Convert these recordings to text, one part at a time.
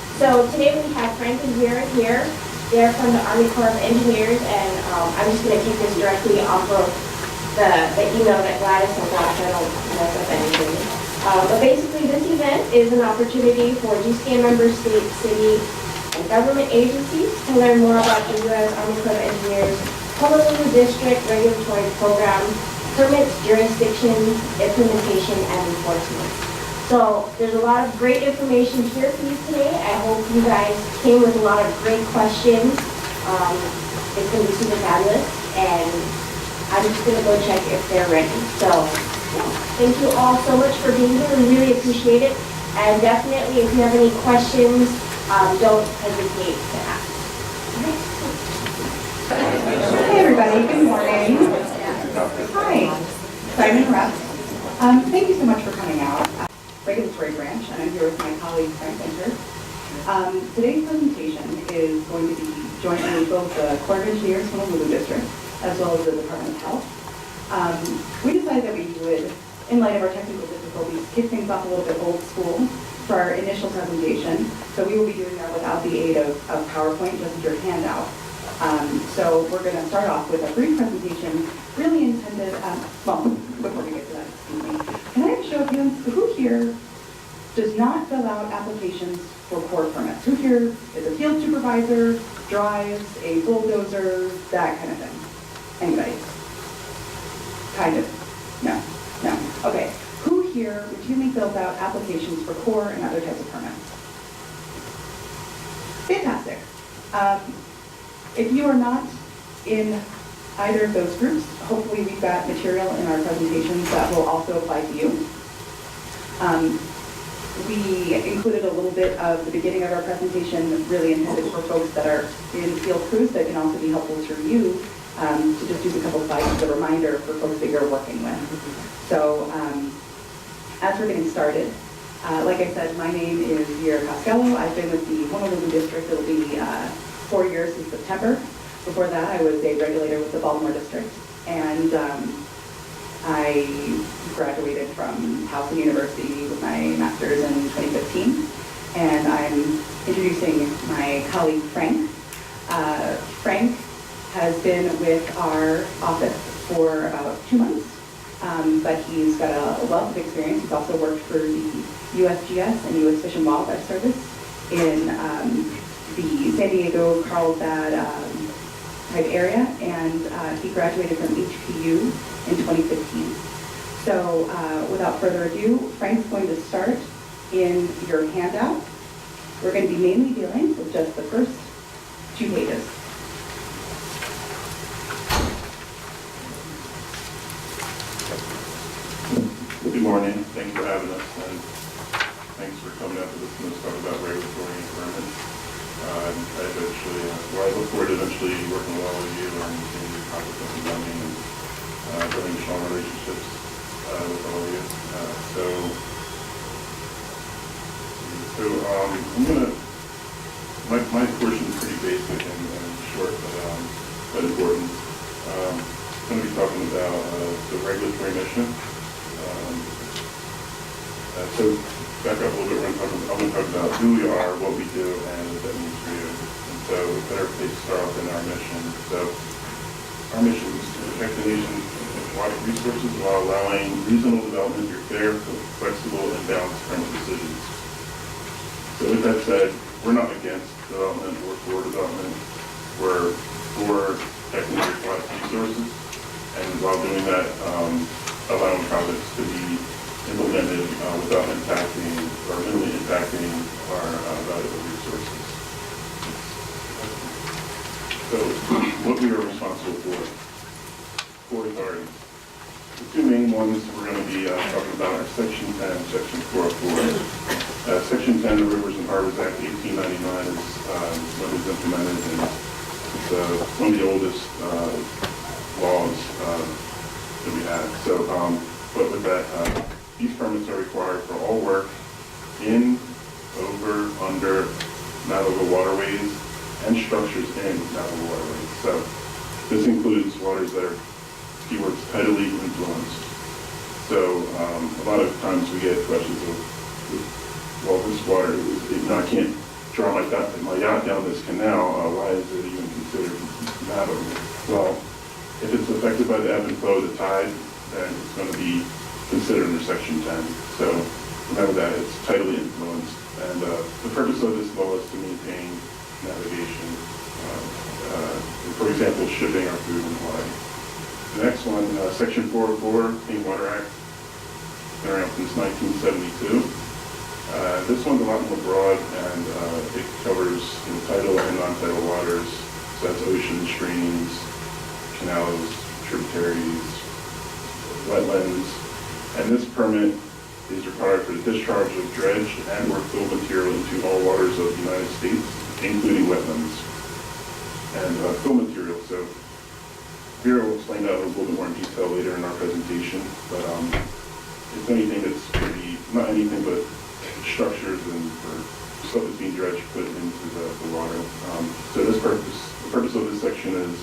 So today we have Frank and Vera here. They're from the Army Corps of Engineers, and I'm just going to take this directly off of the email that Gladys sent out, so I don't mess up anything. But basically, this event is an opportunity for GCN members, state, city, and government agencies to learn more about the U.S. Army Corps of Engineers Honolulu District Regulatory Program, permits, jurisdictions, implementation, and enforcement. So there's a lot of great information here for you today. I hope you guys came with a lot of great questions. It's going to be super fabulous, and I'm just going to go check if they're ready. So yeah, thank you all so much for being here. We really appreciate it. And definitely, if you have any questions, don't hesitate to ask. Hey everybody, good morning. Hi, sorry to interrupt. Thank you so much for coming out. Regulatory branch, and I'm here with my colleague Frank Winter. Today's presentation is going to be jointly with both the Corps of Engineers Honolulu District as well as the Department of Health. We decided that we would, in light of our technical difficulties, kick things off a little bit old school for our initial presentation. So we will be doing that without the aid of PowerPoint, just your handout. So we're going to start off with a brief presentation, really intended, well, before we get to that, excuse me, can I have a show of hands? Who here does not fill out applications for Corps permits? Who here is a field supervisor, drives a bulldozer, that kind of thing? Anybody? Kind of? No? No? Okay. Who here routinely fills out applications for Corps and other types of permits? Fantastic. If you are not in either of those groups, hopefully we've got material in our presentations that will also apply to you. We included a little bit of the beginning of our presentation, really intended for folks that are in field crews that can also be helpful to you, to just use a couple slides as a reminder for folks that you're working with. So as we're getting started, like I said, my name is Vera Costello. I've been with the Honolulu District. It'll be 4 years in September. Before that, I was a regulator with the Baltimore District, and I graduated from Towson University with my master's in 2015, and I'm introducing my colleague Frank. Frank has been with our office for about 2 months, but he's got a wealth of experience. He's also worked for the USGS and U.S. Fish and Wildlife Service in the San Diego, Carlsbad type area, and he graduated from HPU in 2015. So without further ado, Frank's going to start in your handout. We're going to be mainly dealing with just the first 2 pages. Good morning. Thanks for having us, and thanks for coming out to listen to us talk about regulatory and permits. I look forward to eventually working well with you and seeing you accomplish something running and building strong relationships with all of you. I'm gonna. My portion is pretty basic and short, but important. I'm going to be talking about the regulatory mission. So back up a little bit, I'm going to talk about who we are, what we do, and what that means for you. And so a better place to start off than our mission. So our mission is to protect the nation's water resources while allowing reasonable development through fair, flexible, and balanced permit decisions. So with that said, we're not against development or for development. We're for protecting your water resources, and while doing that, allowing projects to be implemented without impacting or minimally impacting our valuable resources. So what we are responsible for, 4 authorities. The 2 main ones we're going to be talking about are Section 10 and Section 404. Section 10 of the Rivers and Harbors Act 1899 is what is implemented, and it's one of the oldest laws that we have. So, but with that, these permits are required for all work in, over, under, navigable waterways, and structures in navigable waterways. So this includes waters that are, keywords, tidally influenced. So a lot of times we get questions of, well, this water, I can't draw my yacht down this canal, why is it even considered navigable? Well, if it's affected by the ebb and flow of the tide, then it's going to be considered under Section 10. So remember that, it's tidally influenced. And the purpose of this law is to maintain navigation, for example, shipping our food and wine. The next one, Section 404, Clean Water Act, been around since 1972. This one's a lot more broad, and it covers tidal and non-tidal waters, so that's oceans, streams, canals, tributaries, wetlands. And this permit is required for the discharge of dredged and or fill material into all waters of the United States, including wetlands. And fill material, so Vera will explain that a little bit more in detail later in our presentation, but it's anything that's pretty, not anything but structures and or stuff that's being dredged put into the water. So the purpose of this section is,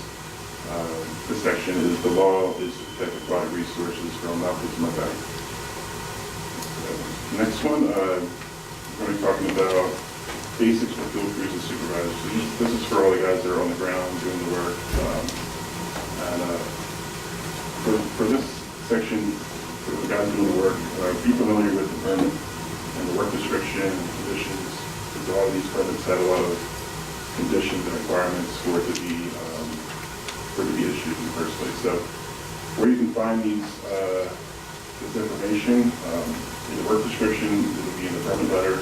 the law is to protect aquatic resources from mouth to mouth. Next one, we're going to be talking about basics for field crews and supervisors. So this is for all the guys that are on the ground doing the work. For this section, for the guys doing the work, be familiar with the permit and the work description and conditions, because a lot of these permits have a lot of conditions and requirements for it to be issued in the first place. So where you can find this information, in the work description, it will be in the permit letter.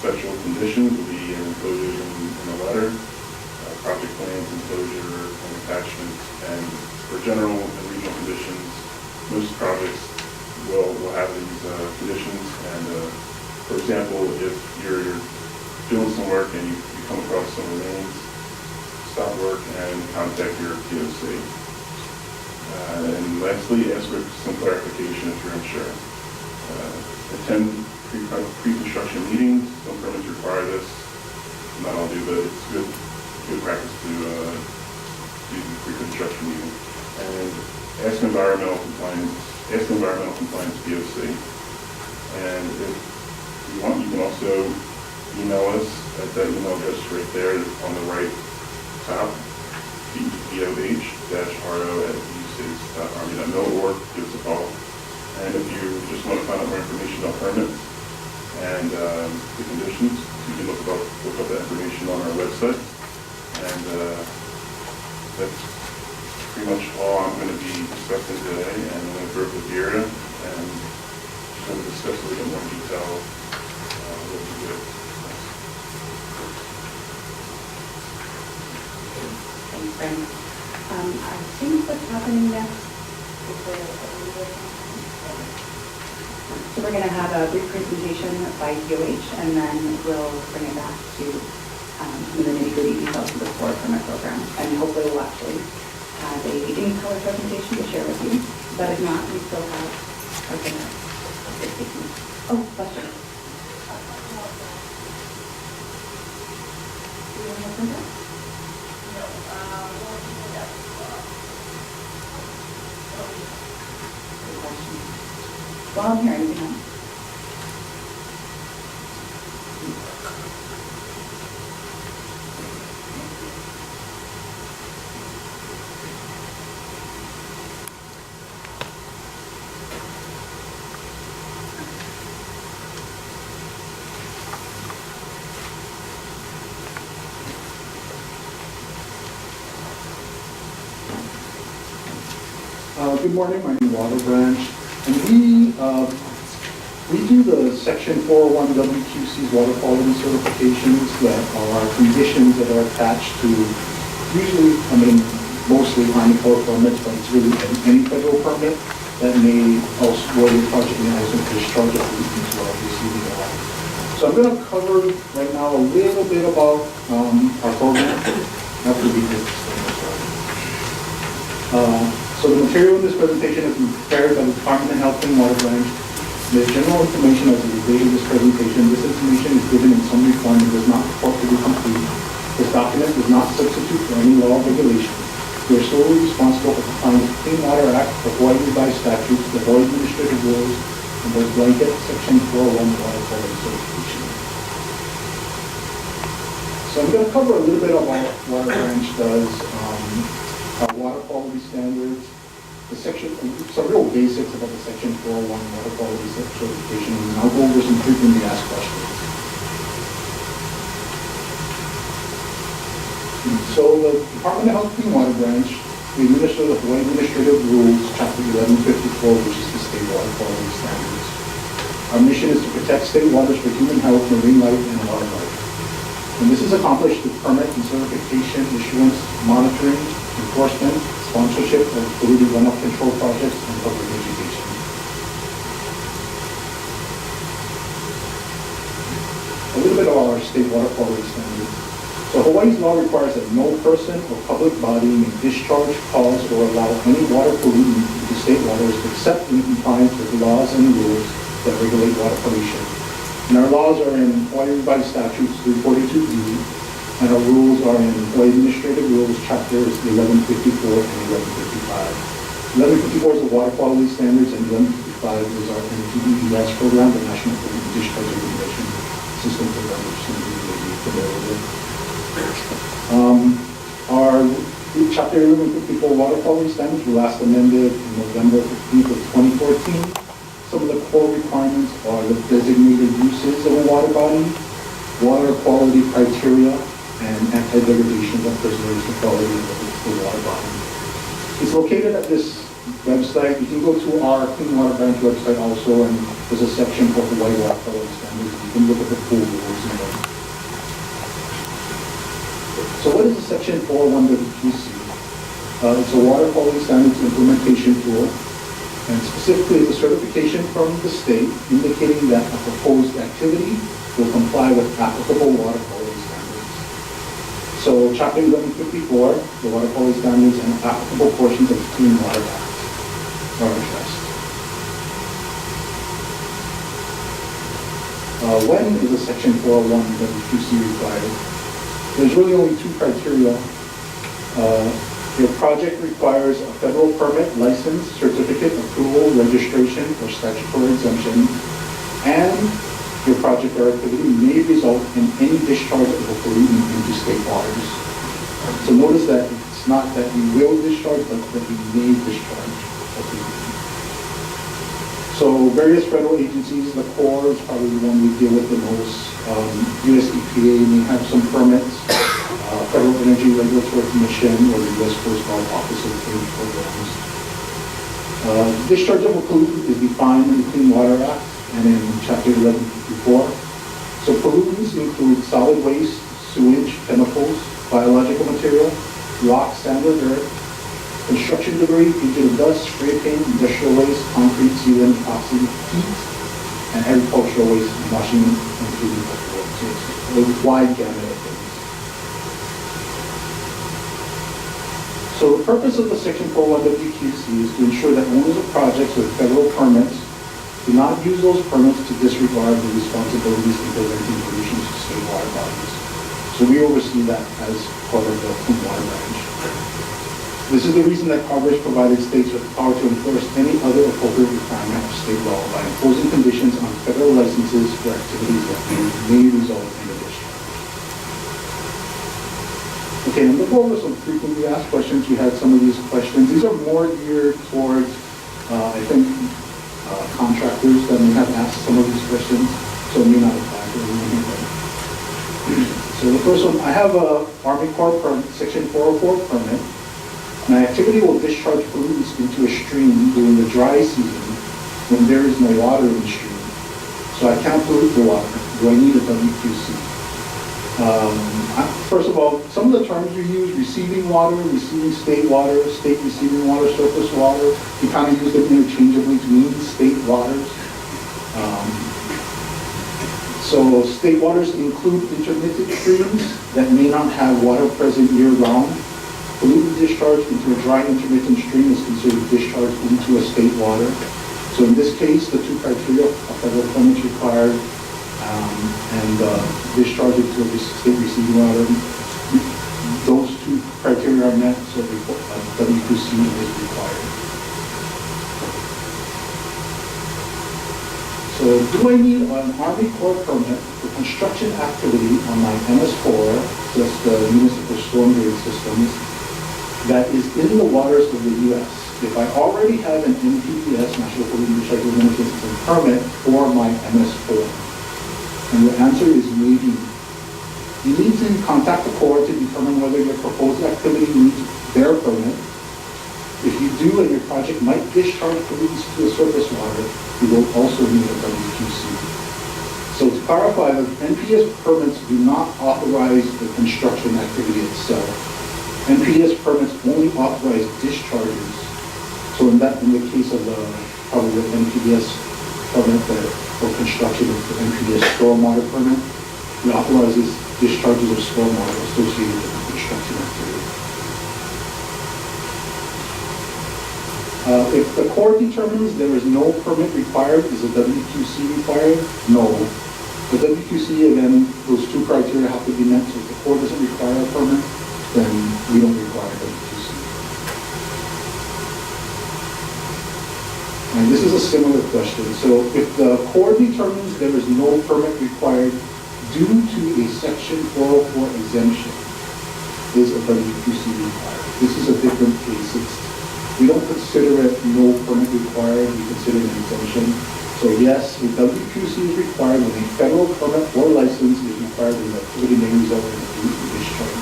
Special conditions will be in enclosure in the letter. Project plans, enclosure, and attachments. And for general and regional conditions, most projects will have these conditions. And for example, if you're doing some work and you come across some remains, stop work and contact your POC. And lastly, ask for some clarification if you're unsure. Attend pre-construction meetings. Some permits require this. Not all do, but it's good practice to do the pre-construction meeting. And ask environmental compliance POC. And if you want, you can also email us at that email address right there on the right top, boh-ro@usace.army.mil, or give us a call. And if you just want to find out more information about permits and the conditions, you can look up that information on our website. And that's pretty much all I'm going to be discussing today. And I'm going to throw it to Vera and she's going to discuss a little bit more in detail what we do. Thanks, Frank. I think what's happening next is so we're going to have a brief presentation by DOH, and then we'll bring it back to some of the nitty-gritty details of the core permit program. And hopefully we'll actually have a in-color presentation to share with you. But if not, we still have our dinner. Oh, Buster. Do you want to have some? Well, I'm here. Anything else? Good morning, my name is Walter Branch, and we do the Section 401 WQC's water quality certifications that are conditions that are attached to usually, mostly Army Corps permits, but it's really any federal permit that may also, where the project may also discharge a pollutant as well as receiving a lot. So I'm going to cover right now a little bit about our program. After we get so the material in this presentation has been prepared by the Department of Health and Water Branch. The general information as of the date of this presentation, this information is given in summary form and does not purport to be complete. This document does not substitute for any law or regulation. We are solely responsible for complying with the Clean Water Act, the Hawaii revised statutes, the Hawaii administrative rules, and those blanket Section 401 water quality certification. So I'm going to cover a little bit of what Water Branch does, our water quality standards, the section, some real basics about the Section 401 water quality certification, and I'll go over some frequently asked questions. So the Department of Health Clean Water Branch, we administer the Hawaii Administrative Rules, Chapter 1154, which is the state water quality standards. Our mission is to protect state waters for human health, marine life, and wildlife. And this is accomplished through permit and certification, issuance, monitoring, enforcement, sponsorship of polluted runoff control projects, and public education. A little bit about our state water quality standards. So Hawaii's law requires that no person or public body may discharge, cause, or allow any water pollutant into state waters except in compliance with laws and rules that regulate water pollution. And our laws are in Hawaii Revised Statutes 342E, and our rules are in Hawaii Administrative Rules, Chapters 1154 and 1155. 1154 is the water quality standards, and 1155 is our NPDES program, the National Pollutant Discharge Regulation System program, which some of you may be familiar with. Our Chapter 1154 water quality standards were last amended in November 15th of 2014. Some of the core requirements are the designated uses of a water body, water quality criteria, and anti-degradation that preserves the quality of the water body. It's located at this website. You can go to our Clean Water Branch website also, and there's a section for Hawaii water quality standards. You can look at the full rules in there. So what is the Section 401 WQC? It's a water quality standards implementation tool, and specifically it's a certification from the state indicating that a proposed activity will comply with applicable water quality standards. So Chapter 1154, the water quality standards and applicable portions of the Clean Water Act are addressed. When is a Section 401 WQC required? There's really only two criteria. Your project requires a federal permit, license, certificate, approval, registration, or statutory exemption, and your project or activity may result in any discharge of a pollutant into state waters. So notice that it's not that you will discharge, but that you may discharge a pollutant. So various federal agencies, the Corps is probably the one we deal with the most. US EPA may have some permits. Federal Energy Regulatory Commission or the U.S. Coast Guard Office of Clean Programs. Discharge of a pollutant is defined in the Clean Water Act and in Chapter 1154. So pollutants include solid waste, sewage, chemicals, biological material, rock, sand, or dirt, construction debris, fugitive dust, spray paint, industrial waste, concrete, sealant, epoxy, heat, and agricultural waste, washing, and cleaning effluent. So it's a wide gamut of things. So the purpose of the Section 401 WQC is to ensure that owners of projects with federal permits do not use those permits to disregard the responsibilities in preventing pollution to state water bodies. So we oversee that as part of the Clean Water Branch. This is the reason that Congress provided states with the power to enforce any other appropriate requirement of state law by imposing conditions on federal licenses for activities that may result in a discharge. Okay, and we'll go over some frequently asked questions. We had some of these questions. These are more geared towards, I think, contractors that may have asked some of these questions, so it may not apply to everyone. So the first one, I have a Army Corps permit, Section 404 permit. My activity will discharge pollutants into a stream during the dry season when there is no water in the stream. So I can't pollute the water. Do I need a WQC? First of all, some of the terms we use, receiving water, receiving state water, state receiving water, surface water, we kind of use them interchangeably to mean state waters. So state waters include intermittent streams that may not have water present year-round. Pollutant discharge into a dry intermittent stream is considered discharge into a state water. So in this case, the two criteria, a federal permit required and discharge into a state receiving water, those two criteria are met, so WQC is required. So do I need an Army Corps permit for construction activity on my MS4 municipal storm drain systems that is in the waters of the U.S. If I already have an NPDES, National Pollutant Recycling Management System permit for my MS4? And the answer is maybe. You need to contact the Corps to determine whether your proposed activity needs their permit. If you do and your project might discharge pollutants to the surface water, you will also need a WQC. So to clarify, the NPS permits do not authorize the construction activity itself. NPS permits only authorize discharges. So in the case of probably the NPS permit for construction of the NPS stormwater permit, it authorizes discharges of stormwater associated with the construction activity. If the Corps determines there is no permit required, is a WQC required? No. The WQC, again, those two criteria have to be met. So if the Corps doesn't require a permit, then we don't require a WQC. And this is a similar question. So if the Corps determines there is no permit required due to a Section 404 exemption, is a WQC required? This is a different case. We don't consider it no permit required, we consider it an exemption. So yes, a WQC is required when a federal permit or license is required when the activity may result in a pollutant discharge.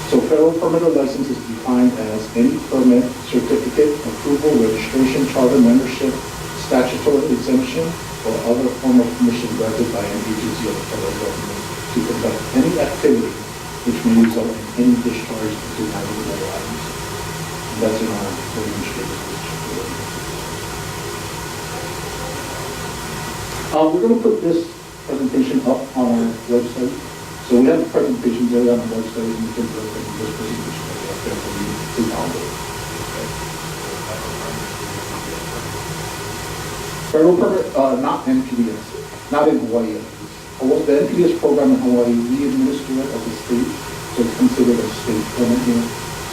So federal permit or license is defined as any permit, certificate, approval, registration, charter, membership, statutory exemption, or other form of permission granted by an agency of the federal government to conduct any activity which may result in any discharge into navigable waters. That's in our administrative we're going to put this presentation up on our website. So we have the presentation there on our website, and you can look at this presentation up there for you to download. Federal permit, not NPDES, not in Hawaii. The NPDES program in Hawaii, we administer it as a state, so it's considered a state permit here.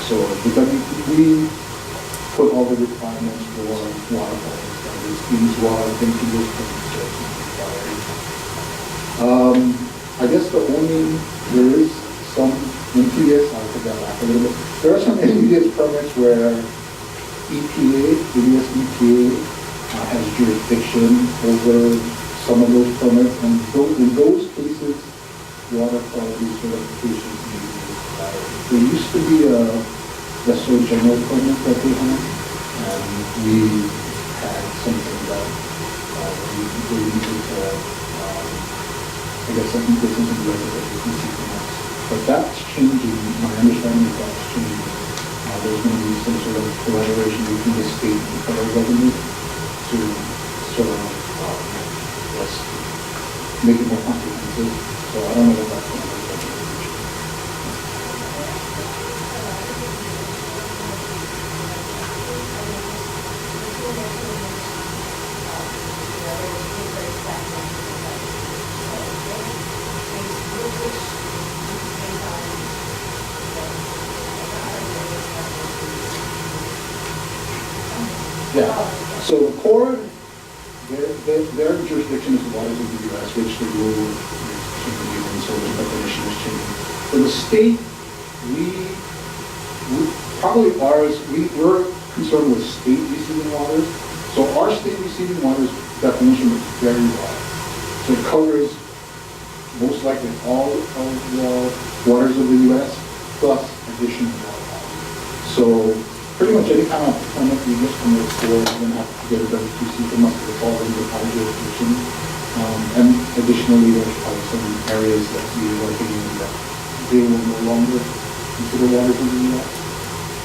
So we put all the requirements for water quality standards, these water, NPDES permits are required. I guess there is some NPDES, I'll put that back a little bit. There are some NPDES permits where the US EPA has jurisdiction over some of those permits, and in those cases, water quality certifications may be required. There used to be a lesser general permit that they had, and we had something that we needed to, I guess I think there's something like that you can see from us. But that's changing, my understanding is that's changing. There's going to be some sort of collaboration between the state and the federal government to sort of make it more comprehensive. So I don't know what that's going to look like in the future. Yeah, so the Corps, their jurisdiction is the waters of the U.S., which the rule is changing, and so the definition is changing. For the state, we probably we're concerned with state receiving waters. So our state receiving waters definition is very wide. So it covers most likely all of the waters of the U.S. plus additional water bodies. So pretty much any kind of permit we get from the Corps, we're going to have to get a WQC from us to fall into our jurisdiction. And additionally, there's probably some areas that we are working in that they will no longer consider waters in the U.S.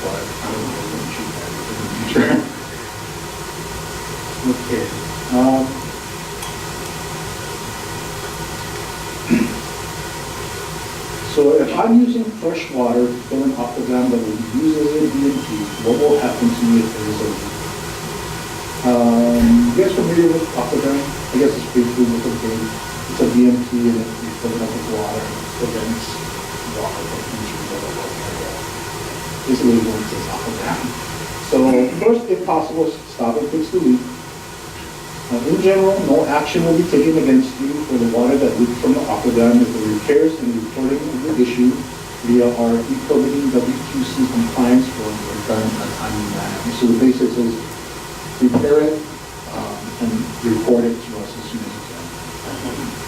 But I don't know if we're going to choose that in the future. Okay. So if I'm using fresh water to fill an aqua dam that will be used as a BMP, what will happen to me if there is a leak? You guys familiar with aqua dam? I guess it's basically what it's doing. It's a BMP and you fill it up with water and it prevents water from entering the local area. Basically what it says aqua dam. So first, if possible, stop and fix the leak. In general, no action will be taken against you for the water that leaks from the aqua dam if the repairs and reporting of the issue via our e-permitting WQC compliance form were done in a timely manner. So the basics is prepare it and report it to us as soon as you can.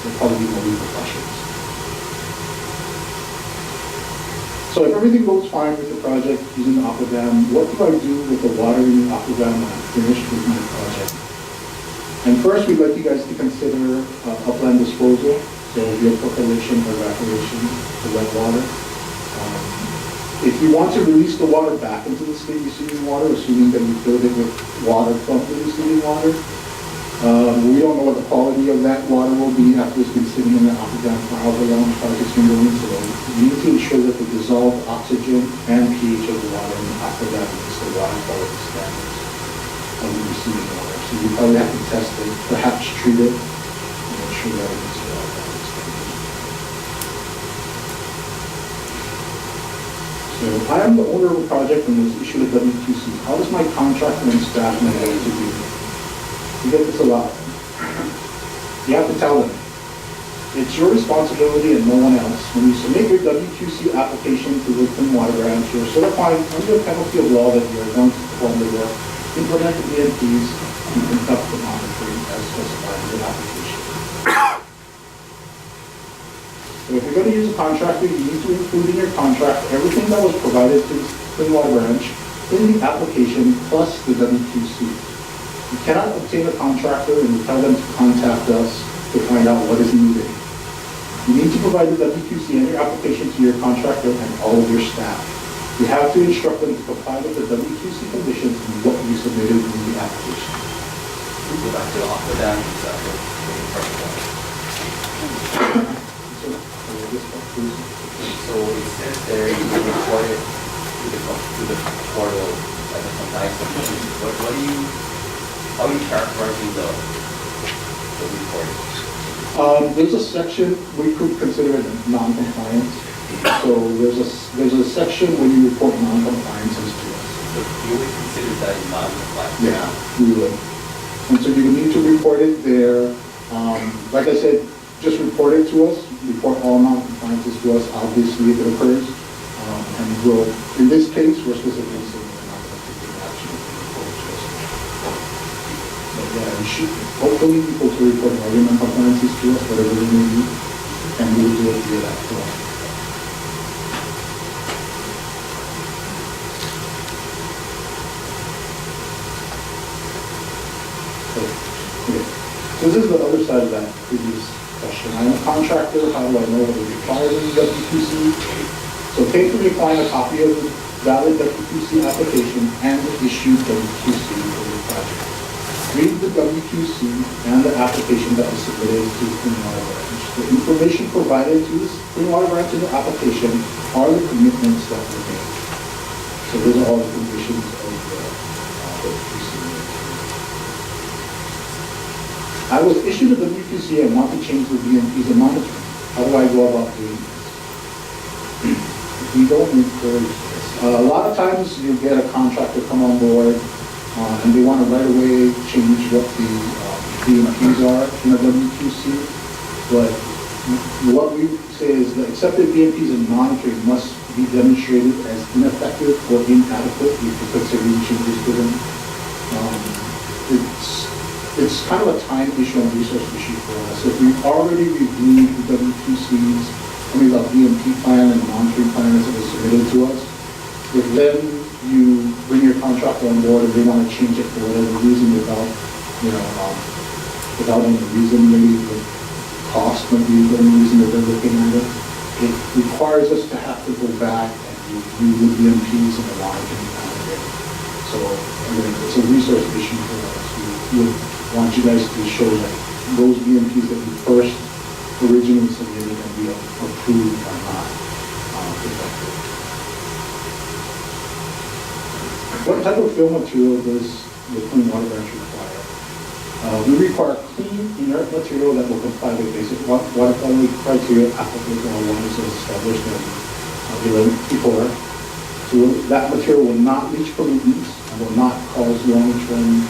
There'll probably be no repercussions. So if everything goes fine with the project using the aqua dam, what do I do with the water in the aqua dam when I'm finished with my project? And first, we'd like you guys to consider upland disposal, so via percolation or evaporation to wet water. If you want to release the water back into the state receiving water, assuming that you filled it with water from the receiving water, we don't know what the quality of that water will be after it's been sitting in the aqua dam for however long the project's been going. So you need to ensure that the dissolved oxygen and pH of the water in the aqua dam meets the water quality standards of the receiving water. So you probably have to test it, perhaps treat it, and ensure that it meets the water quality standards. So I am the owner of a project and was issued a WQC. How does my contractor and staff know what to do? You get this a lot. You have to tell them. It's your responsibility and no one else. When you submit your WQC application to the Clean Water Branch, you're certified under a penalty of law that you are going to perform the work, implement the BMPs, and conduct the monitoring as specified in the application. So if you're going to use a contractor, you need to include in your contract everything that was provided to the Clean Water Branch in the application plus the WQC. You cannot obtain a contractor and you tell them to contact us to find out what is needed. You need to provide the WQC and your application to your contractor and all of your staff. You have to instruct them to comply with the WQC conditions and what you submitted in the application. We go back to the aqua dam example. So it says there you report it to the portal as a compliance condition. What do you? How are you characterizing the report? There's a section, we could consider it non-compliance. So there's a section where you report non-compliances to us. So you would consider that non-compliance? Yeah, we would. And so you would need to report it there. Like I said, just report it to us, report all non-compliances to us, obviously, if it occurs. And we'll, in this case, we're specifically saying we're not going to take any action if it reports to us. Yeah, we should hopefully be able to report all your non-compliances to us, whatever they may be, and we'll do it via that form. Okay. So this is the other side of that previous question. I'm a contractor, how do I know what is required in the WQC? So pay for your client a copy of the valid WQC application and the issued WQC for your project. Read the WQC and the application that was submitted to the Clean Water Branch. The information provided to the Clean Water Branch in the application are the commitments that were made. So those are all the conditions of the WQC. I was issued a WQC and want to change the BMPs and monitoring. How do I go about doing this? We don't encourage this. A lot of times you get a contractor come on board and they want to right away change what the BMPs are in a WQC. But what we say is that accepted BMPs and monitoring must be demonstrated as ineffective or inadequate before considering changes to them. It's kind of a time issue and resource issue for us. If we've already reviewed the WQCs, the BMP plan and the monitoring plan as it was submitted to us, if then you bring your contractor on board and they want to change it for whatever reason without any reason, maybe the cost might be the only reason that they're looking at it, it requires us to have to go back and review the BMPs and the monitoring plan again. So again, it's a resource issue for us. We want you guys to show that those BMPs that we first originally submitted and we approved are not effective. What type of fill material does the Clean Water Branch require? We require clean, inert material that will comply with basic water quality criteria applicable to all waters as established in 1154. So that material will not leach pollutants and will not cause long-term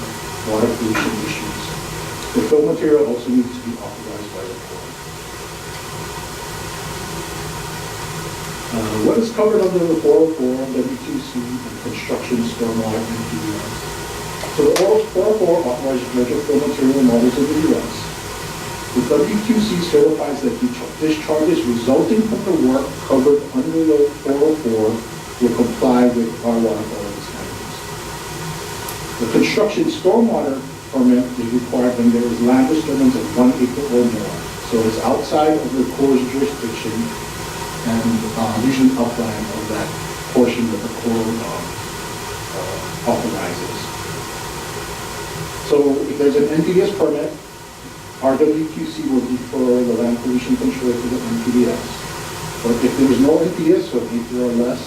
water pollution issues. The fill material also needs to be authorized by the board. What is covered under the 404 WQC and construction stormwater NPDES? So the 404 authorizes dredge fill material models in the U.S. The WQC certifies that discharges resulting from the work covered under the 404 will comply with our water quality standards. The construction stormwater permit is required when there is land disturbance of 1 acre or more. So it's outside of the Corps' jurisdiction and usually upland of that portion that the Corps authorizes. So if there's an NPDES permit, our WQC will defer the land pollution control to the NPDES. But if there's no NPDES, so 1 acre or less,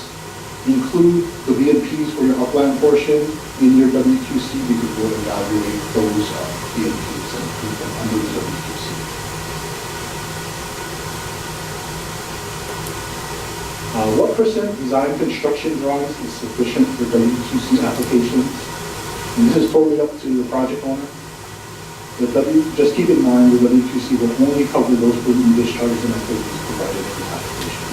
include the BMPs for your upland portion in your WQC because we'll evaluate those BMPs and put them under the WQC. What percent design construction drawings is sufficient for WQC applications? And this is totally up to the project owner. Just keep in mind the WQC will only cover those pollutant discharges and activities provided in the application.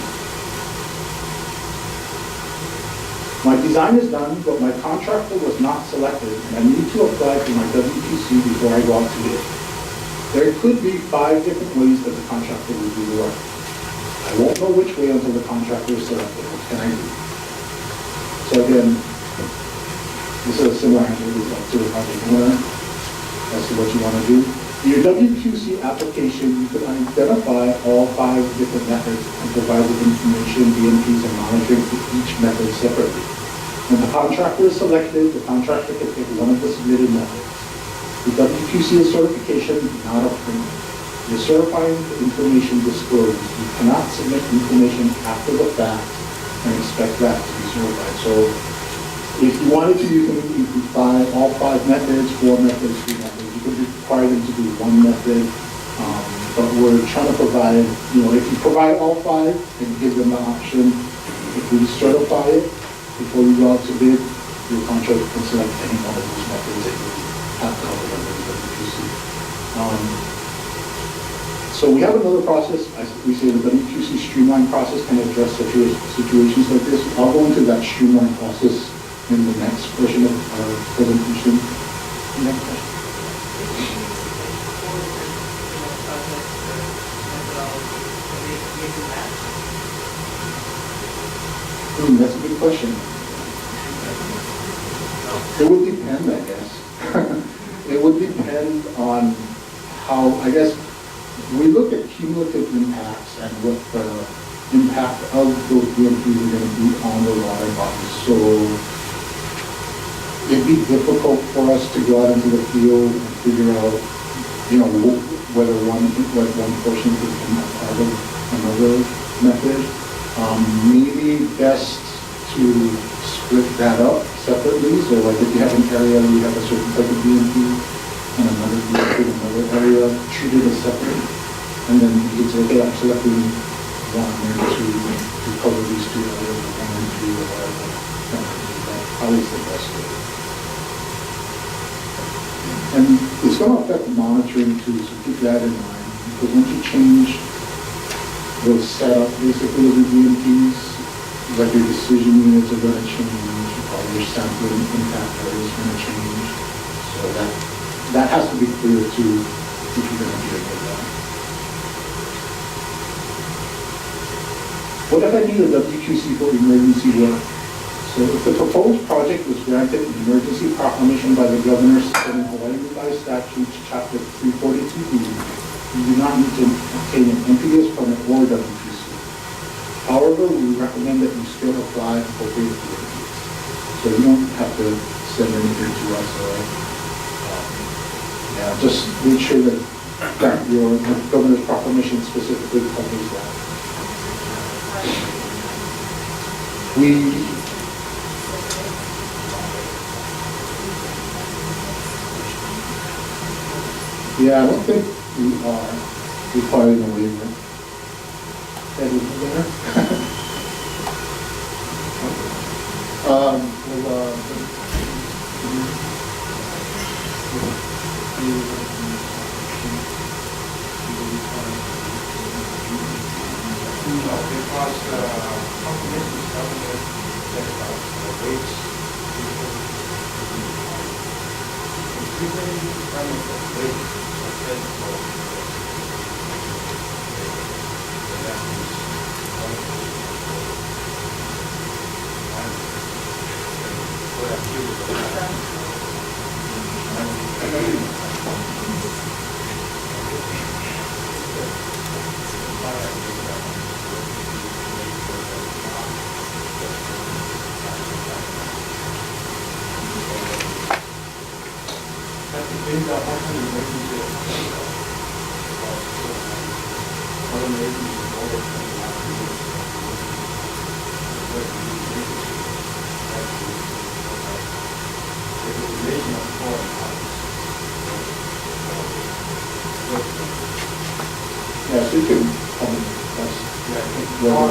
My design is done, but my contractor was not selected, and I need to apply for my WQC before I go out to bid. There could be 5 different ways that the contractor will do the work. I won't know which way until the contractor is selected. What can I do? So again, this is a similar answer to the project owner as to what you want to do. In your WQC application, you can identify all 5 different methods and provide the information, BMPs, and monitoring for each method separately. When the contractor is selected, the contractor can pick one of the submitted methods. The WQC is certification, not a permit. You're certifying the information disclosed. You cannot submit information after the fact and expect that to be certified. So if you wanted to, you can buy all 5 methods, 4 methods, 3 methods. You could require them to do one method, but we're trying to provide, if you provide all 5 and give them the option, if we certify it before you go out to bid, your contractor can select any one of those methods that you have covered under the WQC. So we have another process. As we say, the WQC streamline process can address situations like this. I'll go into that streamline process in the next portion of our presentation. Next question. That's a good question. It would depend, I guess. It would depend on how, I guess, we look at cumulative impacts and what the impact of those BMPs are going to be on the water bodies. So it'd be difficult for us to go out into the field and figure out, whether one portion could become a part of another method. Maybe best to split that up separately. So like if you have an area where you have a certain type of BMP and another BMP in another area, treat it as separate. And then you could say, okay, I'm selecting 1 or 2 to cover these 2 areas, 1 and 3 or whatever. That probably is the best way. And it's going to affect monitoring too, so keep that in mind. Because once you change the setup basically of the BMPs, like your decision units are going to change, or your sampling impact area is going to change. So that has to be clear too if you're going to deal with that. What if I need a WQC for emergency work? So if the proposed project was granted an emergency proclamation by the governor in Hawaii Revised Statutes, Chapter 342B, you do not need to obtain an NPDES permit or WQC. However, we recommend that you still apply appropriate BMPs. So you don't have to send anything to us. Just make sure that your governor's proclamation specifically covers that. I don't think we are requiring a waiver. No, because Yes, you can come in. That's,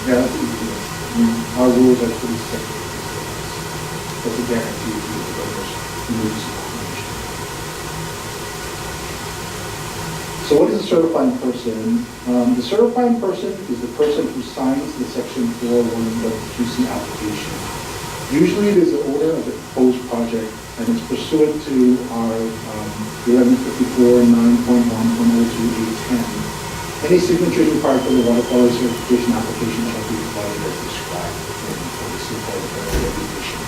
yeah, that's easy. I mean, our rules are pretty strict. That's a guarantee to the donors. So what is a certifying person? The certifying person is the person who signs the Section 401 WQC application. Usually it is the owner of the proposed project, and it's pursuant to our 1154 9.1.02 Any signatures required for the water quality certification application shall be provided as described in the so-called regulation.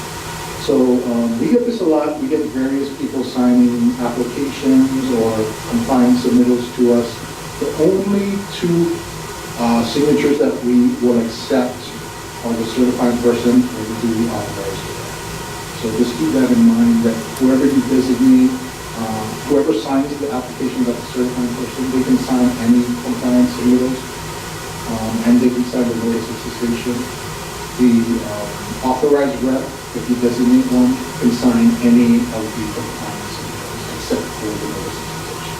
So we get this a lot. We get various people signing applications or compliance submittals to us. The only two signatures that we will accept are the certifying person or the duly authorized director. So just keep that in mind that whoever you designate, whoever signs the application as the certifying person, they can sign any compliance submittals, and they can sign the notice of cessation. The authorized rep, if you designate one, can sign any of the compliance submittals except for the notice of cessation.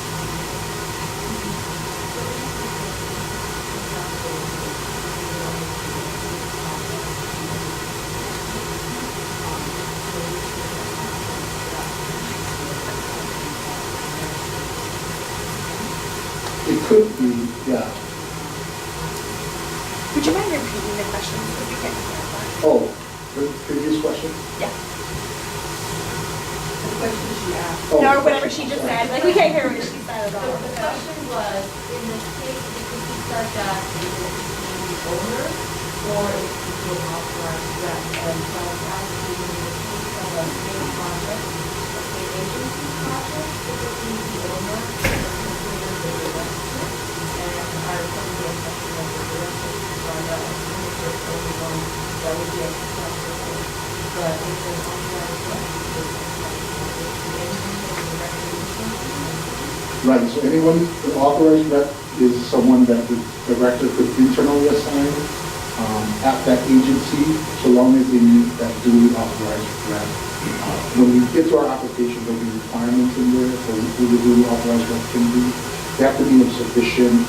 It could be, yeah. Would you mind repeating the question so we can clarify? Oh, the previous question? Yeah. The question she asked. Oh, No, or whatever she just said. Like, we can't hear what she said at So all. the question was, in this case, because he said that it was the owner or if it was authorized rep, and so I was asking in the case of a state project, a state agency project, typically the owner is considered the director, and our company is considered the director, so I know it's the only one that would be acceptable, but if an authorized rep is acceptable, if the agency or the director is acceptable. Right, so anyone, the authorized rep is someone that the director could internally assign at that agency, so long as they meet that duly authorized rep. When we get to our application, there'll be requirements in there for who the duly authorized rep can be. They have to be in sufficient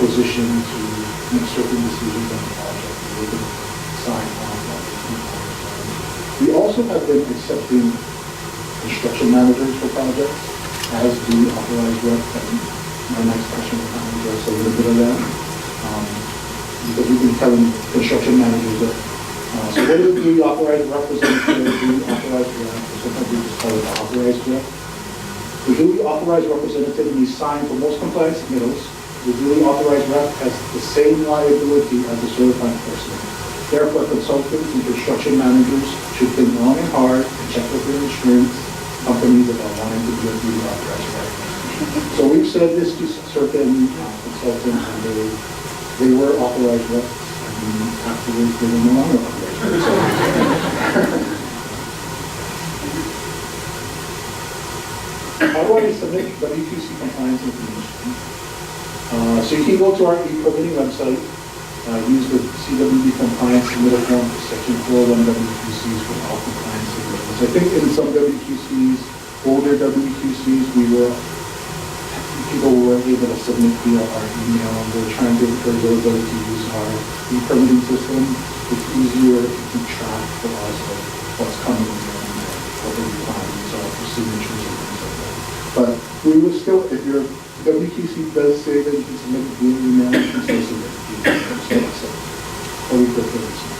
position to make certain decisions on the project. They can sign on that. We also have been accepting construction managers for projects as the authorized rep, and my next question will kind of address a little bit of that. Because we've been telling construction managers that, so what is the authorized representative, the authorized rep, or sometimes we just call it the authorized rep. The duly authorized representative may sign for most compliance submittals. The duly authorized rep has the same liability as the certified person. Therefore, consultants and construction managers should think long and hard and check with their insurance companies about wanting to be a duly authorized rep. So we've said this to certain consultants, and they were authorized reps, and afterwards they were no longer authorized reps. How do I submit WQC compliance information? So you can go to our e-permitting website, use the CWB compliance submittal form for section 401 WQCs for all compliance submittals. I think in some WQCs, older WQCs, we people were able to submit via our email. We're trying to encourage everybody to use our e-permitting system. It's easier to keep track for us of what's coming in and what the requirements are for signatures and things like that. But we will still, if your WQC does say that you can submit it via email, you can still submit it via email. So, or we prefer this.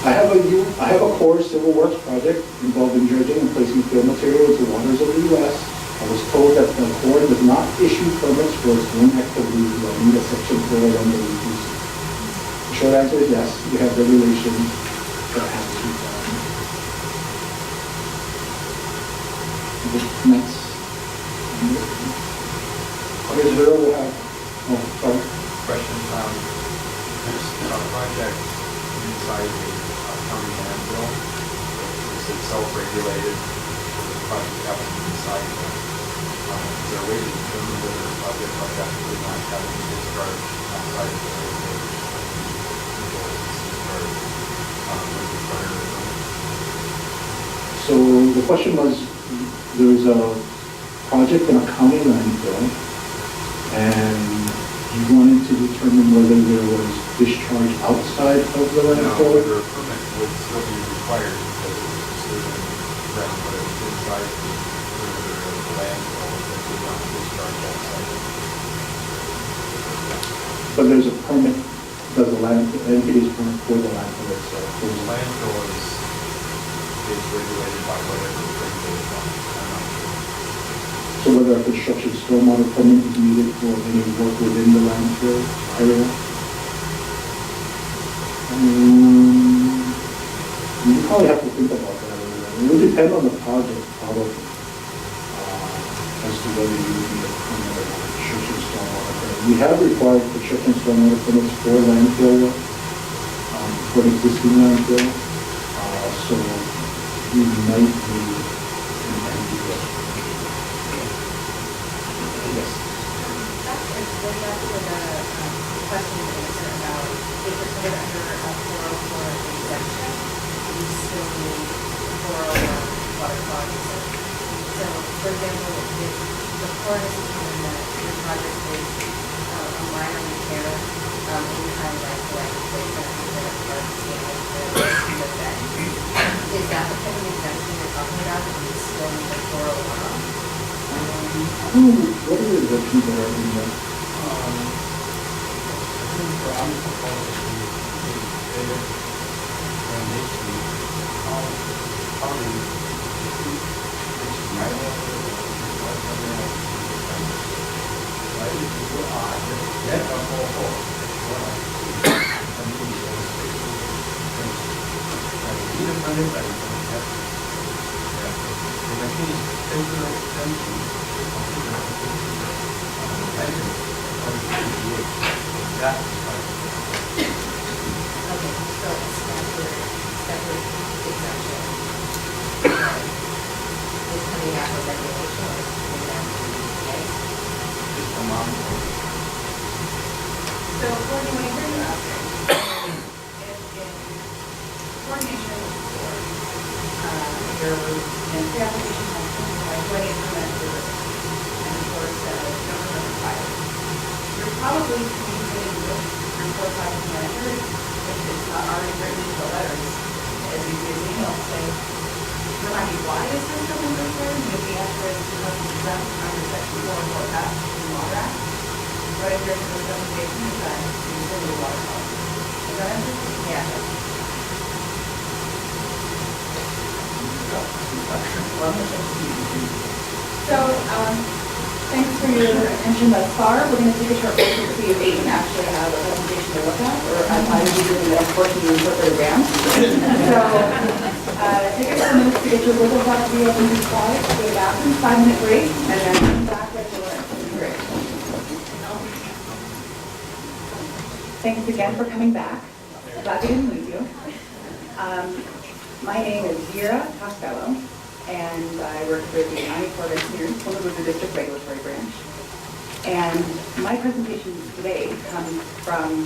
I have a core civil works project involving dredging and placing fill material into waters of the U.S. I was told that the Corps does not issue permits for its own activities relating to Section 401 WQC. The short answer is yes, we have regulations that have to be done. Next. Okay, Zero will have, sorry. Question, there's a project inside the county landfill. It's self-regulated. The project happens inside the, is there a way to determine whether a project like that would not have any discharge outside of the So the question was, there's a project in a county landfill, and you wanted to determine whether there was discharge outside of the landfill? whether a permit would still be required because it was considered ground, but it was inside the perimeter of the landfill that would not discharge outside of it. But there's a permit, does the landfill, entity's permit for the landfill itself? The landfill is regulated by whatever is regulated by. I'm not sure. So whether a construction stormwater permit is needed for any work within the landfill area? You probably have to think about that a little bit. It will depend on the project, probably, as to whether you would need a permit or not, construction stormwater permit. We have required construction stormwater permits for landfill work, for an existing landfill, so we might need an NDS. Yes. That's going back to the question and answer about if you're covered under a 404 exemption, you still need 401 water quality certificate. So, for example, if the Corps has determined that your project is a minor repair, any kind of like replacement of the damage to the bed, is that the type of exemption you're talking about, that you still need the 401? What are the exemptions that are in there? I think for I'm proposing the data foundation, how do you, Okay, so it's separate exemption. Is coming out of regulation or is coming out of EPA? So, Courtney, when I heard you asking, if in coordination or your pre-application testing, like when you permit for this, and of course, no permit required, you're probably communicating with your core project manager, if it's not already written into the letters, as you do email, say, remind me, why is this something required? And if the answer is because it's exempt under section 404F in Water Act, but if there's no specification, is that you still need water quality. Is that answer? Yeah. So, thanks for your attention thus far. We're going to take a short break to see if Aiden actually has a presentation to look at, or I'm doing the unfortunately interpreted down. So, take a couple minutes to get your wiggle back to your slides, go to the bathroom, 5-minute break, and then come back with your break. Thanks again for coming back. Glad we didn't lose you. My name is Vera Costello, and I work for the Army Corps of Engineers, Honolulu District Regulatory Branch. And my presentation today comes from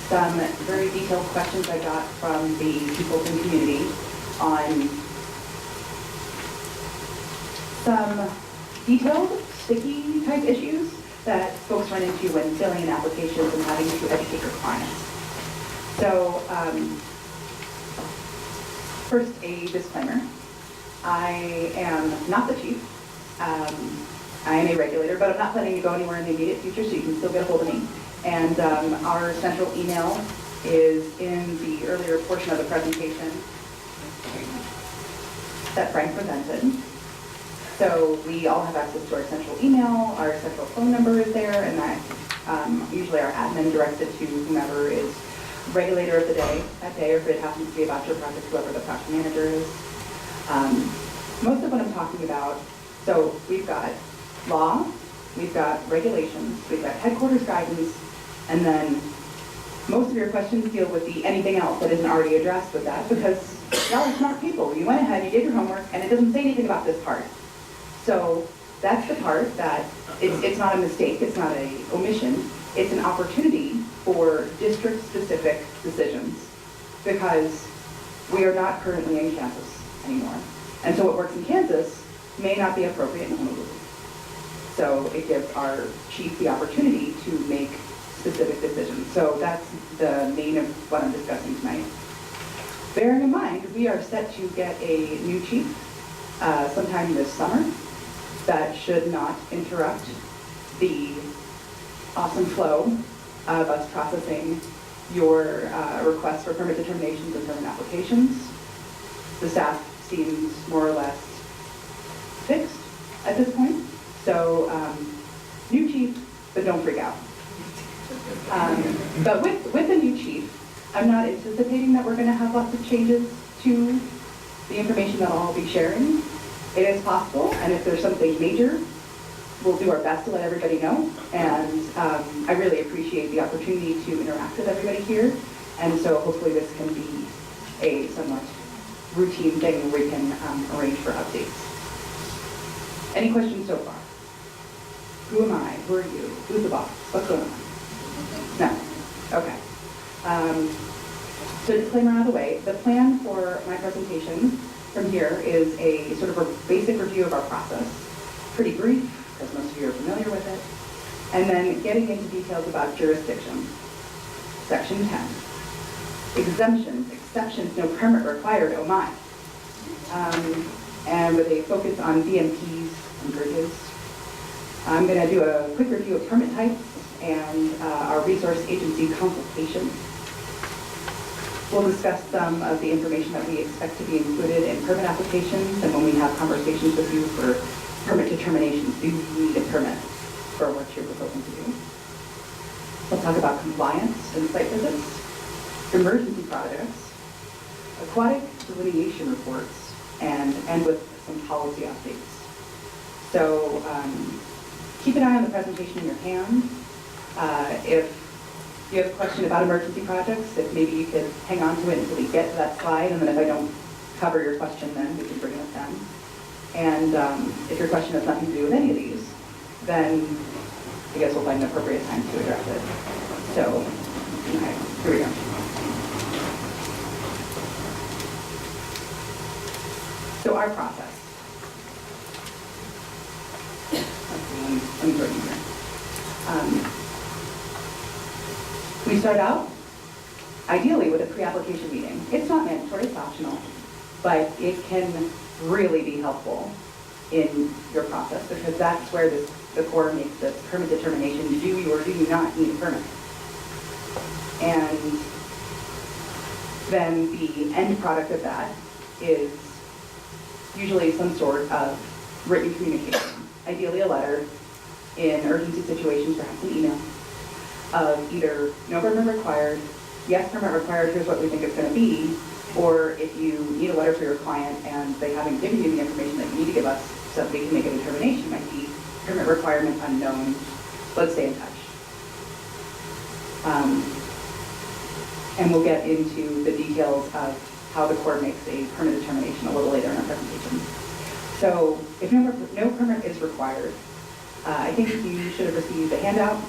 some very detailed questions I got from the people in the community on some detailed, sticky type issues that folks run into when filling in applications and having to educate your clients. So, first, a disclaimer. I am not the chief. I am a regulator, but I'm not planning to go anywhere in the immediate future, so you can still get a hold of me. And our central email is in the earlier portion of the presentation that Frank presented. So we all have access to our central email, our central phone number is there, and that usually our admin directs it to whomever is regulator of the day, that day, or if it happens to be about your project, whoever the project manager is. Most of what I'm talking about, so we've got law, we've got regulations, we've got headquarters guidance, and then most of your questions deal with the anything else that isn't already addressed with that, because y'all are smart people. You went ahead, you did your homework, and it doesn't say anything about this part. So that's the part that it's not a mistake, it's not a omission, it's an opportunity for district-specific decisions, because we are not currently in Kansas anymore. And so what works in Kansas may not be appropriate in Honolulu. So it gives our chief the opportunity to make specific decisions. So that's the main of what I'm discussing tonight. Bearing in mind, we are set to get a new chief sometime this summer. That should not interrupt the awesome flow of us processing your requests for permit determinations and permit applications. The staff seems more or less fixed at this point. So new chief, but don't freak out. But with the new chief, I'm not anticipating that we're going to have lots of changes to the information that I'll be sharing. It is possible, and if there's something major, we'll do our best to let everybody know. And I really appreciate the opportunity to interact with everybody here. And so hopefully this can be a somewhat routine thing where we can arrange for updates. Any questions so far? Who am I? Who are you? Who's the boss? What's going on? No? Okay. So disclaimer out of the way, the plan for my presentation from here is a sort of a basic review of our process. Pretty brief, because most of you are familiar with it. And then getting into details about jurisdiction. Section 10. Exemptions, exceptions, no permit required, oh my. And with a focus on DMPs and bridges. I'm going to do a quick review of permit types and our resource agency consultation. We'll discuss some of the information that we expect to be included in permit applications, and when we have conversations with you for permit determinations, do you need a permit for what you're proposing to do? We'll talk about compliance and site visits, emergency projects, aquatic delineation reports, and end with some policy updates. So keep an eye on the presentation in your hand. If you have a question about emergency projects, if maybe you could hang on to it until we get to that slide, and then if I don't cover your question then, we can bring it up then. And if your question has nothing to do with any of these, then I guess we'll find an appropriate time to address it. So, okay, here we go. So our process. Let me throw it in here. We start out, ideally, with a pre-application meeting. It's not mandatory, it's optional, but it can really be helpful in your process, because that's where the Corps makes the permit determination. Do you or do you not need a permit? And then the end product of that is usually some sort of written communication, ideally a letter, in urgency situations, perhaps an email, of either no permit required, yes permit required, here's what we think it's going to be, or if you need a letter for your client and they haven't given you the information that you need to give us so that we can make a determination, might be permit requirement unknown, let's stay in touch. And we'll get into the details of how the Corps makes a permit determination a little later in our presentation. So if no permit is required, I think you should have received a handout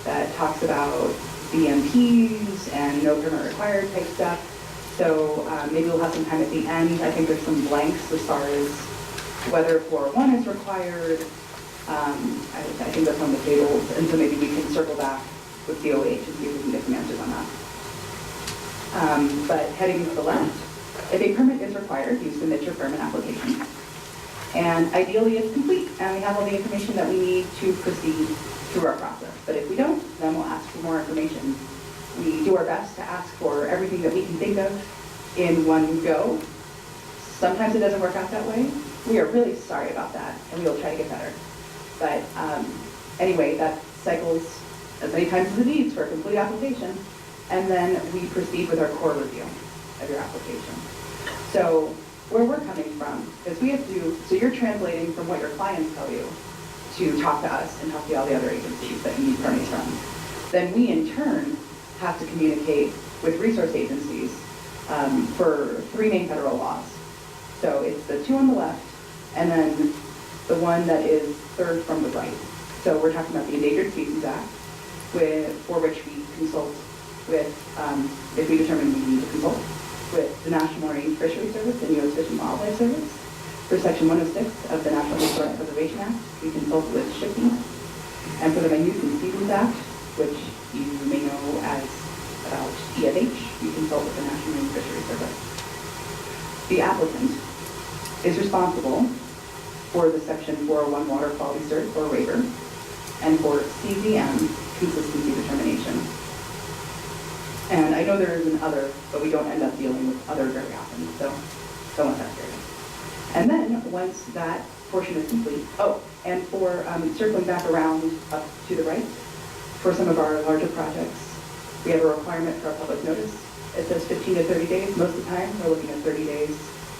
that talks about BMPs and no permit required type stuff. So maybe we'll have some time at the end. I think there's some blanks as far as whether 401 is required. I think that's on the table, and so maybe we can circle back with DOH and see if we can get some answers on that. But heading to the left, if a permit is required, you submit your permit application. And ideally it's complete, and we have all the information that we need to proceed through our process. But if we don't, then we'll ask for more information. We do our best to ask for everything that we can think of in one go. Sometimes it doesn't work out that way. We are really sorry about that, and we will try to get better. But anyway, that cycles as many times as it needs for a complete application, and then we proceed with our core review of your application. So where we're coming from is we have to, so you're translating from what your clients tell you to talk to us and talk to all the other agencies that you need permits from. Then we in turn have to communicate with resource agencies for 3 main federal laws. So it's the 2 on the left, and then the one that is third from the right. So we're talking about the Endangered Species Act, for which we consult with, if we determine we need to consult, with the National Marine Fisheries Service and U.S. Fish and Wildlife Service. For Section 106 of the National Historic Preservation Act, we consult with shipping. And for the Minute and Seasons Act, which you may know as about EFH, we consult with the National Marine Fisheries Service. The applicant is responsible for the Section 401 Water Quality Cert or waiver, and for CZM consistency determination. And I know there is an other, but we don't end up dealing with other very often, so don't let that scare you. And then once that portion is complete, and for circling back around up to the right, for some of our larger projects, we have a requirement for a public notice. It says 15 to 30 days. Most of the time, we're looking at 30 days.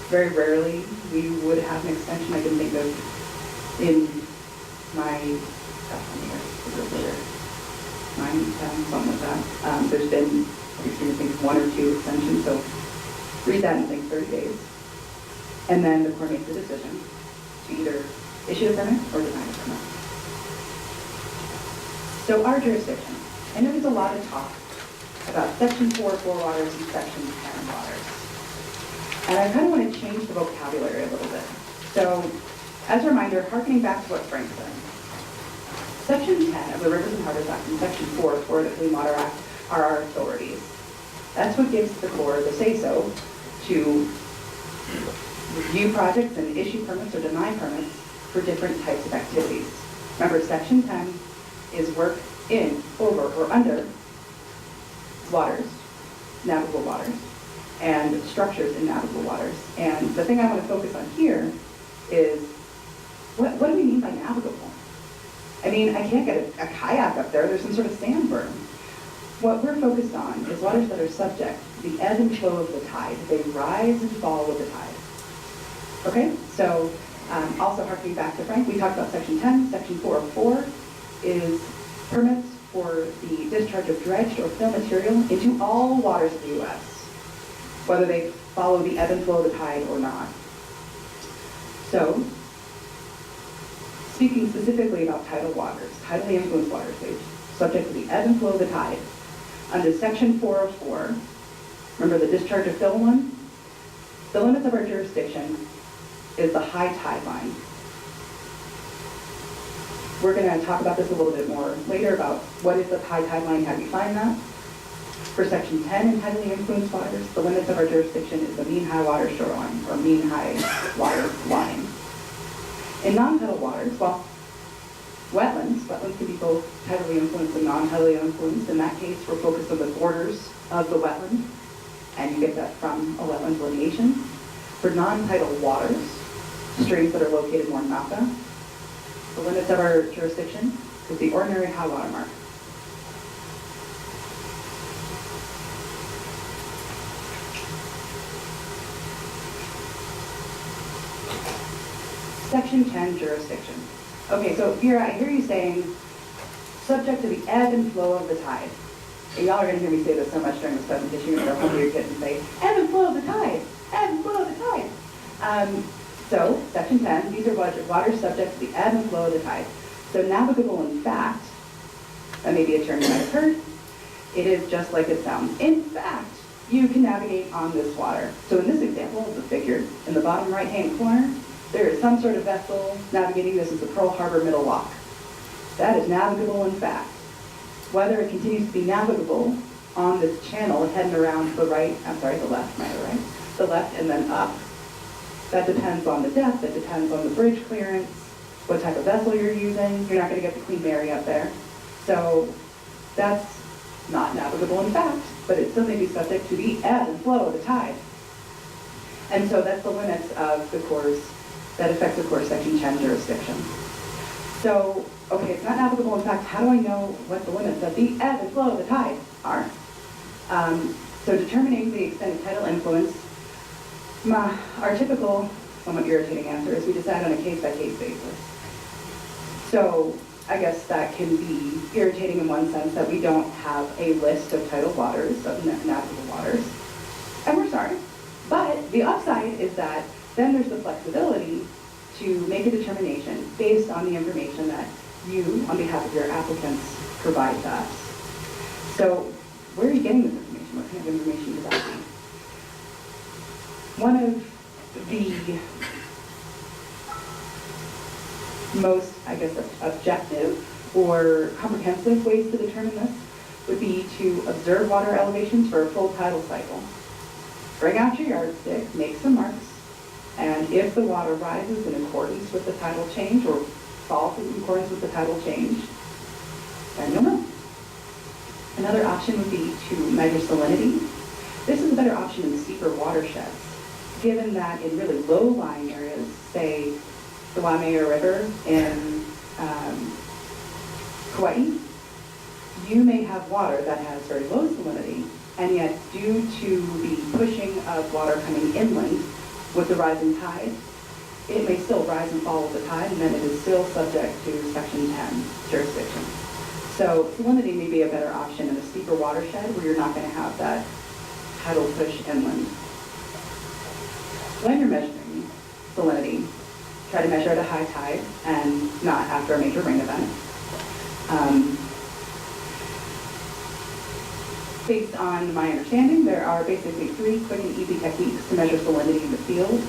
Very rarely, we would have an extension. I can think of in my, something like that. There's been, I think, 1 or 2 extensions, so read that and think 30 days. And then the Corps makes a decision to either issue the permit or deny the permit. So our jurisdiction, I know there's a lot of talk about Section 4 waters and Section 10 waters. And I kind of want to change the vocabulary a little bit. So as a reminder, harkening back to what Frank said, Section 10 of the Rivers and Harbors Act and Section 4 for the Clean Water Act are our authorities. That's what gives the Corps the say-so to review projects and issue permits or deny permits for different types of activities. Remember, Section 10 is work in, over, or under waters, navigable waters, and structures in navigable waters. And the thing I want to focus on here is, what do we mean by navigable? I mean, I can't get a kayak up there. There's some sort of sand berm. What we're focused on is waters that are subject to the ebb and flow of the tide. They rise and fall with the tide. Okay, so also harking back to Frank, we talked about Section 10. Section 404 is permits for the discharge of dredged or fill material into all waters of the U.S., whether they follow the ebb and flow of the tide or not. So, speaking specifically about tidal waters, tidally influenced waters, subject to the ebb and flow of the tide, under Section 404, remember the discharge of fill one? The limits of our jurisdiction is the high tide line. We're going to talk about this a little bit more later about what is the high tide line, how do you find that. For Section 10 in tidally influenced waters, the limits of our jurisdiction is the mean high water shoreline, or mean high water line. In non-tidal waters, well, wetlands can be both tidally influenced and non-tidally influenced. In that case, we're focused on the borders of the wetland, and you get that from a wetland delineation. For non-tidal waters, streams that are located more NAPA, the limits of our jurisdiction is the ordinary high water mark. Section 10 jurisdiction. Okay, so here I hear you saying, subject to the ebb and flow of the tide. And y'all are going to hear me say this so much during this presentation, you're going to go home to your kids and say, ebb and flow of the tide, ebb and flow of the tide. So, Section 10, these are waters subject to the ebb and flow of the tide. So navigable in fact, that may be a term you might have heard, it is just like it sounds. In fact, you can navigate on this water. So in this example, the figure in the bottom right-hand corner, there is some sort of vessel navigating this as the Pearl Harbor Middle Lock. That is navigable in fact. Whether it continues to be navigable on this channel heading around to the right, I'm sorry, the left, not the right, the left and then up, that depends on the depth, it depends on the bridge clearance, what type of vessel you're using. You're not going to get the Queen Mary up there. So that's not navigable in fact, but it still may be subject to the ebb and flow of the tide. And so that's the limits of the course that affects the course section 10 jurisdiction. So, okay, it's not navigable in fact. How do I know what the limits of the ebb and flow of the tide are? So determining the extent of tidal influence, our typical, somewhat irritating answer is we decide on a case-by-case basis. So I guess that can be irritating in one sense that we don't have a list of tidal waters, of navigable waters, and we're sorry. But the upside is that then there's the flexibility to make a determination based on the information that you, on behalf of your applicants, provide to us. So where are you getting this information? What kind of information is that? One of the most, I guess, objective or comprehensive ways to determine this would be to observe water elevations for a full tidal cycle. Bring out your yardstick, make some marks, and if the water rises in accordance with the tidal change or falls in accordance with the tidal change, then you'll know. Another option would be to measure salinity. This is a better option in steeper watersheds, given that in really low-lying areas, say the Waimea River in Kauai, you may have water that has very low salinity, and yet due to the pushing of water coming inland with the rising tide, it may still rise and fall with the tide, and then it is still subject to Section 10 jurisdiction. So salinity may be a better option in a steeper watershed where you're not going to have that tidal push inland. When you're measuring salinity, try to measure at a high tide and not after a major rain event. Based on my understanding, there are basically 3 quick and easy techniques to measure salinity in the field.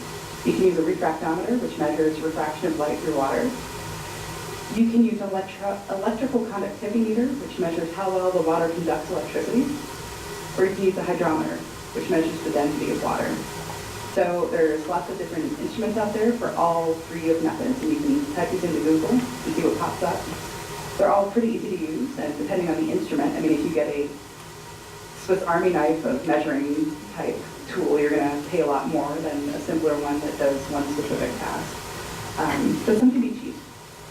You can use a refractometer, which measures refraction of light through water. You can use an electrical conductivity meter, which measures how well the water conducts electricity. Or you can use a hydrometer, which measures the density of water. So there's lots of different instruments out there for all 3 of methods, and you can type these into Google and see what pops up. They're all pretty easy to use, and depending on the instrument, I mean, if you get a Swiss Army knife of measuring type tool, you're going to pay a lot more than a simpler one that does one specific task. But some can be cheap,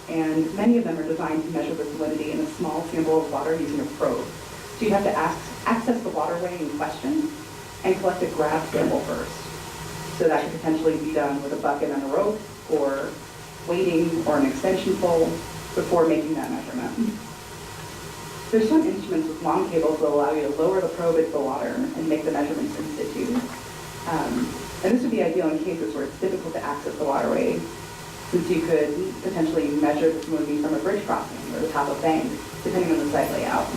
and many of them are designed to measure the salinity in a small sample of water using a probe. So you have to access the waterway in question and collect a grab sample first. So that could potentially be done with a bucket and a rope, or waiting, or an extension pole before making that measurement. There's some instruments with long cables that allow you to lower the probe into the water and make the measurements in situ. And this would be ideal in cases where it's difficult to access the waterway, since you could potentially measure the salinity from a bridge crossing or the top of bank, depending on the site layout.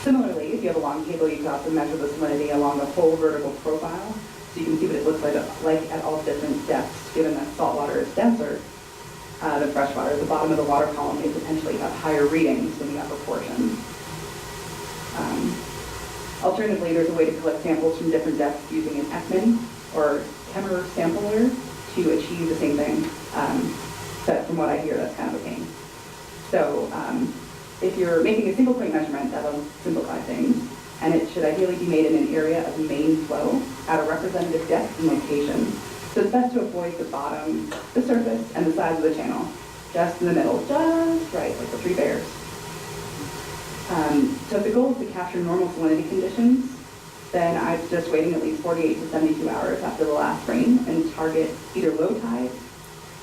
Similarly, if you have a long cable, you can also measure the salinity along the whole vertical profile, so you can see what it looks like at all different depths, given that salt water is denser than fresh water. The bottom of the water column may potentially have higher readings than the upper portion. Alternatively, there's a way to collect samples from different depths using an Ekman or Kemmer sampler to achieve the same thing. But from what I hear, that's kind of a pain. So if you're making a single point measurement, that'll simplify things. And it should ideally be made in an area of main flow at a representative depth and location. So it's best to avoid the bottom, the surface, and the sides of the channel. Just in the middle, just right, like the 3 bears. So if the goal is to capture normal salinity conditions, then I'd suggest waiting at least 48 to 72 hours after the last rain and target either low tide,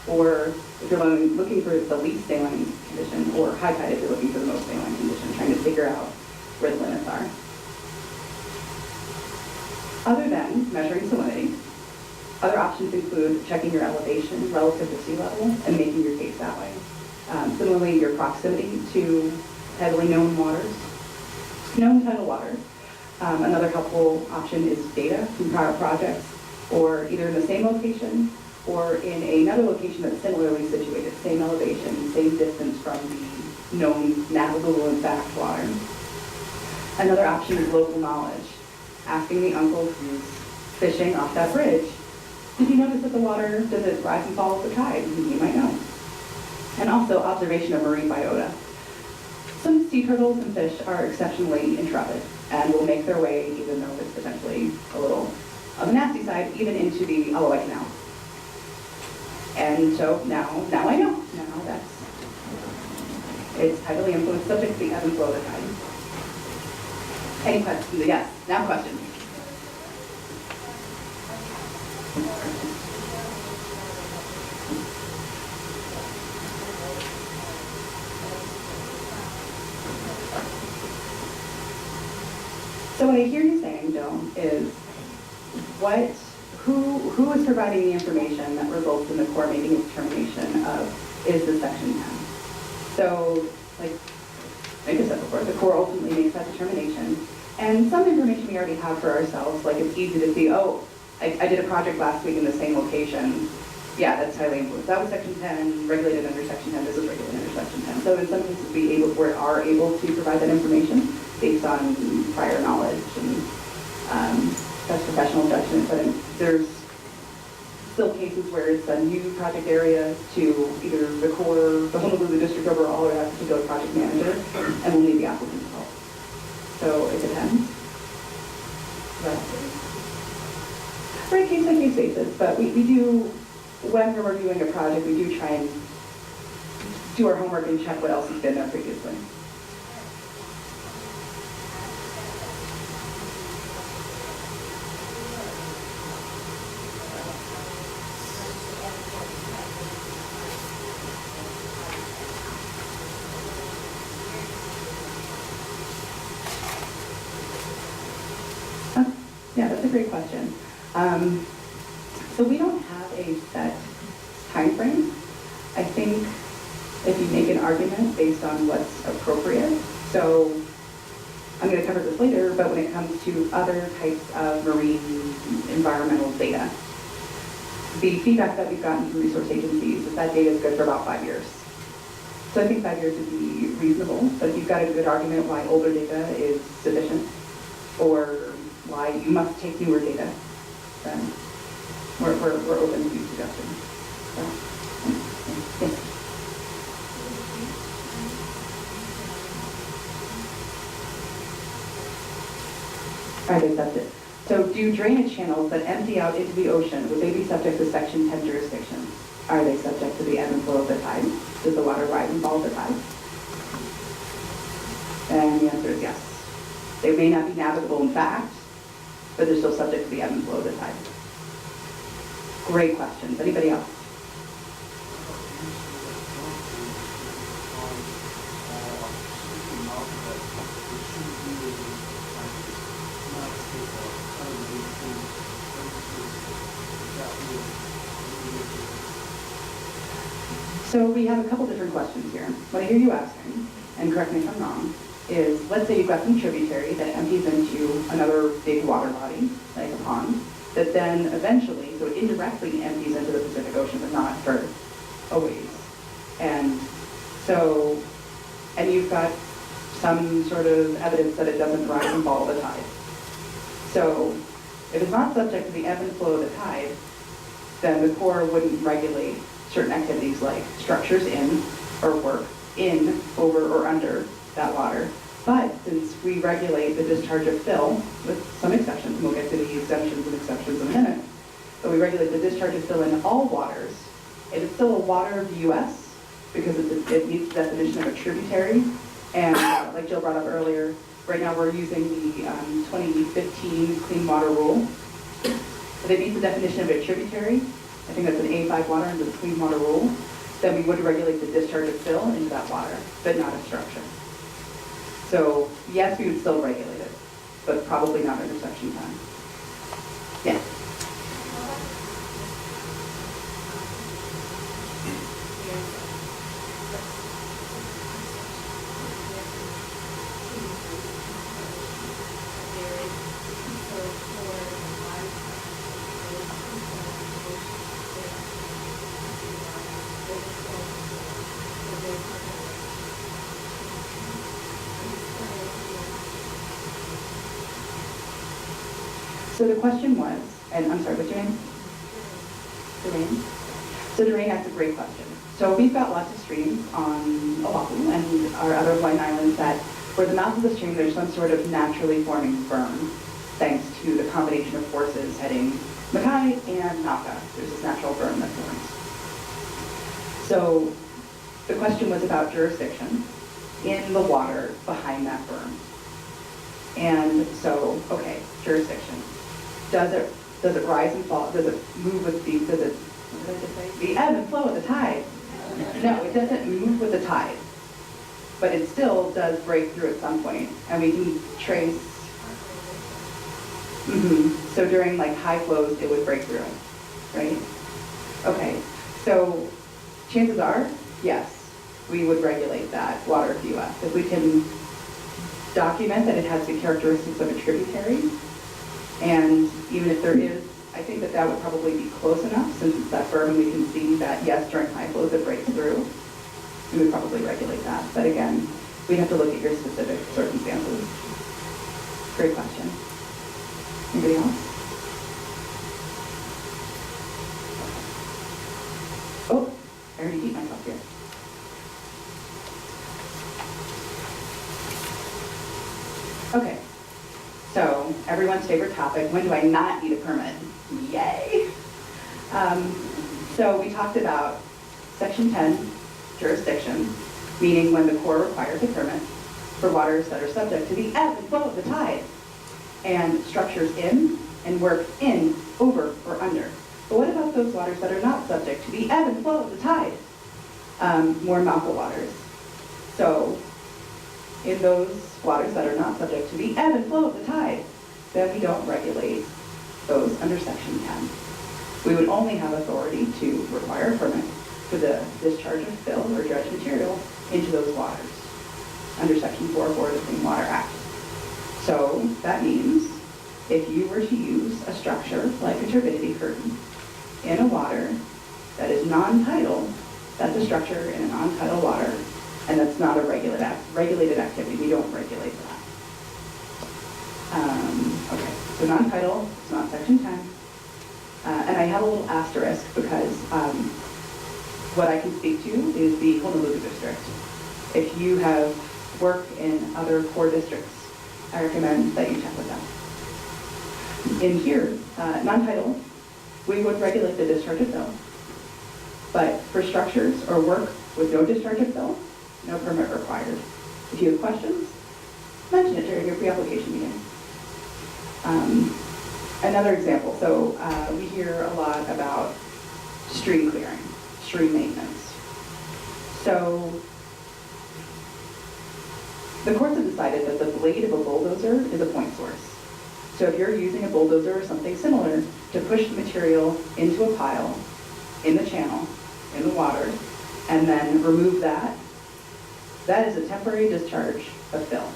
or if you're looking for the least saline condition, or high tide if you're looking for the most saline condition, trying to figure out where the limits are. Other than measuring salinity, other options include checking your elevation relative to sea level and making your case that way. Similarly, your proximity to heavily known waters, known tidal waters. Another helpful option is data from prior projects. or either in the same location or in another location that's similarly situated, same elevation, same distance from the known navigable and fact water. Another option is local knowledge, asking the uncle who's fishing off that bridge, did you notice that the water, does it rise and fall with the tide? And he might know. And also observation of marine biota. Some sea turtles and fish are exceptionally intrepid and will make their way, even though it's potentially a little on the nasty side, even into the Illinois Canal. And so now I know. Now it's tidally influenced, subject to the ebb and flow of the tide. Any questions? Yes, now questions. So what I hear you saying, Joan, is who is providing the information that results in the Corps making a determination of is the Section 10? So, like I said before, the Corps ultimately makes that determination. And some information we already have for ourselves, like it's easy to see, oh, I did a project last week in the same location. Yeah, that's highly influenced. That was Section 10, regulated under Section 10, this is regulated under Section 10. So in some cases we are able to provide that information based on prior knowledge and that's professional judgment, but there's still cases where it's a new project area to either the Corps, the Honolulu District overall, or a particular project manager, and we'll need the applicant's help. So it depends. For a case-by-case basis, but we do, when we're reviewing a project, we do try and do our homework and check what else has been there previously. Yeah, that's a great question. So we don't have a set time frame. I think if you make an argument based on what's appropriate, so I'm going to cover this later, but when it comes to other types of marine environmental data, the feedback that we've gotten from resource agencies is that data is good for about 5 years. So I think 5 years would be reasonable, but if you've got a good argument why older data is sufficient, or why you must take newer data, then we're open to suggestions. So, yes. Are they subject? So do drainage channels that empty out into the ocean, would they be subject to Section 10 jurisdiction? Are they subject to the ebb and flow of the tide? Does the water rise and fall with the tide? And the answer is yes. They may not be navigable in fact, but they're still subject to the ebb and flow of the tide. Great questions. Anybody else? So we have a couple different questions here. What I hear you asking, and correct me if I'm wrong, is let's say you've got some tributary that empties into another big water body, like a pond, that then eventually, so it indirectly empties into the Pacific Ocean, but not for a ways. And so, and you've got some sort of evidence that it doesn't rise and fall the tide. So if it's not subject to the ebb and flow of the tide, then the Corps wouldn't regulate certain activities like structures in or work in, over, or under that water. But since we regulate the discharge of fill, with some exceptions, and we'll get to the exemptions and exceptions in a minute, but we regulate the discharge of fill in all waters, if it's still a water of the U.S., because it meets the definition of a tributary, and like Jill brought up earlier, right now we're using the 2015 Clean Water Rule. If it meets the definition of a tributary, I think that's an A5 water under the Clean Water Rule, then we would regulate the discharge of fill into that water, but not a structure. So yes, we would still regulate it, but probably not under Section 10. Yeah. So the question was, and I'm sorry, what's your name? Doreen? So Doreen asked a great question. So we've got lots of streams on Oahu and our other Hawaiian islands that where the mouth of the stream there's some sort of naturally forming berm thanks to the combination of forces heading Makai and Naka. There's this natural berm that forms. So the question was about jurisdiction in the water behind that berm. And so, okay, jurisdiction. Does it rise and fall? Does it move with the, does it, what did I just say? The ebb and flow of the tide. No, it doesn't move with the tide, but it still does break through at some point, and we can trace. So during like high flows, it would break through, right? Okay, so chances are, yes, we would regulate that water of the U.S. if we can document that it has the characteristics of a tributary, and even if there is, I think that that would probably be close enough since it's that berm and we can see that, yes, during high flows it breaks through. We would probably regulate that. But again, we'd have to look at your specific circumstances. Great question. Anybody else? Oh, I already beat myself here. Okay. So, everyone's favorite topic, when do I not need a permit? Yay! So we talked about Section 10, jurisdiction, meaning when the Corps requires a permit for waters that are subject to the ebb and flow of the tide, and structures in and work in, over, or under. But what about those waters that are not subject to the ebb and flow of the tide? More Mauka waters. So, in those waters that are not subject to the ebb and flow of the tide, then we don't regulate those under Section 10. We would only have authority to require a permit for the discharge of fill or dredge material into those waters under Section 404 of the Clean Water Act. So that means if you were to use a structure like a turbidity curtain in a water that is non-tidal, that's a structure in a non-tidal water, and that's not a regulated activity. We don't regulate that. Okay, so non-tidal, it's not Section 10. And I have a little asterisk because what I can speak to is the Honolulu district. If you have worked in other core districts, I recommend that you check with them. In here, non-tidal, we would regulate the discharge of fill. But for structures or work with no discharge of fill, no permit required. If you have questions, mention it during your pre-application meeting. Another example, so we hear a lot about stream clearing, stream maintenance. So the courts have decided that the blade of a bulldozer is a point source. So if you're using a bulldozer or something similar to push the material into a pile in the channel, in the water, and then remove that, that is a temporary discharge of fill.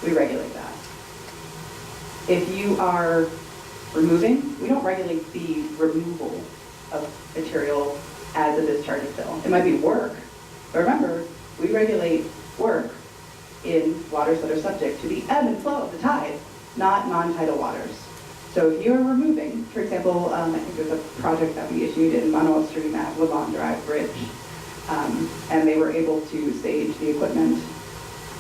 We regulate that. If you are removing, we don't regulate the removal of material as a discharge of fill. It might be work, but remember, we regulate work in waters that are subject to the ebb and flow of the tide, not non-tidal waters. So if you're removing, for example, I think there's a project that we issued in Manoa Stream at Levon Drive Bridge, and they were able to stage the equipment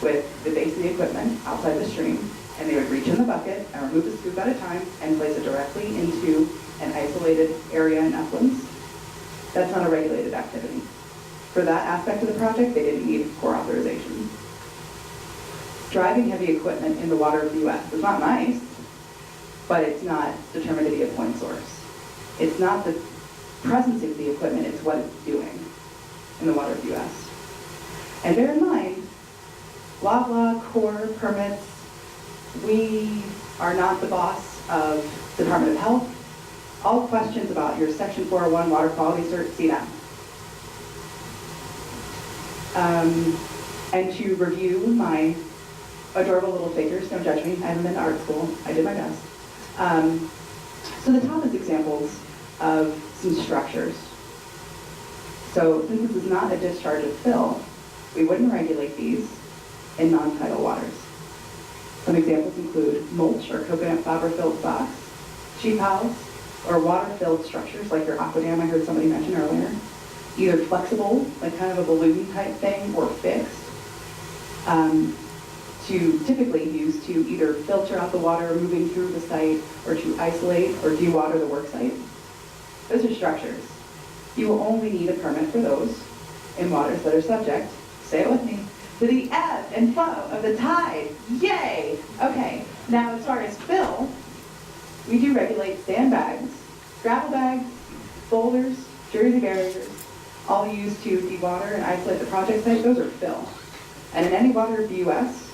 with the base of the equipment outside the stream, and they would reach in the bucket and remove the scoop at a time and place it directly into an isolated area in uplands. That's not a regulated activity. For that aspect of the project, they didn't need Corps authorization. Driving heavy equipment in the water of the U.S. is not nice, but it's not determined to be a point source. It's not the presence of the equipment, it's what it's doing in the water of the U.S. And bear in mind, Loblaw, Corps, permits, we are not the boss of the Department of Health. All questions about your Section 401 water quality cert, see them. And to review my adorable little figures, don't judge me, I haven't been to art school, I did my best. So the top is examples of some structures. So since this is not a discharge of fill, we wouldn't regulate these in non-tidal waters. Some examples include mulch or coconut fiber-filled socks, sheep house, or water-filled structures like your aqua dam I heard somebody mention earlier. Either flexible, like kind of a balloon type thing, or fixed. To typically use to either filter out the water moving through the site or to isolate or dewater the work site. Those are structures. You will only need a permit for those in waters that are subject, say it with me, to the ebb and flow of the tide. Yay! Okay, now as far as fill, we do regulate sandbags, gravel bags, boulders, jersey barriers, all used to dewater and isolate the project site. Those are fill. And in any water of the U.S.,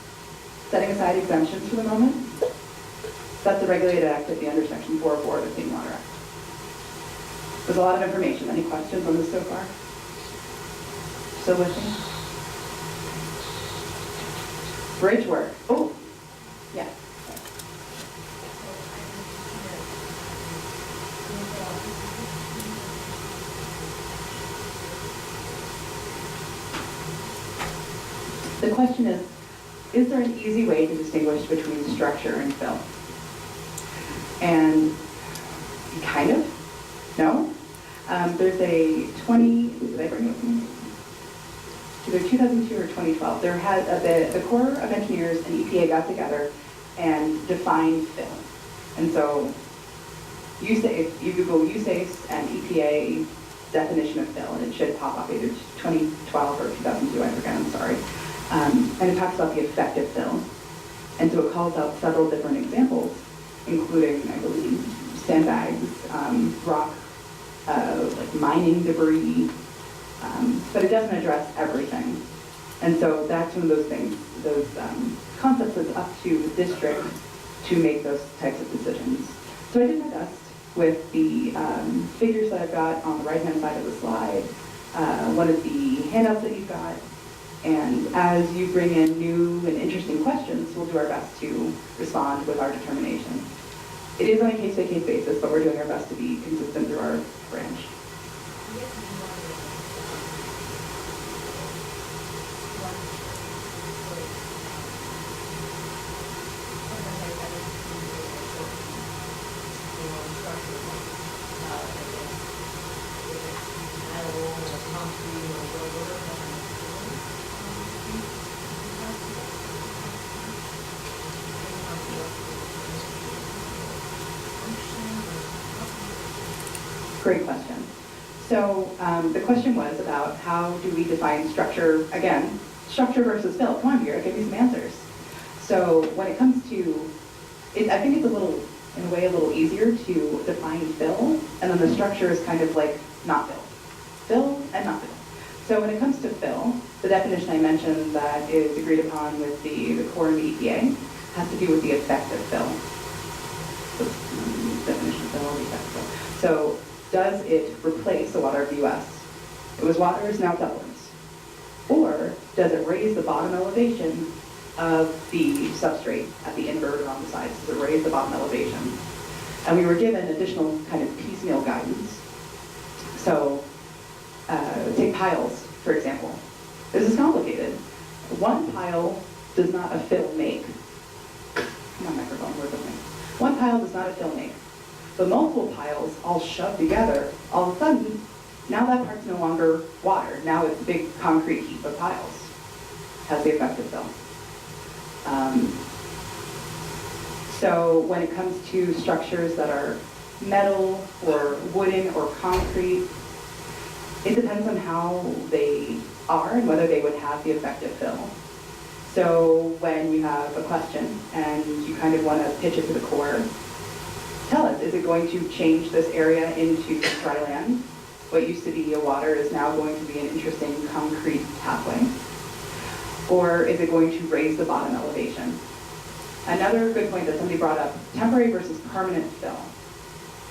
setting aside exemptions for the moment, that's a regulated activity under Section 404 of the Clean Water Act. There's a lot of information. Any questions on this so far? Still with me? Bridge work. Oh, yeah. The question is there an easy way to distinguish between structure and fill? And kind of, no. There's a did I bring it with me? Either 2002 or 2012, there had the Corps of Engineers and EPA got together and defined fill. And so if you Google USACE and EPA definition of fill, and it should pop up either 2012 or 2002, I forget, I'm sorry. And it talks about the effective fill. And so it calls out several different examples, including, I believe, sandbags, rock, like mining debris, but it doesn't address everything. And so that's one of those things, those concepts that's up to the district to make those types of decisions. So I did my best with the figures that I've got on the right-hand side of the slide, one of the handouts that you've got, and as you bring in new and interesting questions, we'll do our best to respond with our determination. It is on a case-by-case basis, but we're doing our best to be consistent through our branch. Great question. So the question was about how do we define structure, again, structure versus fill. Come on, Vera, give me some answers. So when it comes to, I think it's a little, in a way, a little easier to define fill, and then the structure is kind of like not fill. Fill and not fill. So when it comes to fill, the definition I mentioned that is agreed upon with the Corps and the EPA has to do with the effective fill. So, definition of fill, the effective fill. So does it replace the water of the U.S.? It was water, is now Dublin's. Or does it raise the bottom elevation of the substrate at the inverter on the sides? Does it raise the bottom elevation? And we were given additional kind of piecemeal guidance. So take piles, for example. This is complicated. One pile does not a fill make. Come on, microphone, work with me. One pile does not a fill make. But multiple piles all shoved together, all of a sudden, now that part's no longer water. Now it's a big concrete heap of piles. Has the effect of fill. So when it comes to structures that are metal or wooden or concrete, it depends on how they are and whether they would have the effective fill. So when you have a question and you kind of want to pitch it to the Corps, tell us, is it going to change this area into dry land? What used to be a water is now going to be an interesting concrete pathway. Or is it going to raise the bottom elevation? Another good point that somebody brought up, temporary versus permanent fill.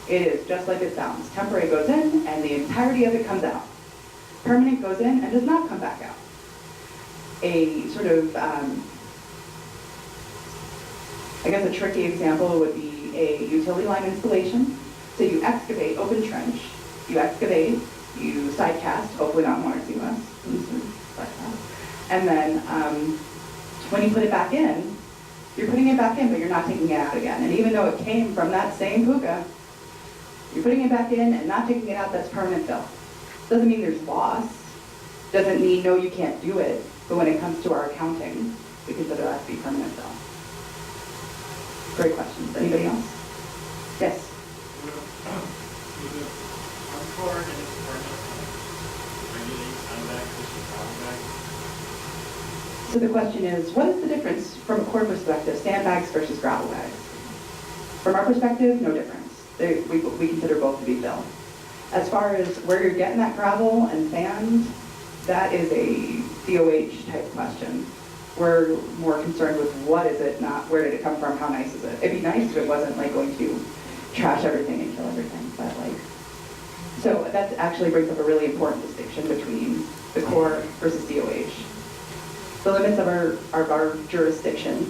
It is just like it sounds. Temporary goes in and the entirety of it comes out. Permanent goes in and does not come back out. A sort of, I guess a tricky example would be a utility line installation. So you excavate, open trench, you excavate, you side cast, hopefully not more US, and then when you put it back in, You're putting it back in, but you're not taking it out again. And even though it came from that same puka, you're putting it back in and not taking it out, that's permanent fill. Doesn't mean there's loss. Doesn't mean, no, you can't do it. But when it comes to our accounting, we consider that to be permanent fill. Great questions. Anybody else? Yes? Encore and its permanent regulate sandbag versus gravel bag. So the question is, what is the difference from a core perspective, sandbags versus gravel bags? From our perspective, no difference. We consider both to be fill. As far as where you're getting that gravel and sand, that is a DOH type question. We're more concerned with what is it, not where did it come from, how nice is it. It'd be nice if it wasn't like going to trash everything and kill everything, but like, so that actually brings up a really important distinction between the core versus DOH. The limits of our jurisdiction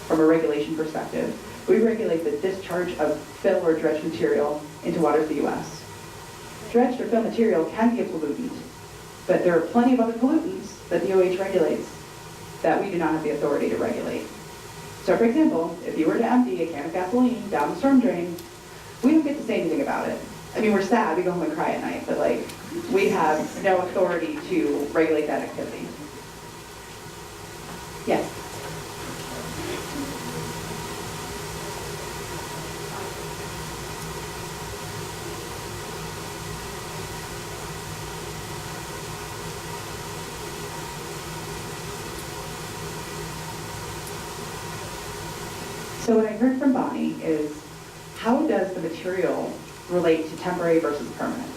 from a regulation perspective, we regulate the discharge of fill or dredge material into waters of the U.S. Dredged or fill material can be a pollutant, but there are plenty of other pollutants that DOH regulates that we do not have the authority to regulate. So for example, if you were to empty a can of gasoline down the storm drain, we don't get to say anything about it. I mean, we're sad, we go home and cry at night, but like, we have no authority to regulate that activity. Yes? So what I heard from Bonnie is, how does the material relate to temporary versus permanent?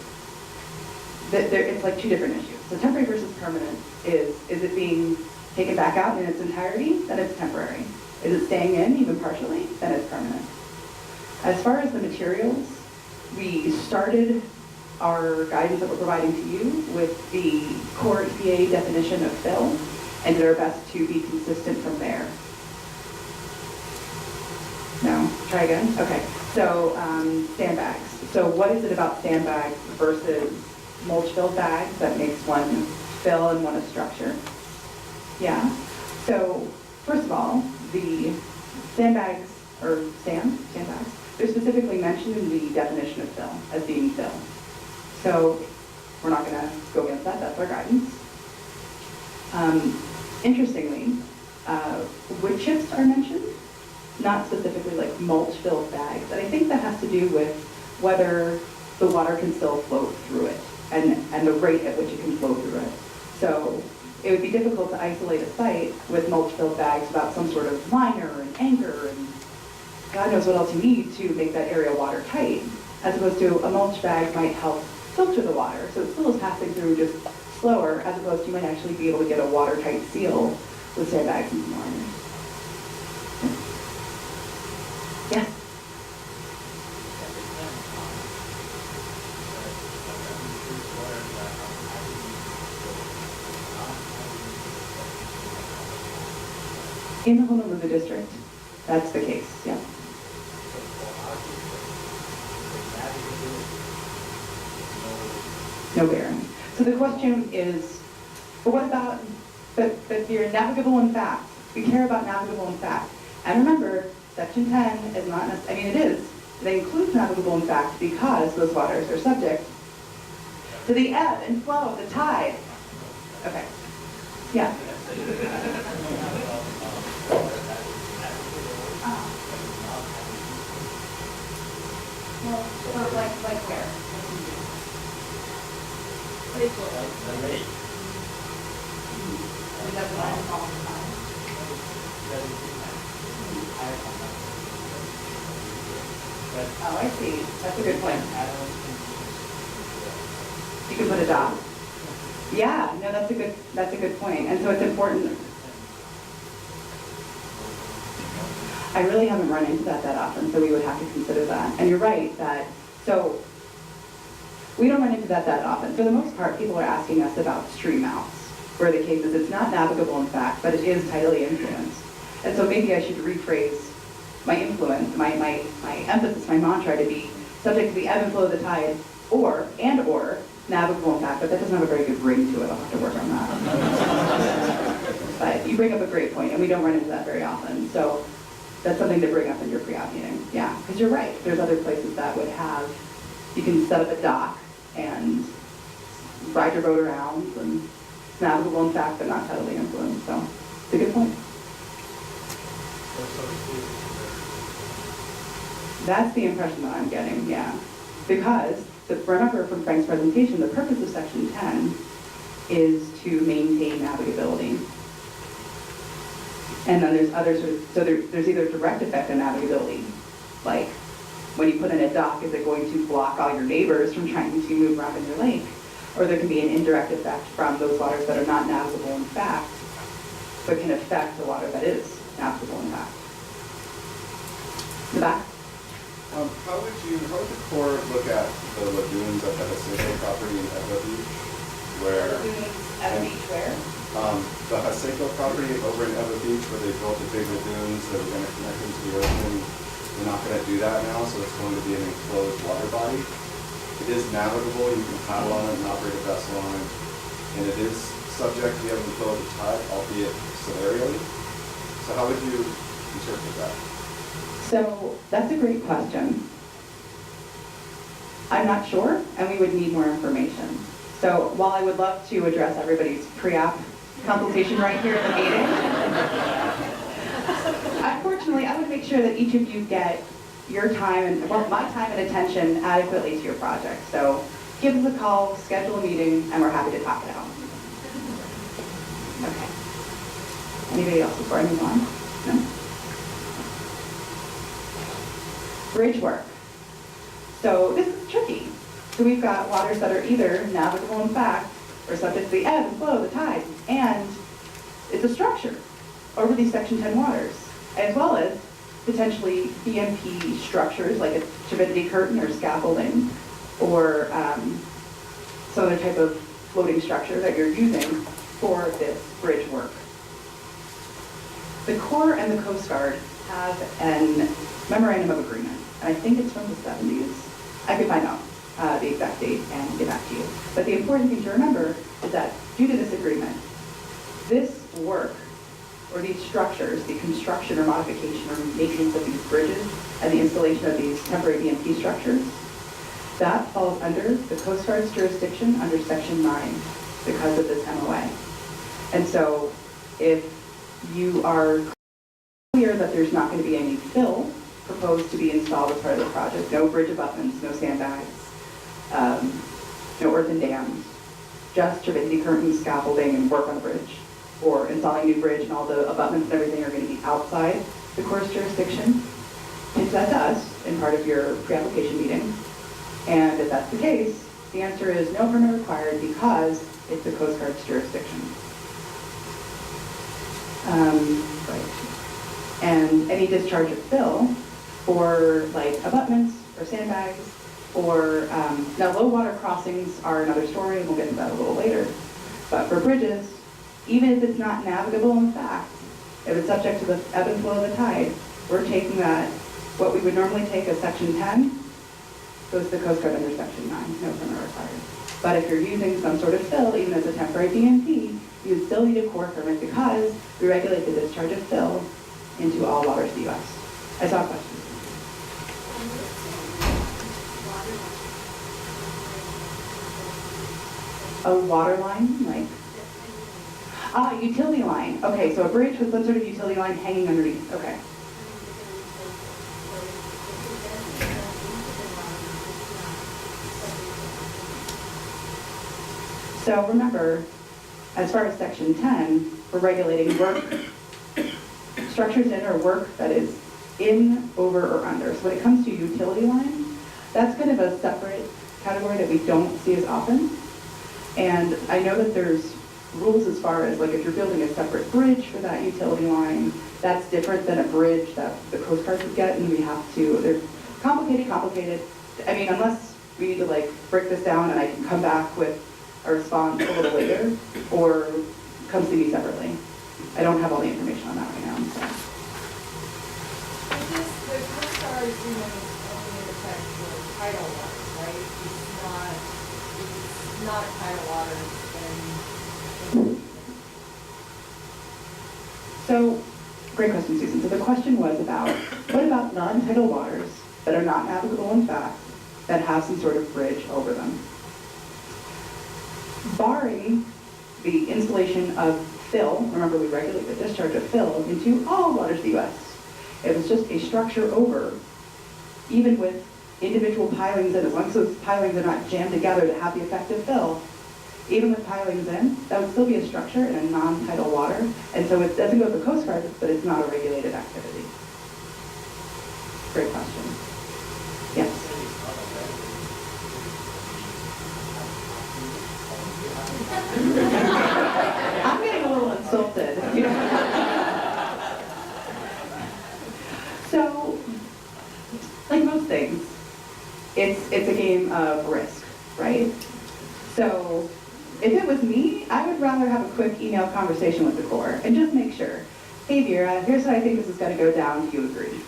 It's like two different issues. So temporary versus permanent is it being taken back out in its entirety? Then it's temporary. Is it staying in even partially? Then it's permanent. As far as the materials, we started our guidance that we're providing to you with the core EPA definition of fill and did our best to be consistent from there. No? Try again? Okay. So sandbags. So what is it about sandbags versus mulch-filled bags that makes one fill and one a structure? Yeah. So first of all, the sandbags, or sandbags, they're specifically mentioned in the definition of fill as being fill. So we're not going to go against that. That's our guidance. Interestingly, wood chips are mentioned, not specifically like mulch-filled bags. And I think that has to do with whether the water can still flow through it and the rate at which it can flow through it. So it would be difficult to isolate a site with mulch-filled bags without some sort of liner and anchor and God knows what else you need to make that area watertight, as opposed to a mulch bag might help filter the water. So it still is passing through just slower, as opposed to you might actually be able to get a watertight seal with sandbags and some liners. Yes? In the Honolulu district, that's the case, yeah. No bearing. So the question is, but what about, but you're navigable in fact. We care about navigable in fact. And remember, Section 10 is not, I mean it is, it includes navigable in fact because those waters are subject to the ebb and flow of the tide. Okay, yeah. Well, so like where? Pretty cool. The lake. We got the line all the time. Oh, I see. That's a good point. You can put a dot. Yeah, no, that's a good point. And so it's important. I really haven't run into that often, so we would have to consider that. And you're right that, so we don't run into that often. For the most part, people are asking us about stream mouths, where the case is it's not navigable in fact, but it is tidally influenced. And so maybe I should rephrase my influence, my emphasis, my mantra to be subject to the ebb and flow of the tide, or navigable in fact, but that doesn't have a very good ring to it. I'll have to work on that. But you bring up a great point, and we don't run into that very often. So that's something to bring up in your pre-op meeting. Yeah, because you're right. There's other places that would have, you can set up a dock and ride your boat around, and it's navigable in fact, but not tidally influenced. So it's a good point. That's the impression that I'm getting, yeah. Because, remember from Frank's presentation, the purpose of Section 10 is to maintain navigability. And then there's other sort of, so there's either direct effect on navigability, like when you put in a dock, is it going to block all your neighbors from trying to move around in your lake? Or there can be an indirect effect from those waters that are not navigable in fact, but can affect the water that is navigable in fact. In the back? How would the Corps look at the lagoons at the Haseko property in Edna Beach? Where? At the beach where? The Haseko property over in Edna Beach where they built the big lagoons that are going to connect into the ocean. They're not going to do that now, so it's going to be an enclosed water body. It is navigable, you can paddle on it and operate a vessel on it. And it is subject to the ebb and flow of the tide, albeit scenarially. So how would you interpret that? So that's a great question. I'm not sure, and we would need more information. So while I would love to address everybody's pre-op consultation right here at the meeting, unfortunately, I would make sure that each of you get your time and, well, my time and attention adequately to your project. So give us a call, schedule a meeting, and we're happy to talk it out. Okay. Anybody else before I move on? No? Bridge work. So this is tricky. So we've got waters that are either navigable in fact or subject to the ebb and flow of the tide, and it's a structure over these Section 10 waters, as well as potentially BMP structures like a turbidity curtain or scaffolding or some other type of floating structure that you're using for this bridge work. The Corps and the Coast Guard have a memorandum of agreement, and I think it's from the 70s. I could find out the exact date and get back to you. But the important thing to remember is that due to this agreement, this work or these structures, the construction or modification or maintenance of these bridges and the installation of these temporary BMP structures, that falls under the Coast Guard's jurisdiction under Section 9 because of this MOA. And so if you are clear that there's not going to be any fill proposed to be installed as part of the project, no bridge abutments, no sandbags, no earthen dams, just turbidity curtains, scaffolding, and work on the bridge, or installing a new bridge and all the abutments and everything are going to be outside the Corps' jurisdiction. Pitch that to us in part of your pre-application meeting. And if that's the case, the answer is no permit required because it's the Coast Guard's jurisdiction. Right. And any discharge of fill for like abutments or sandbags or, now low water crossings are another story and we'll get into that a little later. But for bridges, even if it's not navigable in fact, if it's subject to the ebb and flow of the tide, we're taking that, what we would normally take as Section 10, goes to the Coast Guard under Section 9, no permit required. But if you're using some sort of fill, even as a temporary BMP, you would still need a Corps permit because we regulate the discharge of fill into all waters of the U.S. I saw a question. A water line, like? Utility line. Okay, so a bridge with some sort of utility line hanging underneath. Okay. So remember, as far as Section 10, we're regulating work, structures in or work that is in, over, or under. So when it comes to utility line, that's kind of a separate category that we don't see as often. And I know that there's rules as far as like if you're building a separate bridge for that utility line, that's different than a bridge that the Coast Guard would get, and we have to, they're complicated. I mean, unless we need to like break this down and I can come back with a response a little later, or come see me separately. I don't have all the information on that right now. So. The Coast Guard agreement is only in effect for tidal waters, right? It's not tidal waters and So, great question, Susan. So the question was about, what about non-tidal waters that are not navigable in fact, that have some sort of bridge over them? Barring the installation of fill, remember we regulate the discharge of fill into all waters of the U.S. It was just a structure over, even with individual pilings in, as long as those pilings are not jammed together to have the effect of fill, even with pilings in, that would still be a structure in a non-tidal water, and so it doesn't go to the Coast Guard, but it's not a regulated activity. Great question. Yes? I'm getting a little insulted. You know? So, like most things, it's a game of risk, right? So, if it was me, I would rather have a quick email conversation with the Corps and just make sure, hey Vera, here's how I think this is going to go down, do you agree?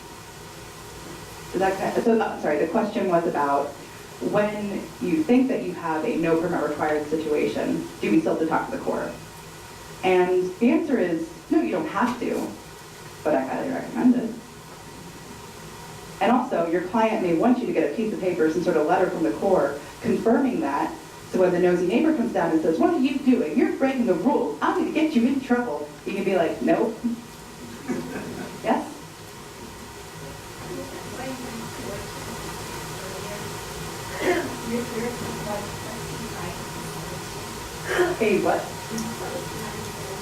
The question was about when you think that you have a no permit required situation, do we still have to talk to the Corps? And the answer is, no, you don't have to, but I highly recommend it. And also, your client may want you to get a piece of paper, some sort of letter from the Corps confirming that, so when the nosy neighbor comes down and says, what are you doing? You're breaking the rules. I'm going to get you in trouble. You can be like, nope. Yes? Hey, what?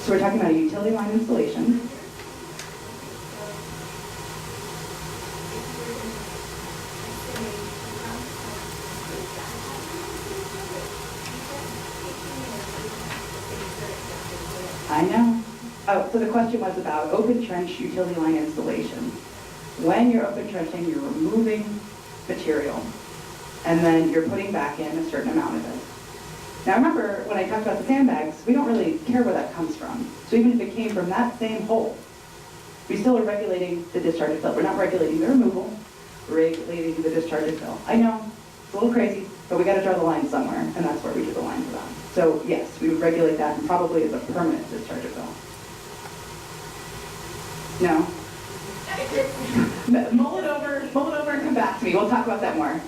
So we're talking about a utility line installation. I know. Oh, so the question was about open trench utility line installation. When you're open trenching, you're removing material, and then you're putting back in a certain amount of it. Now remember, when I talked about the sandbags, we don't really care where that comes from. So even if it came from that same hole, we still are regulating the discharge of fill. We're not regulating the removal, we're regulating the discharge of fill. I know, it's a little crazy, but we got to draw the line somewhere, and that's where we drew the line for that. So yes, we would regulate that, and probably as a permanent discharge of fill. No? Mull it over and come back to me. We'll talk about that more.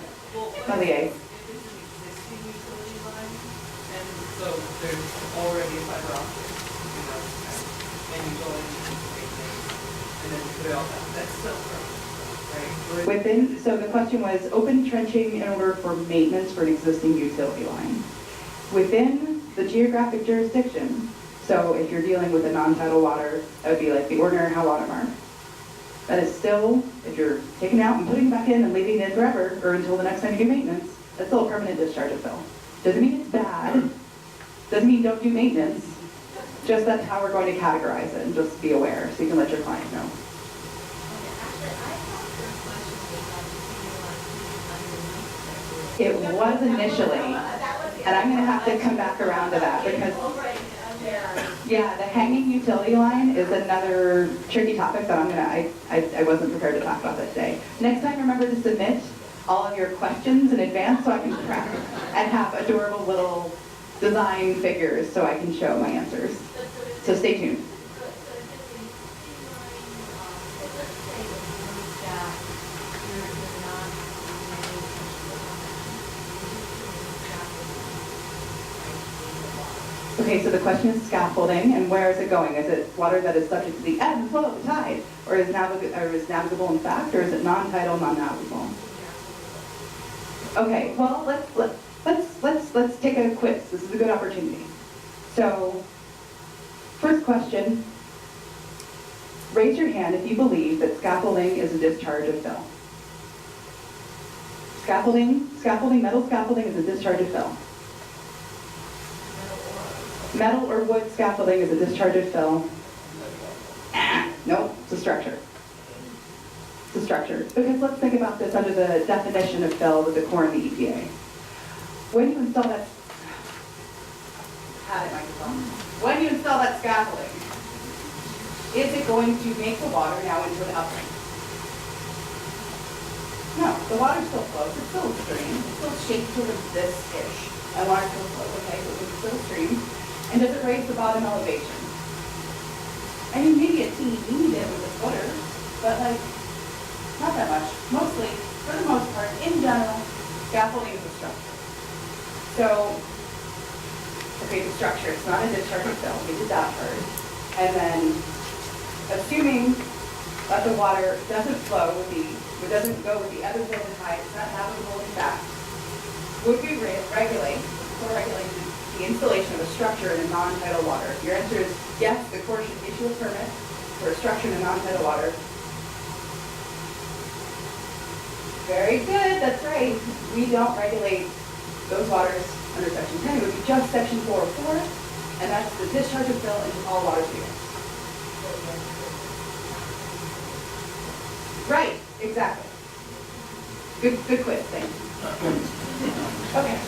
Melier. If it's an existing utility line, and so there's already a fiber optic, and you go in and make things, and then you put it all down, that's still permanent, right? So the question was open trenching in order for maintenance for an existing utility line. Within the geographic jurisdiction, so if you're dealing with a non-tidal water, that would be like the ordinary high water mark. That is still, if you're taking it out and putting it back in and leaving it forever, or until the next time you do maintenance, that's still a permanent discharge of fill. Doesn't mean it's bad, doesn't mean don't do maintenance, just that's how we're going to categorize it, and just be aware, so you can let your client know. It was initially, and I'm going to have to come back around to that, because yeah, the hanging utility line is another tricky topic that I wasn't prepared to talk about that today. Next time, remember to submit all of your questions in advance so I can prep and have adorable little design figures so I can show my answers. So stay tuned. Okay, so the question is scaffolding, and where is it going? Is it water that is subject to the ebb and flow of the tide, or is navigable in fact, or is it non-tidal, non-navigable? Okay, well let's take a quiz. This is a good opportunity. So, first question: raise your hand if you believe that scaffolding is a discharge of fill. Metal scaffolding is a discharge of fill. Metal or wood scaffolding is a discharge of fill. Nope, it's a structure. It's a structure. Because let's think about this under the definition of fill with the Corps and the EPA. When you install that, when you install that scaffolding, is it going to make the water now into an upland? No, the water still flows. It's still a stream. It's still shaped sort of this-ish. And water still flows, okay, so it's still a stream. And does it raise the bottom elevation? I mean, maybe a teeny bit with a footer, but like, not that much. Mostly, for the most part, in general, scaffolding is a structure. So, okay, the structure, it's not a discharge of fill, we did that first. And then, assuming that the water doesn't flow with it doesn't go with the ebb and flow of the tide, it's not navigable in fact, would we regulate the installation of a structure in a non-tidal water? Your answer is yes, the Corps should issue a permit for a structure in a non-tidal water. Very good, that's right. We don't regulate those waters under Section 10. It would be just Section 404, and that's the discharge of fill into all water fields. Right, exactly. Good quiz, thank you. Okay.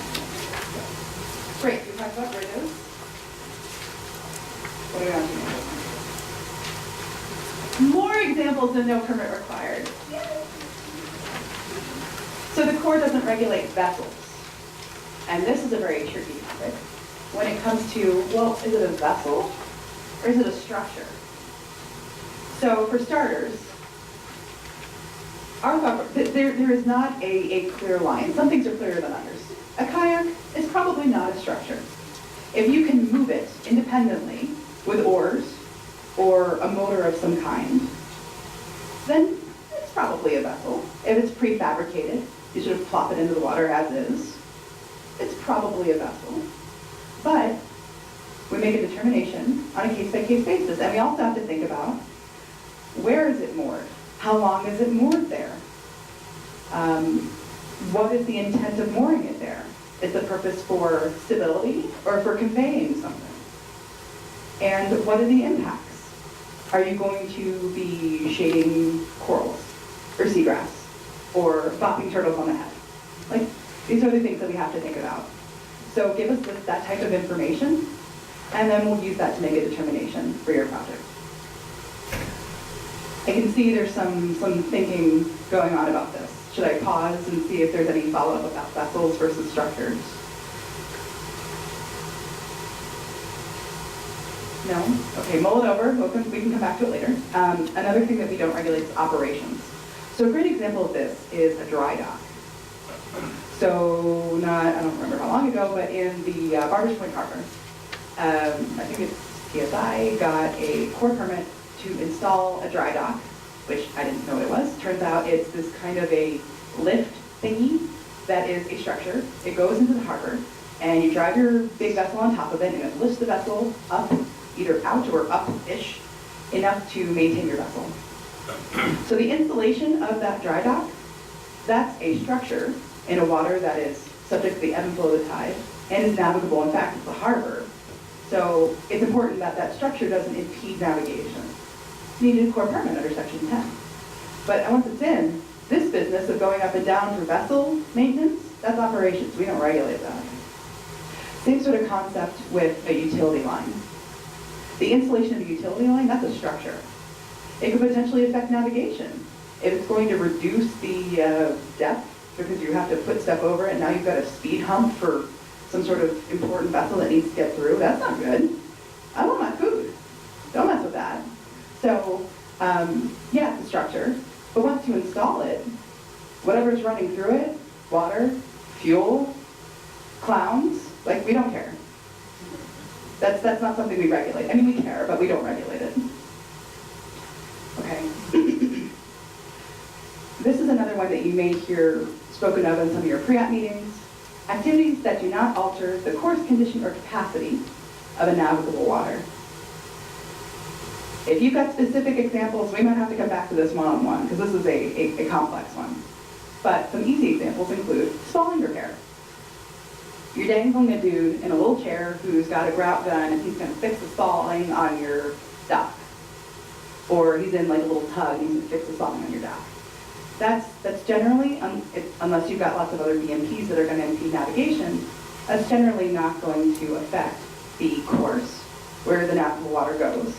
Great, we talked about bridges. What are we on to now? More examples of no permit required. So the Corps doesn't regulate vessels. And this is a very tricky topic when it comes to, well, is it a vessel or is it a structure? So for starters, there is not a clear line. Some things are clearer than others. A kayak is probably not a structure. If you can move it independently with oars or a motor of some kind, then it's probably a vessel. If it's prefabricated, you sort of plop it into the water as is, it's probably a vessel. But we make a determination on a case-by-case basis, and we also have to think about where is it moored? How long is it moored there? What is the intent of mooring it there? Is the purpose for stability or for conveying something? And what are the impacts? Are you going to be shading corals or seagrass or bopping turtles on the head? Like, these are the things that we have to think about. So give us that type of information, and then we'll use that to make a determination for your project. I can see there's some thinking going on about this. Should I pause and see if there's any follow-up about vessels versus structures? No? Okay, mull it over. We can come back to it later. Another thing that we don't regulate is operations. So a great example of this is a dry dock. So I don't remember how long ago, but in the Barbers Point Harbor, I think it's PSI got a Corps permit to install a dry dock, which I didn't know what it was. Turns out it's this kind of a lift thingy that is a structure. It goes into the harbor, and you drive your big vessel on top of it, and it lifts the vessel up, either out or up-ish, enough to maintain your vessel. So the installation of that dry dock, that's a structure in a water that is subject to the ebb and flow of the tide and is navigable. In fact, it's a harbor. So it's important that that structure doesn't impede navigation. Needed a Corps permit under Section 10. But once it's in, this business of going up and down for vessel maintenance, that's operations. We don't regulate that. Same sort of concept with a utility line. The installation of the utility line, that's a structure. It could potentially affect navigation. If it's going to reduce the depth because you have to put stuff over it, and now you've got a speed hump for some sort of important vessel that needs to get through, that's not good. I want my food. Don't mess with that. So, yeah, it's a structure, but once you install it, whatever's running through it, water, fuel, clowns, like, we don't care. That's not something we regulate. I mean, we care, but we don't regulate it. Okay. This is another one that you may hear spoken of in some of your pre-app meetings. Activities that do not alter the course, condition, or capacity of a navigable water. If you've got specific examples, we might have to come back to this one-on-one, because this is a complex one. But some easy examples include spalling repair. You're dangling a dude in a little chair who's got a grout gun and he's going to fix the spalling on your dock. Or he's in like a little tug and he's going to fix the spalling on your dock. That's generally, unless you've got lots of other BMPs that are going to impede navigation, that's generally not going to affect the course, where the navigable water goes,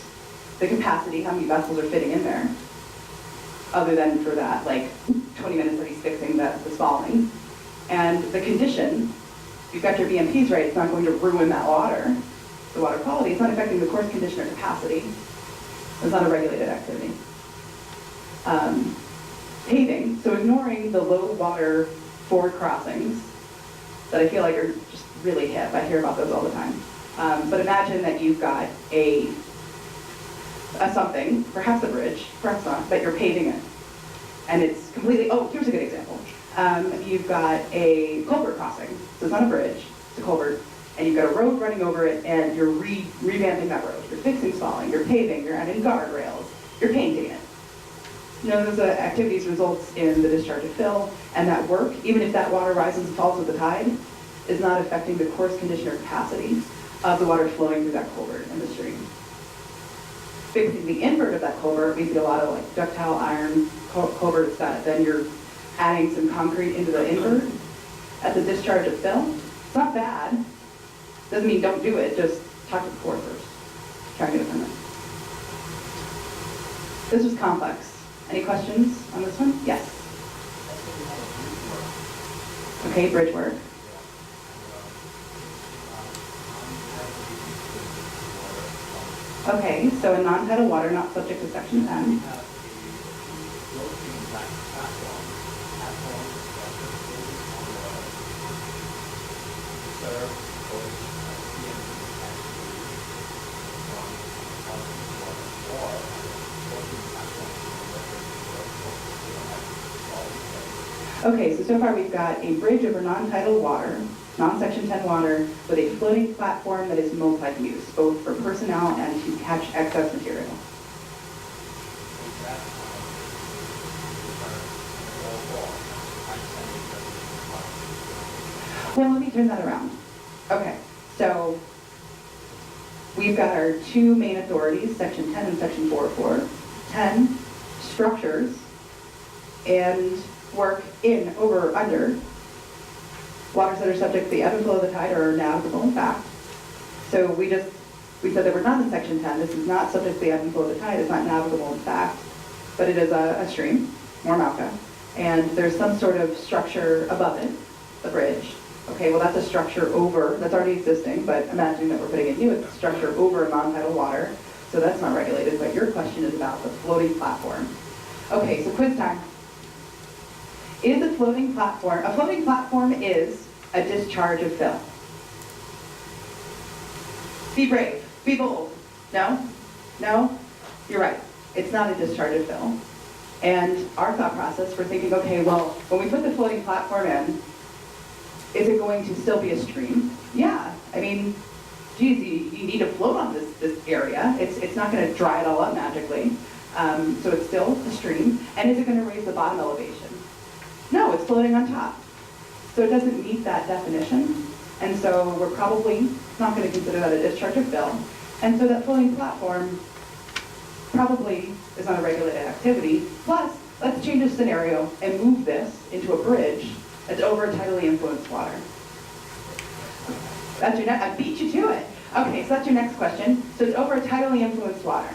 the capacity, how many vessels are fitting in there, other than for that, like 20 minutes that he's fixing the spalling. And the condition, if you've got your BMPs right, it's not going to ruin that water, the water quality. It's not affecting the course, condition, or capacity. It's not a regulated activity. Paving, so ignoring the low water forward crossings that I feel like are just really hip. I hear about those all the time. But imagine that you've got a something, perhaps a bridge, perhaps not, but you're paving it. And it's completely, oh, here's a good example. You've got a culvert crossing, so it's not a bridge, it's a culvert, and you've got a road running over it, and you're revamping that road. You're fixing spalling, you're paving, you're adding guardrails, you're painting it. Those activities results in the discharge of fill, and that work, even if that water rises and falls with the tide, is not affecting the course, condition, or capacity of the water flowing through that culvert in the stream. Fixing the invert of that culvert, we see a lot of like ductile iron culverts that then you're adding some concrete into the invert at the discharge of fill. It's not bad. Doesn't mean don't do it, just talk to the Corps first. Try to get a permit. This was complex. Any questions on this one? Yes. Okay, bridge work. Okay, so in non-tidal water, not subject to section 10. Okay, so far we've got a bridge over non-tidal water, non-section 10 water, with a floating platform that is multi-use, both for personnel and to catch excess material. Well, let me turn that around. Okay, so we've got our two main authorities, section 10 and section 404. 10, structures and work in, over, under. Waters that are subject to the ebb and flow of the tide are navigable, in fact. So we said that we're not in section 10. This is not subject to the ebb and flow of the tide. It's not navigable, in fact. But it is a stream, more Malca. And there's some sort of structure above it, the bridge. Okay, well that's a structure over, that's already existing, but imagining that we're putting a new structure over non-tidal water. So that's not regulated, but your question is about the floating platform. Okay, so quiz time. Is a floating platform is a discharge of fill. Be brave, be bold. No? No? You're right. It's not a discharge of fill. And our thought process, we're thinking, okay, well, when we put the floating platform in, is it going to still be a stream? Yeah. I mean, geez, you need to float on this area. It's not going to dry it all up magically. So it's still a stream. And is it going to raise the bottom elevation? No, it's floating on top. So it doesn't meet that definition. And so we're probably not going to consider that a discharge of fill. And so that floating platform probably is not a regulated activity. Plus, let's change the scenario and move this into a bridge that's over tidally influenced water. That's your I beat you to it. Okay, so that's your next question. So it's over tidally influenced water.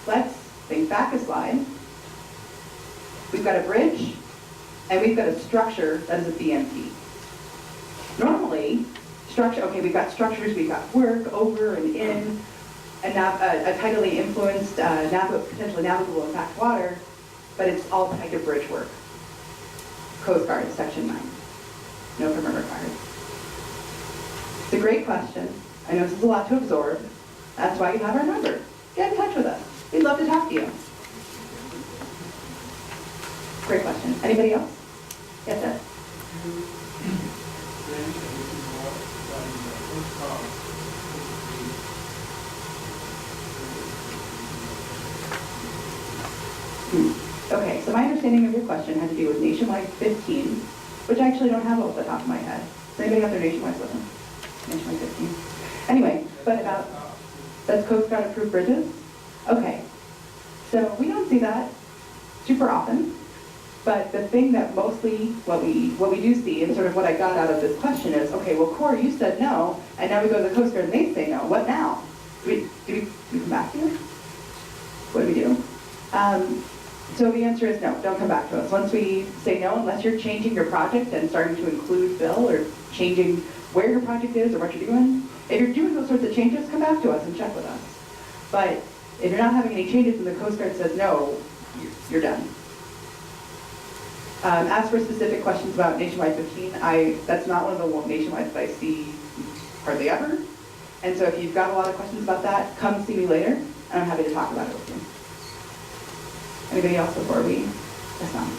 Let's think back a slide. We've got a bridge, and we've got a structure that is a BMT. Normally, we've got structures, we've got work over and in, and a tidally influenced, potentially navigable in fact water, but it's all tied to bridge work. Coast Guard, section 9. No permit required. It's a great question. I know this is a lot to absorb. That's why you have our number. Get in touch with us. We'd love to talk to you. Great question. Anybody else? Yes, sir. Okay, so my understanding of your question had to do with Nationwide 15, which I actually don't have off the top of my head. Does anybody have their Nationwide with them? Nationwide 15. Anyway, but that's Coast Guard approved bridges? Okay, so we don't see that super often, but the thing that mostly, what we do see, and sort of what I got out of this question is, okay, well, Corps, you said no, and now we go to the Coast Guard and they say no. What now? Do we come back here? What do we do? So the answer is no, don't come back to us. Once we say no, unless you're changing your project and starting to include fill or changing where your project is or what you're doing, if you're doing those sorts of changes, come back to us and check with us. But If you're not having any changes and the Coast Guard says no, you're done. As for specific questions about Nationwide 15, that's not one of the nationwide that I see hardly ever. And so if you've got a lot of questions about that, come see me later, and I'm happy to talk about it with you. Anybody else before we press on?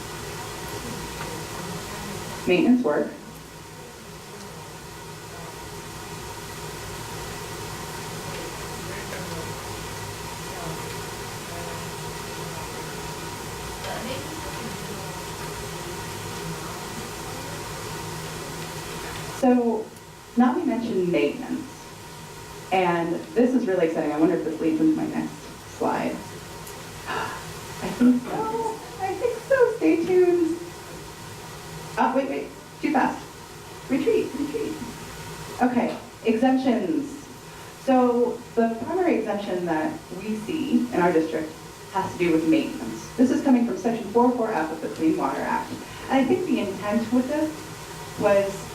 Maintenance work. So, Nami mentioned maintenance, and this is really exciting. I wonder if this leads into my next slide. I think so. I think so. Stay tuned. Oh, wait. Too fast. Retreat. Okay, exemptions. So, the primary exemption that we see in our district has to do with maintenance. This is coming from Section 404F of the Clean Water Act. And I think the intent with this was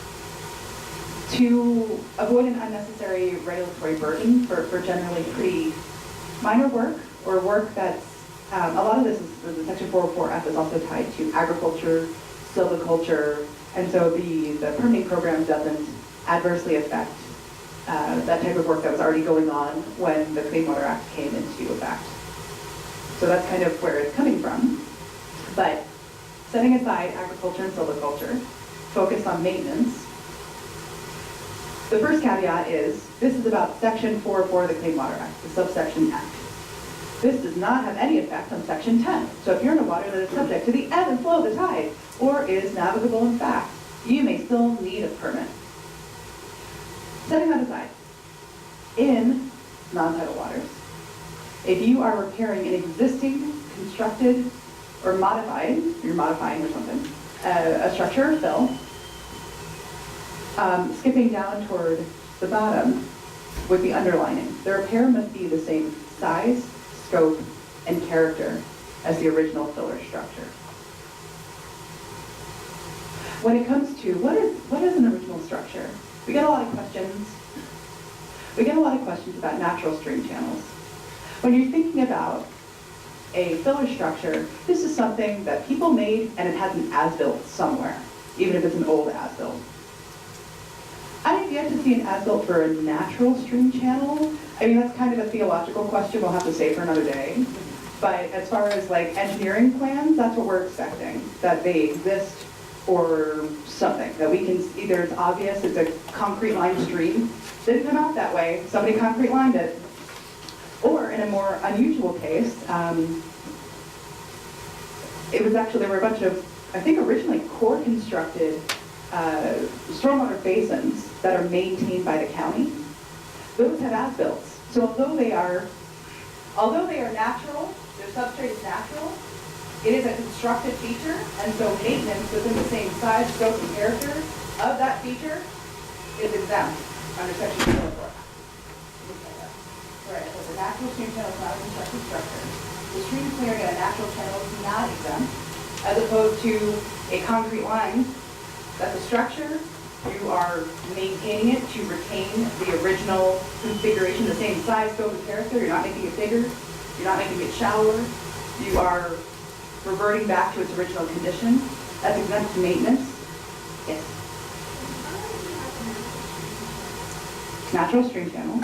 to avoid an unnecessary regulatory burden for generally pretty minor work, or work that's, a lot of this is, the Section 404F is also tied to agriculture, silviculture, and so the permitting program doesn't adversely affect that type of work that was already going on when the Clean Water Act came into effect. So that's kind of where it's coming from. But setting aside agriculture and silviculture, focus on maintenance. The first caveat is, this is about Section 404 of the Clean Water Act, the subsection F. This does not have any effect on Section 10. So if you're in a water that is subject to the ebb and flow of the tide, or is navigable in fact, you may still need a permit. Setting that aside, in non-tidal waters, if you are repairing an existing, constructed, or modified, you're modifying or something, a structure or fill, skipping down toward the bottom with the underlining. The repair must be the same size, scope, and character as the original fill or structure. When it comes to what is an original structure, we get a lot of questions. We get a lot of questions about natural stream channels. When you're thinking about a filler structure, this is something that people made and it has an as-built somewhere, even if it's an old as-built. I have yet to see an as-built for a natural stream channel. I mean, that's kind of a theological question we'll have to save for another day. But as far as like engineering plans, that's what we're expecting, that they exist or something, that we can, either it's obvious, it's a concrete lined stream, didn't come out that way, somebody concrete lined it. Or in a more unusual case, it was actually, there were a bunch of, I think originally core constructed stormwater basins that are maintained by the county. Those have as-builts. So although they are natural, their substrate is natural, it is a constructed feature, and so maintenance within the same size, scope, and character of that feature is exempt under Section 404. Right, so the natural stream channel is not a constructed structure. The stream clearing in a natural channel is not exempt, as opposed to a concrete line. That's a structure. You are maintaining it to retain the original configuration, the same size, scope, and character. You're not making it bigger. You're not making it shallower. You are reverting back to its original condition. That's exempt to maintenance. Yes. Natural stream channel.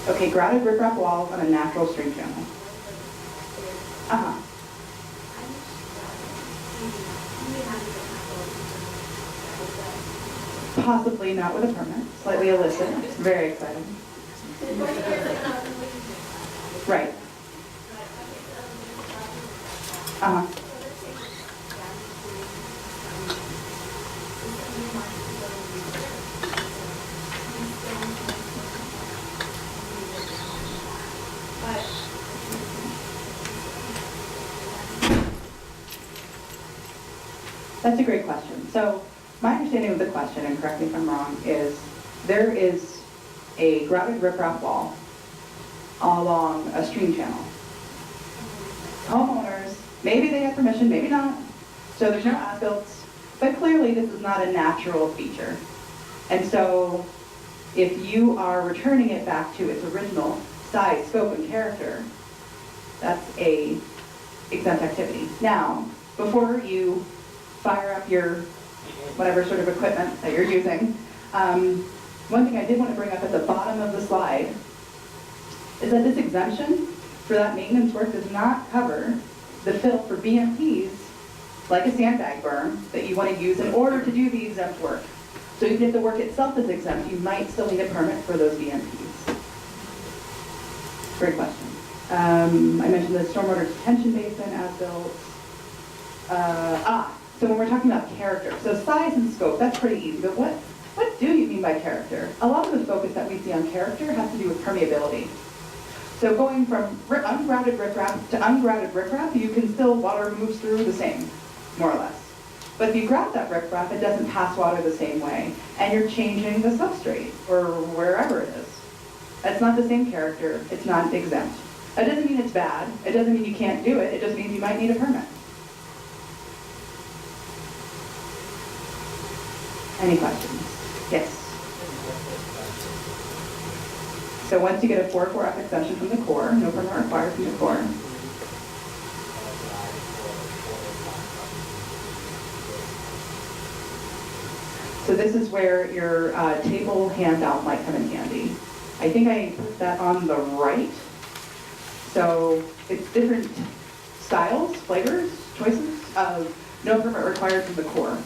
Okay, grouted riprap walls on a natural stream channel. Possibly not with a permit, slightly illicit, very exciting. Right. That's a great question. So my understanding of the question, and correct me if I'm wrong, is there is a grouted riprap wall along a stream channel. Homeowners, maybe they have permission, maybe not. So there's no as-built. But clearly, this is not a natural feature. And so, if you are returning it back to its original size, scope, and character, that's a exempt activity. Now, before you fire up your whatever sort of equipment that you're using, one thing I did want to bring up at the bottom of the slide is that this exemption for that maintenance work does not cover the fill for BMPs, like a sandbag berm, that you want to use in order to do the exempt work. So even if the work itself is exempt, you might still need a permit for those BMPs. Great question. I mentioned the stormwater detention basin as built. So when we're talking about character, so size and scope, that's pretty easy, but what do you mean by character? A lot of the focus that we see on character has to do with permeability. So going from ungrouted riprap to ungrouted riprap, you can still, water moves through the same, more or less. But if you grout that riprap, it doesn't pass water the same way, and you're changing the substrate, or wherever it is. That's not the same character, it's not exempt. That doesn't mean it's bad, it doesn't mean you can't do it, it just means you might need a permit. Any questions? Yes. So once you get a 404F exemption from the Corps, no permit required from the Corps. So this is where your table handout might come in handy. I think I put that on the right. So it's different styles, flavors, choices of no permit required from the Corps.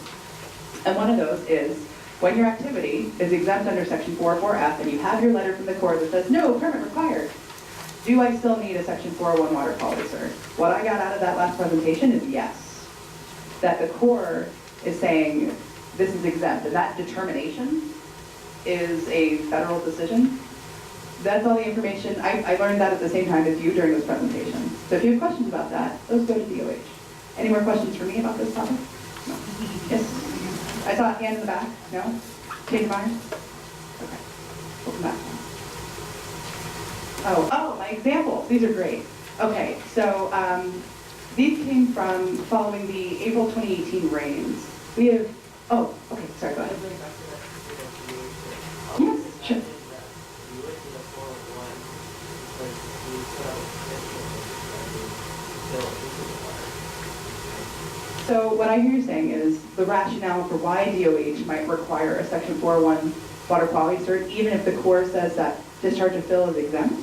And one of those is when your activity is exempt under section 404F and you have your letter from the Corps that says no permit required, do I still need a section 401 water quality cert? What I got out of that last presentation is yes. That the Corps is saying this is exempt, and that determination is a federal decision. That's all the information. I learned that at the same time as you during this presentation. So if you have questions about that, those go to DOH. Any more questions for me about this topic? No. Yes? I saw a hand in the back. No? Change your mind? Okay. We'll come back. Oh, my examples. These are great. Okay, so these came from following the April 2018 rains. We have, okay, sorry, go ahead. Yes, sure. So what I hear you saying is the rationale for why DOH might require a section 401 water quality cert, even if the Corps says that discharge of fill is exempt,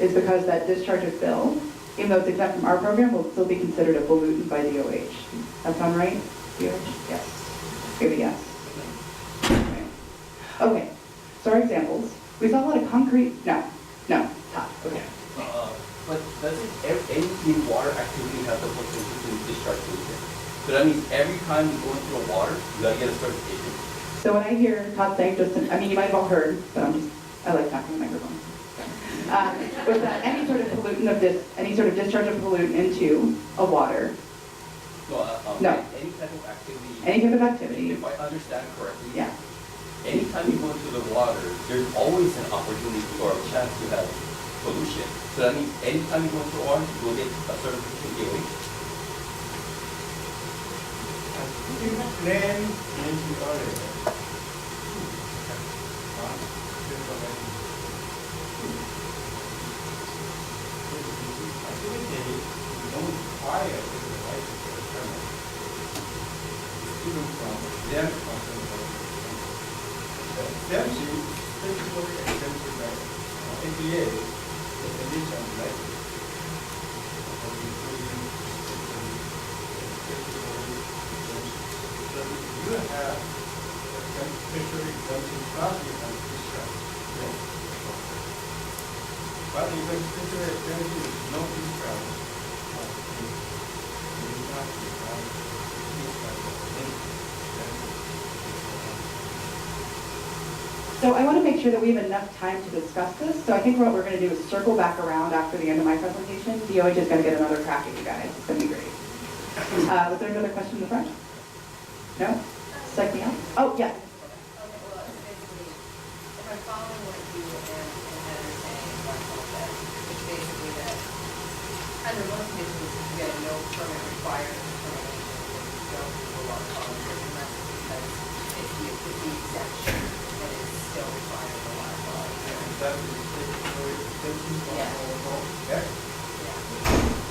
is because that discharge of fill, even though it's exempt from our program, will still be considered a pollutant by DOH. That sound right? DOH? Yes. Maybe yes. Okay. So our examples. We saw a lot of concrete. No. Todd. Okay. But doesn't any clean water activity have the potential to discharge pollution? So that means every time you go into the water, you gotta get a certification. So when I hear Todd saying, you might have all heard, but I like talking to the microphone. With any sort of pollutant any sort of discharge of pollutant into a water. No. No. Any type of activity. Any type of activity. If I understand correctly. Yeah. Anytime you go into the water, there's always an opportunity or a chance to have pollution. So that means anytime you go into the water, you will get a certification DOH. So I want to make sure that we have enough time to discuss this. So I think what we're going to do is circle back around after the end of my presentation. DOH is going to get another crack at you guys. It's going to be great. Was there another question in the front? No? Psych me out? Oh, yeah. Okay, well, it's basically, if I'm following what you and Heather are saying, it's basically that under most conditions, you get no permit required determination when you go to a water quality, and that's the exemption that is still required in the water quality hearing. Yeah.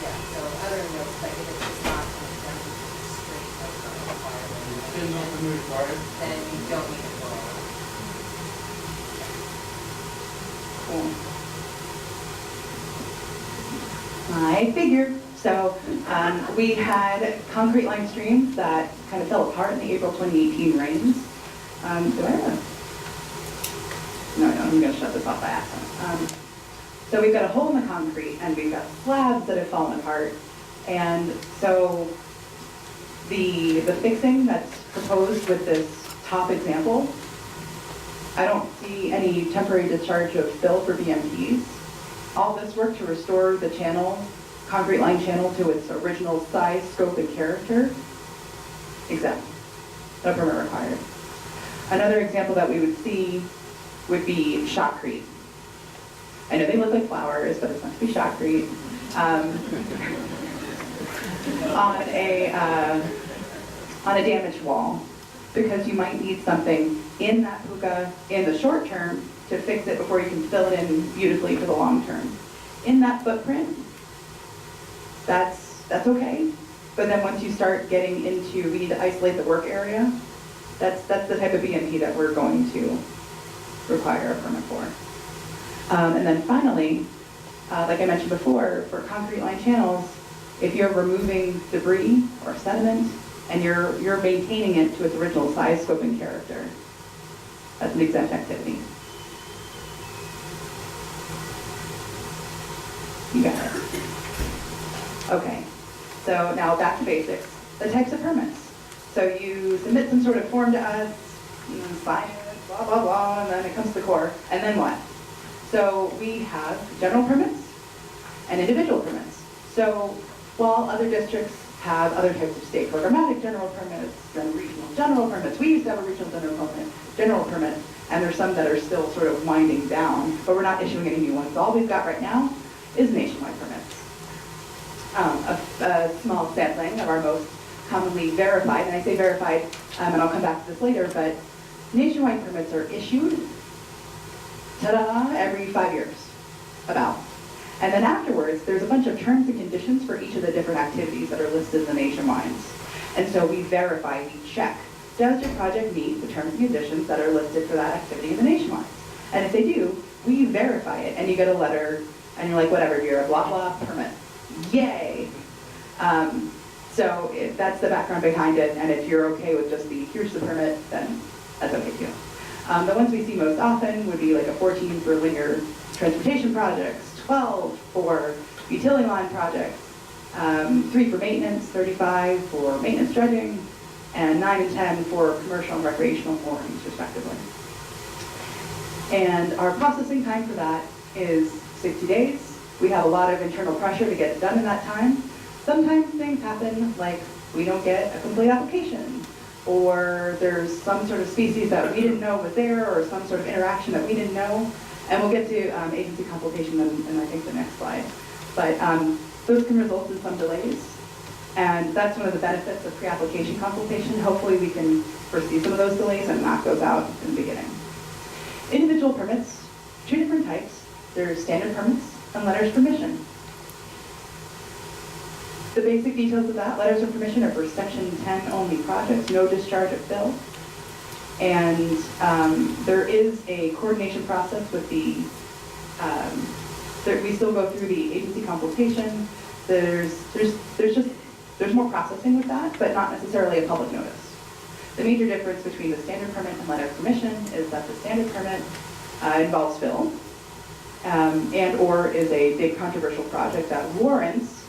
Yeah, so other than those, like if it's just not an exemption, it's just straight requirement. Then you don't need it for all. Cool. I figured. So we had concrete lined streams that kind of fell apart in the April 2018 rains. Do I have a... No, I'm going to shut this off by accident. So we've got a hole in the concrete and we've got slabs that have fallen apart. And so the fixing that's proposed with this top example, I don't see any temporary discharge of fill for BMPs. All this work to restore the channel, concrete line channel, to its original size, scope, and character, exempt. No permit required. Another example that we would see would be shotcrete. I know they look like flowers, but it's meant to be shotcrete. On a damaged wall, because you might need something in that hookah in the short term to fix it before you can fill it in beautifully for the long term. In that footprint, that's okay. But then once you start getting into, we need to isolate the work area, that's the type of BMP that we're going to require a permit for. And then finally, like I mentioned before, for concrete line channels, if you're removing debris or sediment and you're maintaining it to its original size, scope, and character, that's an exempt activity. You got it. Okay, so now back to basics. The types of permits. So you submit some sort of form to us, you know, sign it, blah, blah, blah, and then it comes to the core. And then what? So we have general permits and individual permits. So while other districts have other types of state programmatic general permits and regional general permits, we used to have a regional general permit, and there's some that are still sort of winding down, but we're not issuing any new ones. All we've got right now is nationwide permits. A small sampling of our most commonly verified, and I say verified, and I'll come back to this later, but nationwide permits are issued, ta-da, every 5 years, about. And then afterwards, there's a bunch of terms and conditions for each of the different activities that are listed in the nationwides. And so we verify, we check, does your project meet the terms and conditions that are listed for that activity in the nationwides? And if they do, we verify it, and you get a letter, and you're like, whatever, you're a blah, blah permit. Yay! So that's the background behind it, and if you're okay with just the, here's the permit, then that's okay too. The ones we see most often would be like a 14 for linear transportation projects, 12 for utility line projects, 3 for maintenance, 35 for maintenance dredging, and 9 and 10 for commercial and recreational moorings, respectively. And our processing time for that is 60 days. We have a lot of internal pressure to get it done in that time. Sometimes things happen like we don't get a complete application, or there's some sort of species that we didn't know was there, or some sort of interaction that we didn't know. And we'll get to agency consultation in I think the next slide. But those can result in some delays. And that's one of the benefits of pre-application consultation. Hopefully we can foresee some of those delays and knock those out in the beginning. Individual permits, 2 different types. There's standard permits and letters of permission. The basic details of that, letters of permission are for Section 10 only projects, no discharge of fill. And there is a coordination process with the, we still go through the agency consultation. There's more processing with that, but not necessarily a public notice. The major difference between the standard permit and letter of permission is that the standard permit involves fill and or is a big controversial project that warrants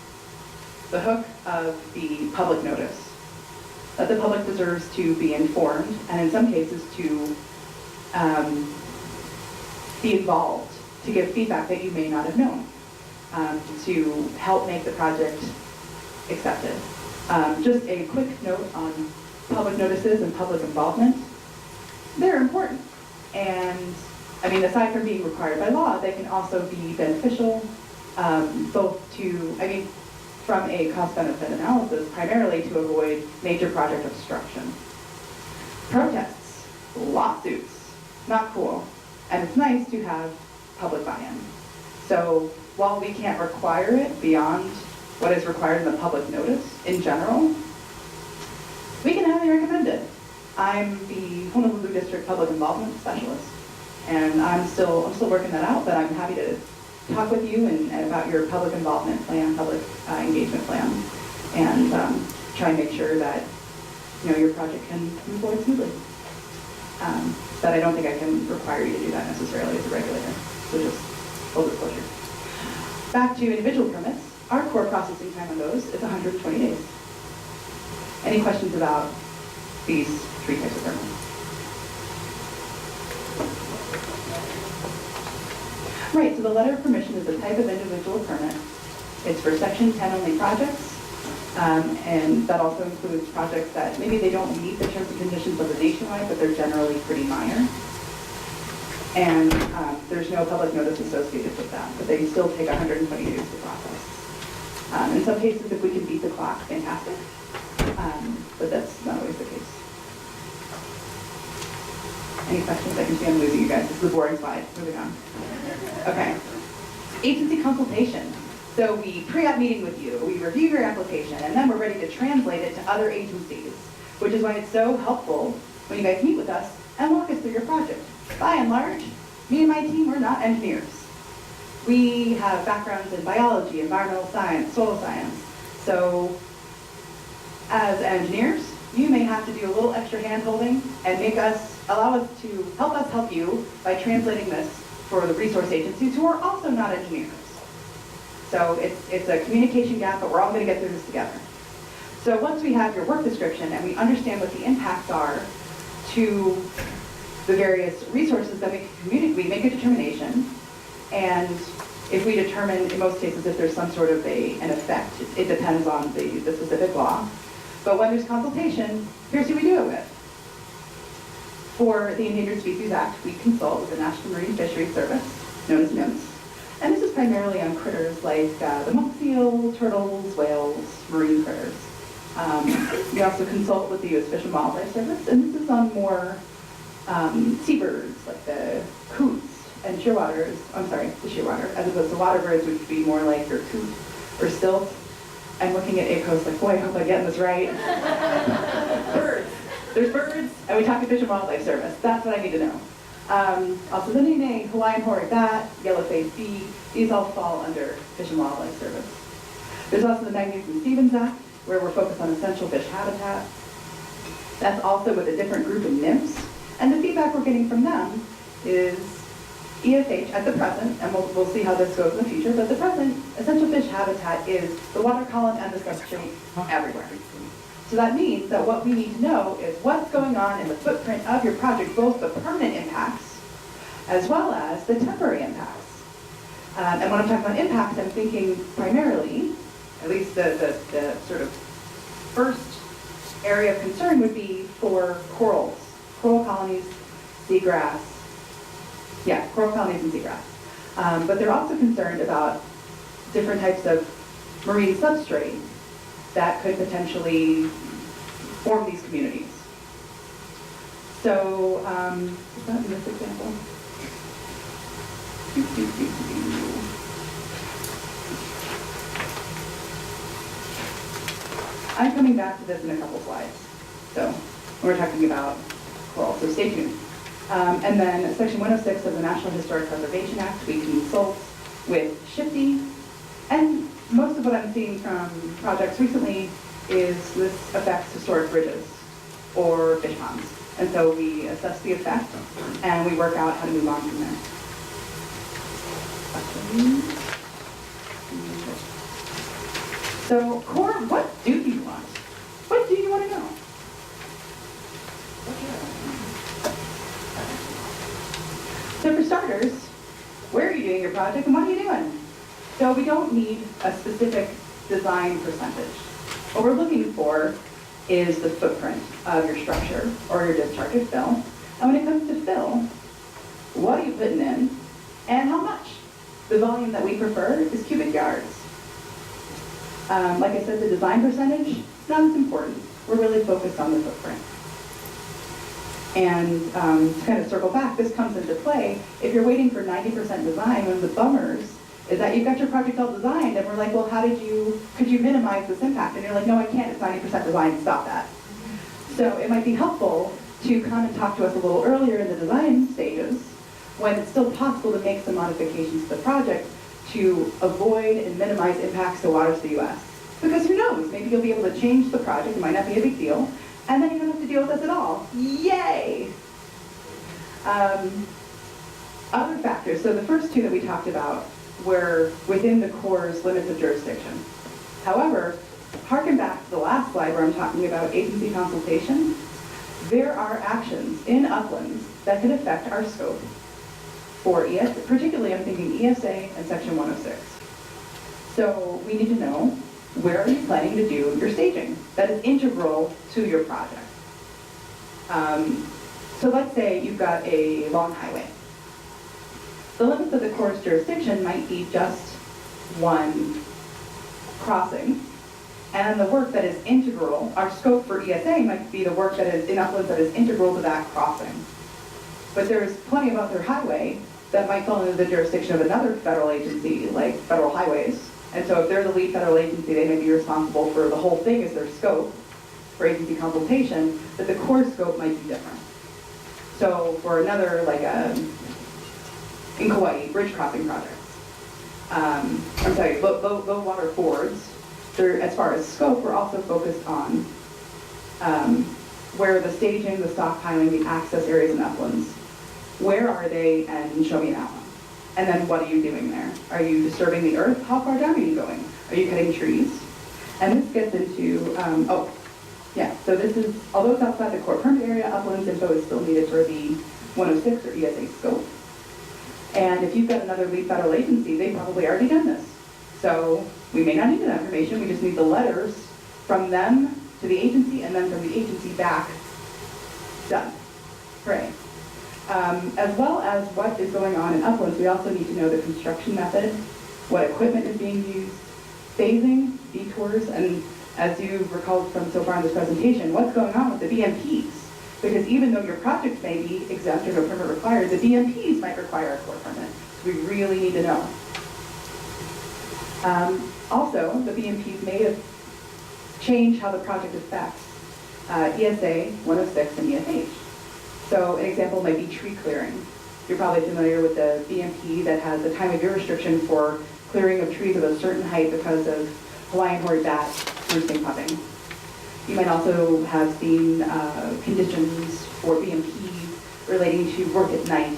the hook of the public notice. That the public deserves to be informed, and in some cases to be involved, to give feedback that you may not have known, to help make the project accepted. Just a quick note on public notices and public involvement. They're important, and I mean, aside from being required by law, they can also be beneficial, both to, I mean, from a cost-benefit analysis, primarily to avoid major project obstruction. Protests. lawsuits. Not cool. And it's nice to have public buy-in. So while we can't require it beyond what is required in the public notice in general, we can highly recommend it. I'm the Honolulu District Public Involvement Specialist, and I'm still working that out, but I'm happy to talk with you and about your public involvement plan, public engagement plan, and try and make sure that your project can move forward smoothly. But I don't think I can require you to do that necessarily as a regulator. So just full disclosure. Back to individual permits. Our core processing time on those is 120 days. Any questions about these three types of permits? Right, so the letter of permission is a type of individual permit. It's for Section 10 only projects, and that also includes projects that maybe they don't meet the terms and conditions of the nationwide, but they're generally pretty minor. And there's no public notice associated with that, but they still take 120 days to process. In some cases, if we can beat the clock, fantastic, but that's not always the case. Any questions? I can see I'm losing you guys. This is a boring slide. Moving on. Okay. Agency consultation. So we pre-app meeting with you, we review your application, and then we're ready to translate it to other agencies, which is why it's so helpful when you guys meet with us and walk us through your project. By and large, me and my team, we're not engineers. We have backgrounds in biology, environmental science, soil science. So as engineers, you may have to do a little extra hand-holding and allow us to help you by translating this for the resource agencies who are also not engineers. So it's a communication gap, but we're all going to get through this together. So once we have your work description and we understand what the impacts are to the various resources that we can communicate, we make a determination. And if we determine, in most cases, if there's some sort of an effect, it depends on the specific law. But when there's consultation, here's who we do it with. For the Endangered Species Act, we consult with the National Marine Fisheries Service, known as NIMS. And this is primarily on critters like the monk seal, turtles, whales, marine critters. We also consult with the U.S. Fish and Wildlife Service, and this is on more seabirds like the coots and shearwaters. I'm sorry, the shearwater, as opposed to water birds, which would be more like your coot or stilt. I'm looking at ACOS like, boy, I hope I'm getting this right. Birds. There's birds, and we talk to Fish and Wildlife Service. That's what I need to know. Also the nene, Hawaiian hoary bat, yellow-faced bee, these all fall under Fish and Wildlife Service. There's also the Magnuson-Stevens Act, where we're focused on essential fish habitat. That's also with a different group of nymphs. And the feedback we're getting from them is EFH at the present, and we'll see how this goes in the future, but the present essential fish habitat is the water column and the substrate everywhere. So that means that what we need to know is what's going on in the footprint of your project, both the permanent impacts as well as the temporary impacts. And when I'm talking about impacts, I'm thinking primarily, at least the sort of first area of concern would be for corals, coral colonies, seagrass. Yeah, coral colonies and seagrass. But they're also concerned about different types of marine substrate that could potentially form these communities. So, is that in this example? I'm coming back to this in a couple slides. So, we're talking about coral, so stay tuned. And then Section 106 of the National Historic Preservation Act, we consult with SHPE, and most of what I'm seeing from projects recently is this affects historic bridges or fish ponds. And so we assess the effect and we work out how to move on from there. So, core, what do you want? What do you want to know? So for starters, where are you doing your project and what are you doing? So we don't need a specific design percentage. What we're looking for is the footprint of your structure or your discharge of fill. And when it comes to fill, what are you putting in and how much? The volume that we prefer is cubic yards. Like I said, the design percentage, not as important. We're really focused on the footprint. And to kind of circle back, this comes into play if you're waiting for 90% design. One of the bummers is that you've got your project all designed, and we're like, well, could you minimize this impact? And you're like, no, I can't, it's 90% designed, stop that. So it might be helpful to come and talk to us a little earlier in the design stages, when it's still possible to make some modifications to the project to avoid and minimize impacts to waters of the US. Because who knows, maybe you'll be able to change the project, it might not be a big deal, and then you don't have to deal with us at all. Yay! Other factors, so the first two that we talked about were within the Corps' limits of jurisdiction. However, harken back to the last slide where I'm talking about agency consultation. There are actions in uplands that could affect our scope for ESA, particularly I'm thinking ESA and Section 106. So we need to know, where are you planning to do your staging? That is integral to your project. So let's say you've got a long highway. The limits of the Corps' jurisdiction might be just one crossing, and the work that is integral, our scope for ESA might be the work that is in uplands that is integral to that crossing. But there's plenty of other highway that might fall under the jurisdiction of another federal agency, like Federal Highways. And so if they're the lead federal agency, they may be responsible for the whole thing as their scope for agency consultation, but the Corps scope might be different. So for another, like in Kauai, bridge crossing projects, low water fords, as far as scope, we're also focused on where the staging, the stockpiling, the access areas and uplands. Where are they, and show me an outline. And then what are you doing there? Are you disturbing the earth? How far down are you going? Are you cutting trees? And this gets into, so this is, although it's outside the core permit area, uplands info is still needed for the 106 or ESA scope. And if you've got another lead federal agency, they've probably already done this. So we may not need that information, we just need the letters from them to the agency and then from the agency back. Done. Hooray. As well as what is going on in uplands, we also need to know the construction method, what equipment is being used, phasing, detours, and as you've recalled from so far in this presentation, what's going on with the BMPs? Because even though your project may be exempt or no permit required, the BMPs might require a core permit. So we really need to know. Also, the BMPs may have changed how the project affects ESA, 106, and ESH. So an example might be tree clearing. You're probably familiar with the BMP that has a time of year restriction for clearing of trees of a certain height because of Hawaiian horned bat roosting pupping. You might also have seen conditions for BMP relating to work at night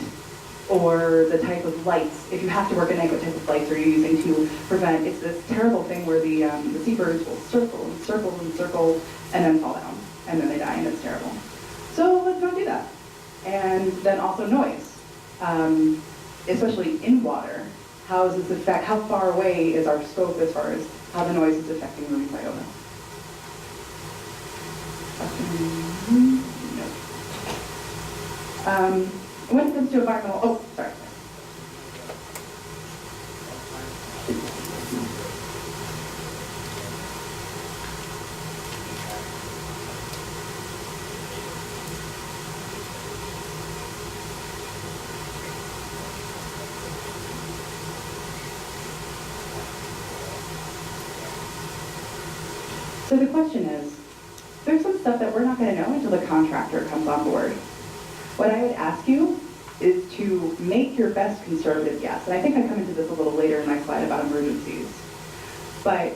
or the type of lights. If you have to work at night, what type of lights are you using to prevent? It's this terrible thing where the seabirds will circle and circle and circle and then fall down and then they die and it's terrible. So let's not do that. And then also noise, especially in water. How does this affect, how far away is our scope as far as how the noise is affecting marine biota? No. When it comes to environmental, sorry. So the question is, there's some stuff that we're not going to know until the contractor comes on board. What I would ask you is to make your best conservative guess. And I think I come into this a little later in my slide about emergencies. But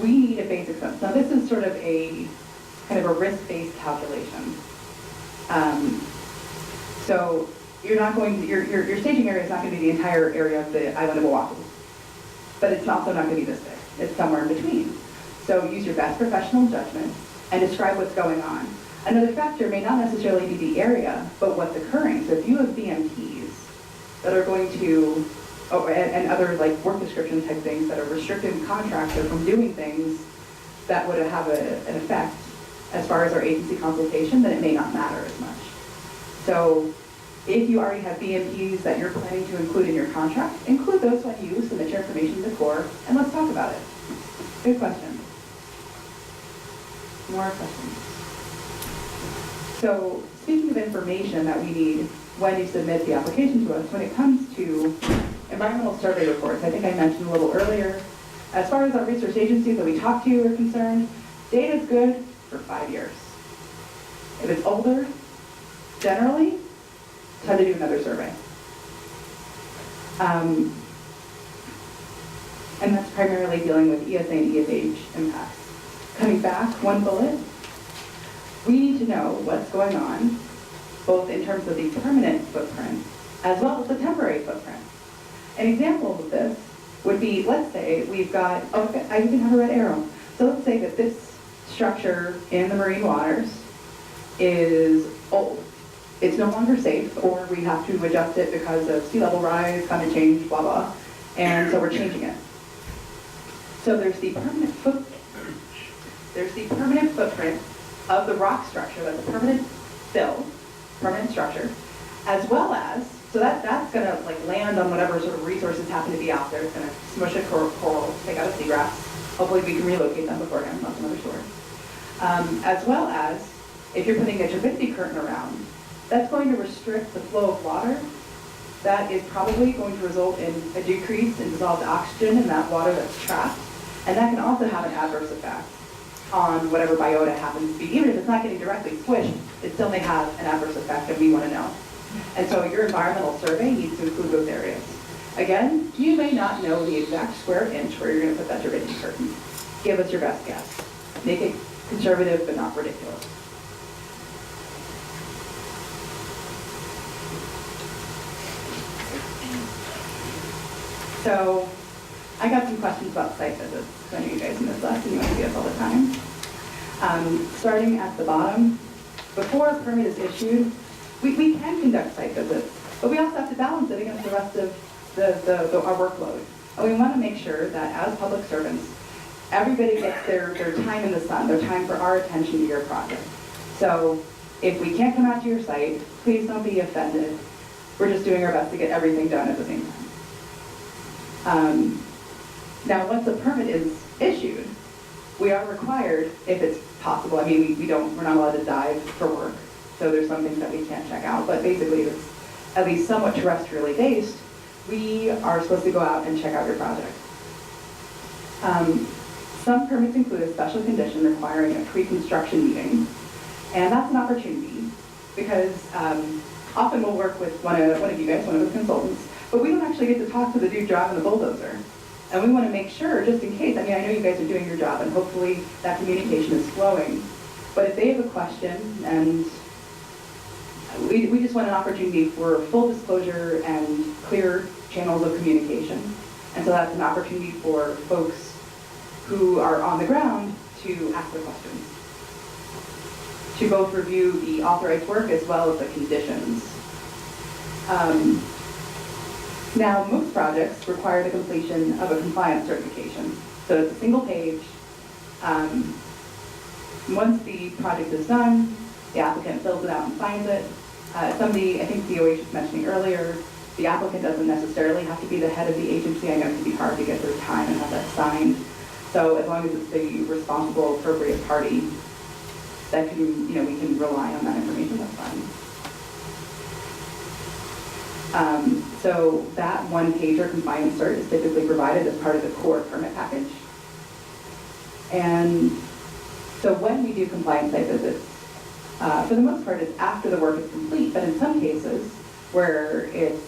we need a basic sense. Now this is sort of a kind of a risk-based calculation. So you're not going to, your staging area is not going to be the entire area of the island of Oahu. But it's also not going to be this big. It's somewhere in between. So use your best professional judgment and describe what's going on. Another factor may not necessarily be the area, but what's occurring. So if you have BMPs that are going to, and other like work description type things that are restricting the contractor from doing things that would have an effect as far as our agency consultation, then it may not matter as much. So if you already have BMPs that you're planning to include in your contract, include those when you submit your information to the Corps, and let's talk about it. Good question. More questions. So speaking of information that we need when you submit the application to us, when it comes to environmental survey reports, I think I mentioned a little earlier, as far as our research agencies that we talk to are concerned, data is good for 5 years. If it's older, generally, it's time to do another survey. And that's primarily dealing with ESA and ESH impacts. Coming back, one bullet, we need to know what's going on, both in terms of the permanent footprint, as well as the temporary footprint. An example of this would be, let's say we've got, oh, I even have a red arrow. So let's say that this structure in the marine waters is old. It's no longer safe, or we have to adjust it because of sea level rise, climate change, blah, blah, and so we're changing it. So there's the permanent footprint. There's the permanent footprint of the rock structure, that's a permanent fill, permanent structure, as well as, so that's gonna like land on whatever sort of resources happen to be out there. It's gonna smush a coral, take out a seagrass. Hopefully we can relocate them beforehand, that's another story. As well as, if you're putting a turbidity curtain around, that's going to restrict the flow of water. That is probably going to result in a decrease in dissolved oxygen in that water that's trapped. And that can also have an adverse effect on whatever biota happens to be. Even if it's not getting directly squished, it still may have an adverse effect, and we want to know. And so your environmental survey needs to include those areas. Again, you may not know the exact square inch where you're going to put that turbidity curtain. Give us your best guess. Make it conservative, but not ridiculous. So I got some questions about site visits, because I know you guys in this lesson, you want to see us all the time. Starting at the bottom, before a permit is issued, we can conduct site visits, but we also have to balance it against the rest of our workload. And we want to make sure that as public servants, everybody gets their time in the sun, their time for our attention to your project. So if we can't come out to your site, please don't be offended. We're just doing our best to get everything done at the same time. Now, once a permit is issued, we are required, if it's possible, I mean, we're not allowed to dive for work, so there's some things that we can't check out, but basically if it's at least somewhat terrestrially based, we are supposed to go out and check out your project. Some permits include a special condition requiring a pre-construction meeting, and that's an opportunity because often we'll work with one of you guys, one of the consultants, but we don't actually get to talk to the dude driving the bulldozer. And we want to make sure, just in case, I mean, I know you guys are doing your job and hopefully that communication is flowing, but if they have a question, and we just want an opportunity for full disclosure and clear channels of communication. And so that's an opportunity for folks who are on the ground to ask their questions, to both review the authorized work as well as the conditions. Now, most projects require the completion of a compliance certification. So it's a single page. Once the project is done, the applicant fills it out and signs it. Somebody, I think DOH was mentioning earlier, the applicant doesn't necessarily have to be the head of the agency. I know it can be hard to get their time and have that signed. So as long as it's the responsible, appropriate party that can, we can rely on that information, that's fine. So that one-pager compliance cert is typically provided as part of the core permit package. And so when we do compliance site visits, for the most part, it's after the work is complete, but in some cases where it's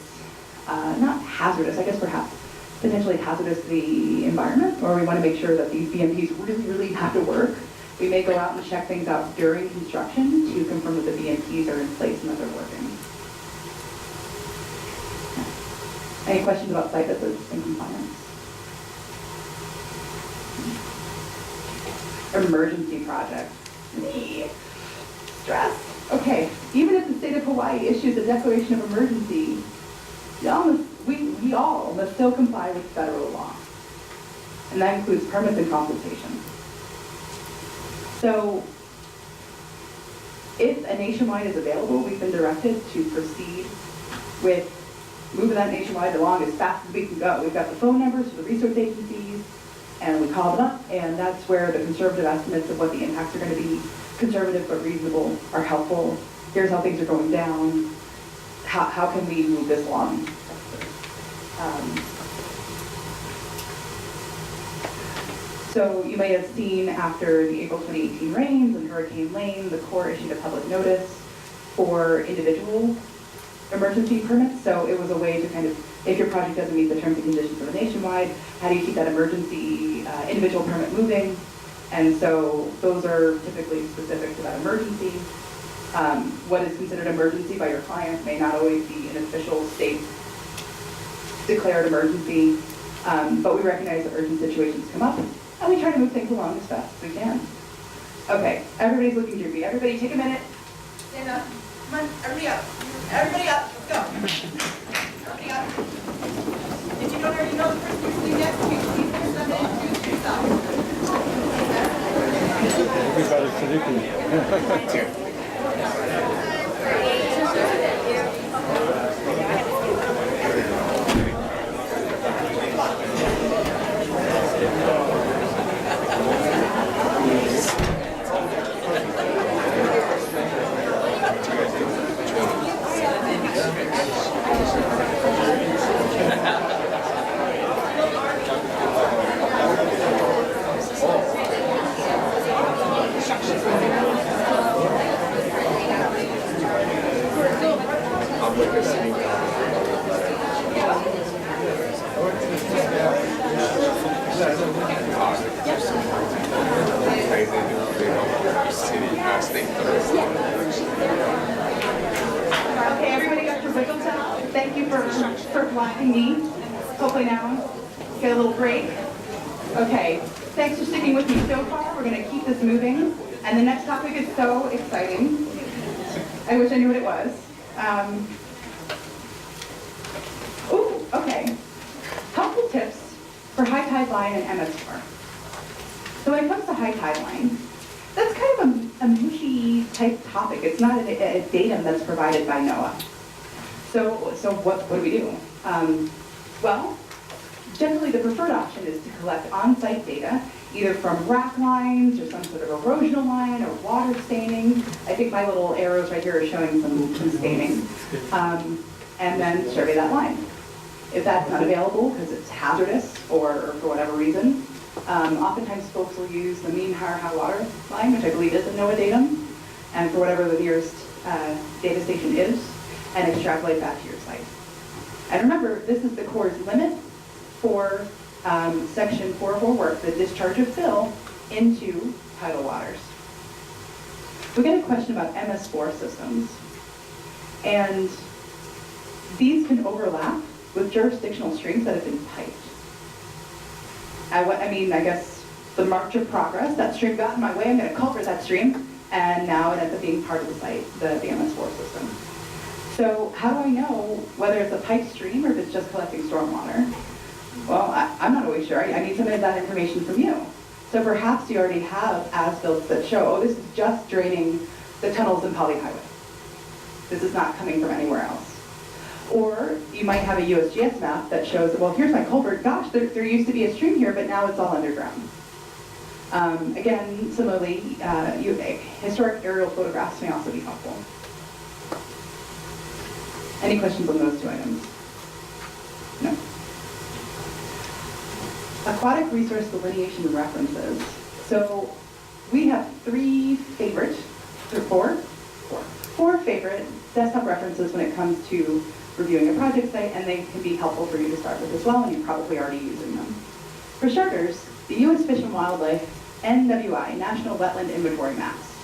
not hazardous, I guess perhaps potentially hazardous to the environment, or we want to make sure that these BMPs really, really have to work, we may go out and check things out during construction to confirm that the BMPs are in place and that they're working. Any questions about site visits and compliance? Emergency project. Stress. Okay, even if the state of Hawaii issues a declaration of emergency, we all must still comply with federal law. And that includes permits and consultation. So if a nationwide is available, we've been directed to proceed with moving that nationwide along as fast as we can go. We've got the phone numbers for the research agencies, and we call them up, and that's where the conservative estimates of what the impacts are going to be, conservative but reasonable, are helpful. here's how things are going down, how can we move this along? So you may have seen after the April 2018 rains and Hurricane Lane, the Corps issued a public notice for individual emergency permits. So it was a way to kind of, if your project doesn't meet the terms and conditions of a nationwide, how do you keep that emergency individual permit moving? And so those are typically specific to that emergency. What is considered emergency by your client may not always be an official state declared emergency, but we recognize that urgent situations come up, and we try to move things along as fast as we can. Okay, everybody's looking droopy. Everybody take a minute. Stand up. Come on, everybody up. Everybody up. Let's go. Everybody up. If you don't already know the person you're sitting next to, please take a minute and introduce yourself. Everybody's predicting. Okay, everybody got your wiggles out? Thank you for blocking me. Hopefully now get a little break. Okay, thanks for sticking with me so far. We're going to keep this moving. And the next topic is so exciting. I wish I knew what it was. Okay. Helpful tips for high tide line and MS4. So when it comes to high tide line, that's kind of a mushy type topic. It's not a datum that's provided by NOAA. So what do we do? Well, generally the preferred option is to collect on-site data, either from rack lines or some sort of erosional line or water staining. I think my little arrows right here are showing some staining. And then survey that line. If that's not available because it's hazardous or for whatever reason, oftentimes folks will use the mean high water line, which I believe is a NOAA datum, and for whatever the nearest data station is, and extrapolate that to your site. And remember, this is the Corps' limit for Section 404 work, the discharge of fill into tidal waters. We get a question about MS4 systems, and these can overlap with jurisdictional streams that have been piped. I guess the march of progress, that stream got in my way, I'm going to culvert that stream, and now it ends up being part of the site, the MS4 system. So how do I know whether it's a piped stream or if it's just collecting stormwater? Well, I'm not always sure. I need some of that information from you. So perhaps you already have as-built that show, oh, this is just draining the tunnels in Poly Highway. This is not coming from anywhere else. Or you might have a USGS map that shows, well, here's my culvert. Gosh, there used to be a stream here, but now it's all underground. Again, similarly, historic aerial photographs may also be helpful. Any questions on those two items? No. Aquatic resource delineation references. So we have four favorite desktop references when it comes to reviewing a project site, and they can be helpful for you to start with as well, and you're probably already using them. For starters, the U.S. Fish and Wildlife NWI, National Wetland Inventory Maps.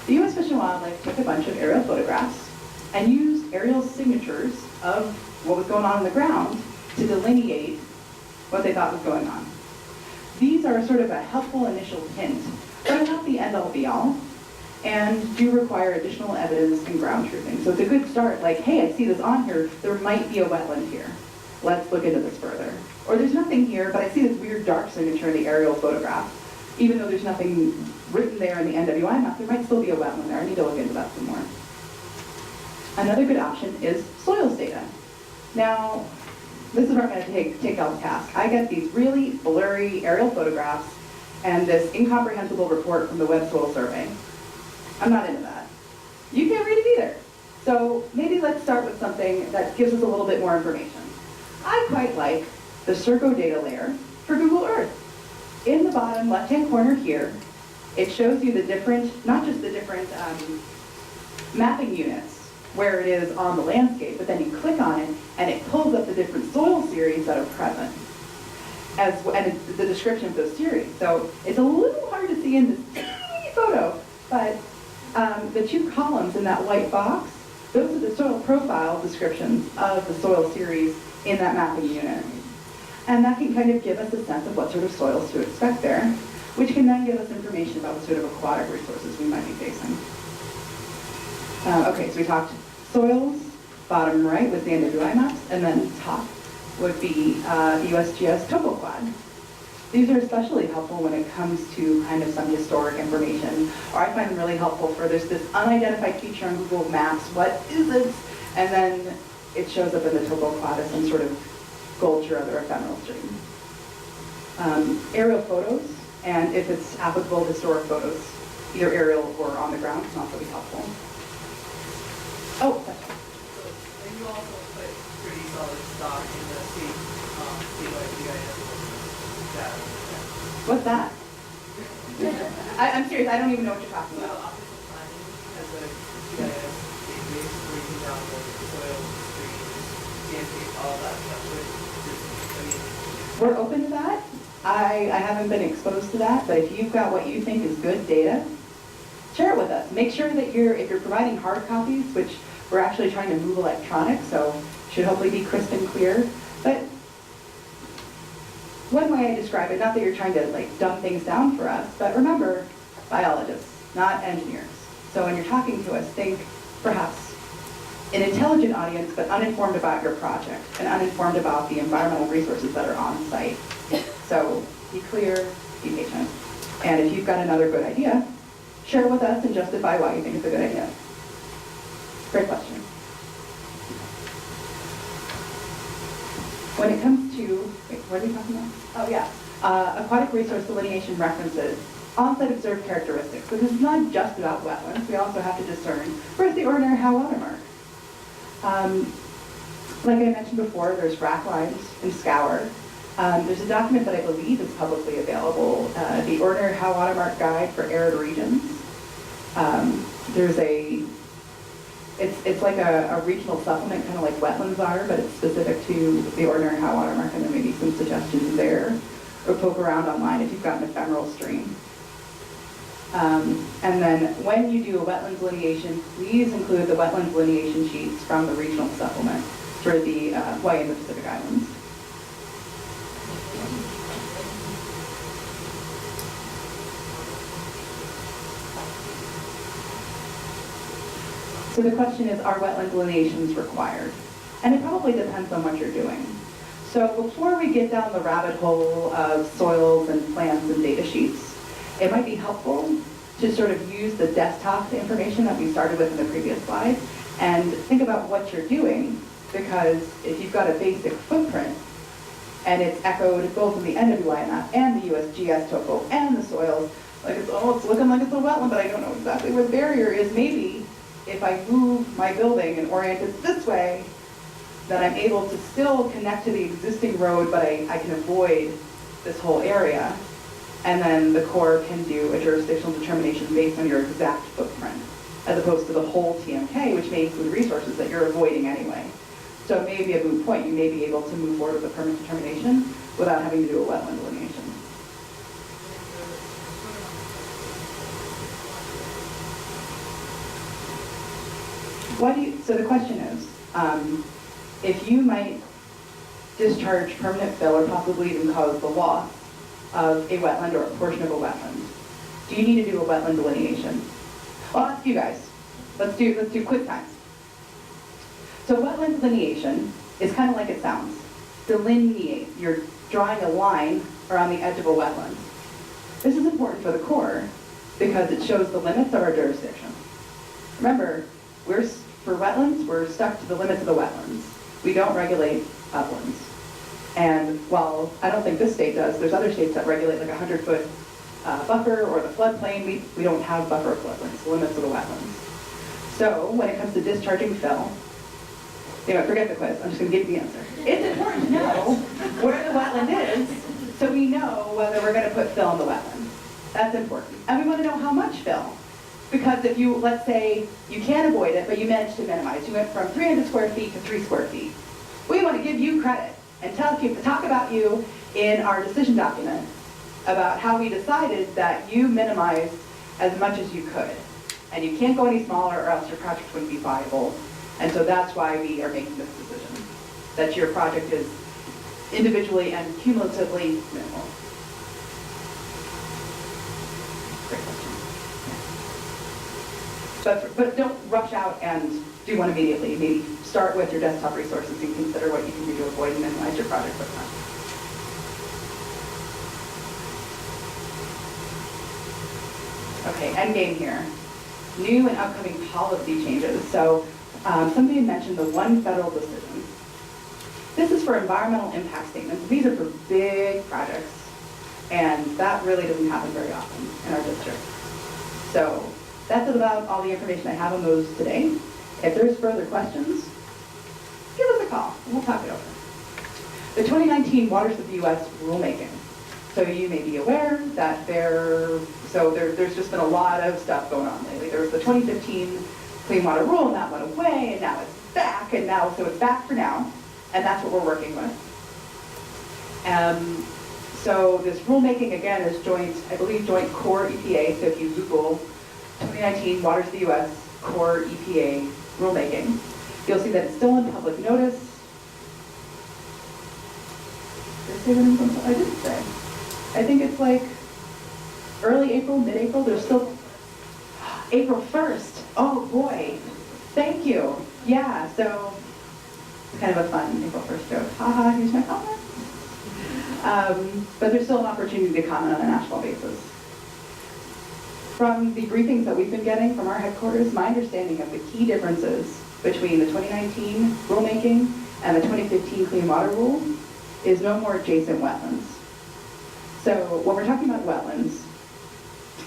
The U.S. Fish and Wildlife took a bunch of aerial photographs and used aerial signatures of what was going on the ground to delineate what they thought was going on. These are sort of a helpful initial hint, but not the end-all be-all, and do require additional evidence and ground truthing. So it's a good start, like, hey, I see this on here, there might be a wetland here. Let's look into this further. Or there's nothing here, but I see this weird dark signature in the aerial photograph. Even though there's nothing written there in the NWI map, there might still be a wetland there. I need to look into that some more. Another good option is soils data. Now, this is where I'm going to take y'all to task. I get these really blurry aerial photographs and this incomprehensible report from the Web Soil Survey. I'm not into that. You can't read it So maybe let's start with something that gives us a little bit more information. I quite like the Circo data layer for Google Earth. In the bottom left-hand corner here, it shows you the different, not just the different mapping units where it is on the landscape, but then you click on it and it pulls up the different soil series that are present, and it's the description of those series. So it's a little hard to see in this tiny photo, but the two columns in that white box, those are the soil profile descriptions of the soil series in that mapping unit. And that can kind of give us a sense of what sort of soils to expect there, which can then give us information about what sort of aquatic resources we might be facing. Okay, so we talked soils, bottom right was the NWI maps, and then top would be the USGS topo quad. These are especially helpful when it comes to kind of some historic information, or I find them really helpful for there's this unidentified feature on Google Maps, what is it? And then it shows up in the topo quad as some sort of gulch or other ephemeral stream. Aerial photos, and if it's applicable, historic photos, either aerial or on the ground, can also be helpful. Oh, And you also put pretty solid stock in the statewide GIS data. what's that? I'm serious, I don't even know what you're talking So about. optical planning has a GIS database where you can download soil, streams, landscape, all that stuff. We're open to that. I haven't been exposed to that, but if you've got what you think is good data, share it with us. Make sure that if you're providing hard copies, which we're actually trying to move electronic, so should hopefully be crisp and clear. But one way I describe it, not that you're trying to like dumb things down for us, but remember, biologists, not engineers. So when you're talking to us, think perhaps an intelligent audience, but uninformed about your project and uninformed about the environmental resources that are on site. So be clear, be patient. And if you've got another good idea, share it with us and justify why you think it's a good idea. Great question. When it comes to, wait, what are we talking about? Oh yeah, aquatic resource delineation references, on-site observed characteristics. So this is not just about wetlands. We also have to discern where's the ordinary high water mark. Like I mentioned before, there's rack lines and scour. There's a document that I believe is publicly available, the Ordinary High Water Mark Guide for Arid Regions. It's like a regional supplement, kind of like wetlands are, but it's specific to the Ordinary High Water Mark, and there may be some suggestions there. Or poke around online if you've got an ephemeral stream. And then when you do a wetland delineation, please include the wetland delineation sheets from the regional supplement for the Hawaii and the Pacific Islands. So the question is, are wetland delineations required? And it probably depends on what you're doing. So before we get down the rabbit hole of soils and plants and data sheets, it might be helpful to sort of use the desktop information that we started with in the previous slide and think about what you're doing, because if you've got a basic footprint and it's echoed both in the NWI map and the USGS topo and the soils, like it's looking like it's a wetland, but I don't know exactly where the barrier is. Maybe if I move my building and orient it this way, that I'm able to still connect to the existing road, but I can avoid this whole area. And then the Corps can do a jurisdictional determination based on your exact footprint, as opposed to the whole TMK, which may include resources that you're avoiding anyway. So it may be a moot point. You may be able to move forward with a permit determination without having to do a wetland delineation. So the question is, if you might discharge permanent fill or possibly even cause the loss of a wetland or a portion of a wetland, do you need to do a wetland delineation? I'll ask you guys. Let's do quick times. So wetland delineation is kind of like it sounds. Delineate. You're drawing a line around the edge of a wetland. This is important for the Corps because it shows the limits of our jurisdiction. Remember, for wetlands, we're stuck to the limits of the wetlands. We don't regulate uplands. And while I don't think this state does, there's other states that regulate like a 100-foot buffer or the floodplain. We don't have buffer floodplains, the limits of the wetlands. So when it comes to discharging fill, forget the quiz, I'm just gonna give you the answer. It's important to know where the wetland is, so we know whether we're gonna put fill in the wetland. That's important. And we wanna know how much fill. Because if you, let's say, you can't avoid it, but you managed to minimize, you went from 300 square feet to 3 square feet. We wanna give you credit and talk about you in our decision document about how we decided that you minimized as much as you could. And you can't go any smaller or else your project wouldn't be viable. And so that's why we are making this decision, that your project is individually and cumulatively minimal. Great question. But don't rush out and do one immediately. Maybe start with your desktop resources and consider what you can do to avoid and minimize your project footprint. Okay, end game here. New and upcoming policy changes. So somebody mentioned the one federal decision. This is for environmental impact statements. These are for big projects, and that really doesn't happen very often in our district. So that's about all the information I have on those today. If there's further questions, give us a call, and we'll talk it over. The 2019 Waters of the U.S. rulemaking. So you may be aware that there's just been a lot of stuff going on lately. There was the 2015 Clean Water Rule, and that went away, and now it's back, so it's back for now, and that's what we're working with. So this rulemaking, again, is joint core EPA, so if you Google 2019 Waters of the U.S. core EPA rulemaking, you'll see that it's still in public notice. Did I say when I didn't say. I think it's like early April, mid-April. There's still April 1st. Oh boy, thank you. Yeah, so it's kind of a fun April 1st joke. Haha, here's my comment. But there's still an opportunity to comment on a national basis. From the briefings that we've been getting from our headquarters, my understanding of the key differences between the 2019 rulemaking and the 2015 Clean Water Rule is no more adjacent wetlands. So when we're talking about wetlands,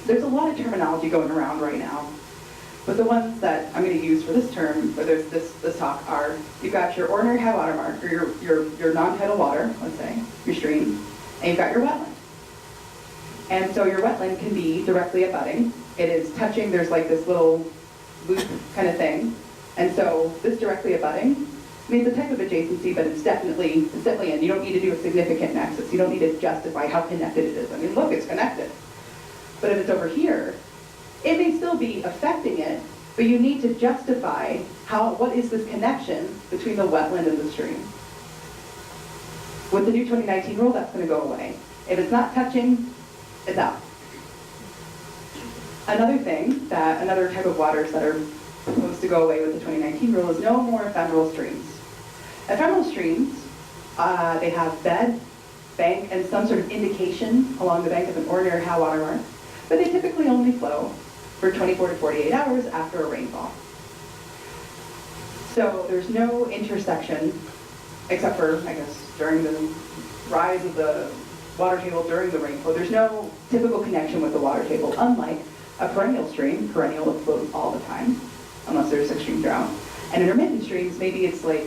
there's a lot of terminology going around right now. But the ones that I'm going to use for this term, for this talk, are you've got your ordinary high water mark, or your non-tidal water, let's say, your stream, and you've got your wetland. And so your wetland can be directly abutting. It is touching, there's like this little loop kind of thing. And so this directly abutting means a type of adjacency, but it's definitely in. You don't need to do a significant nexus. You don't need to justify how connected it is. I mean, look, it's connected. But if it's over here, it may still be affecting it, but you need to justify what is this connection between the wetland and the stream. With the new 2019 rule, that's going to go away. If it's not touching, it's out. Another type of waters that are supposed to go away with the 2019 rule is no more ephemeral streams. Ephemeral streams, they have bed, bank, and some sort of indication along the bank of an ordinary high water mark, but they typically only flow for 24 to 48 hours after a rainfall. So there's no intersection, except for, I guess, during the rise of the water table during the rainfall. There's no typical connection with the water table, unlike a perennial stream. Perennial flows all the time, unless there's extreme drought. And intermittent streams, maybe it's like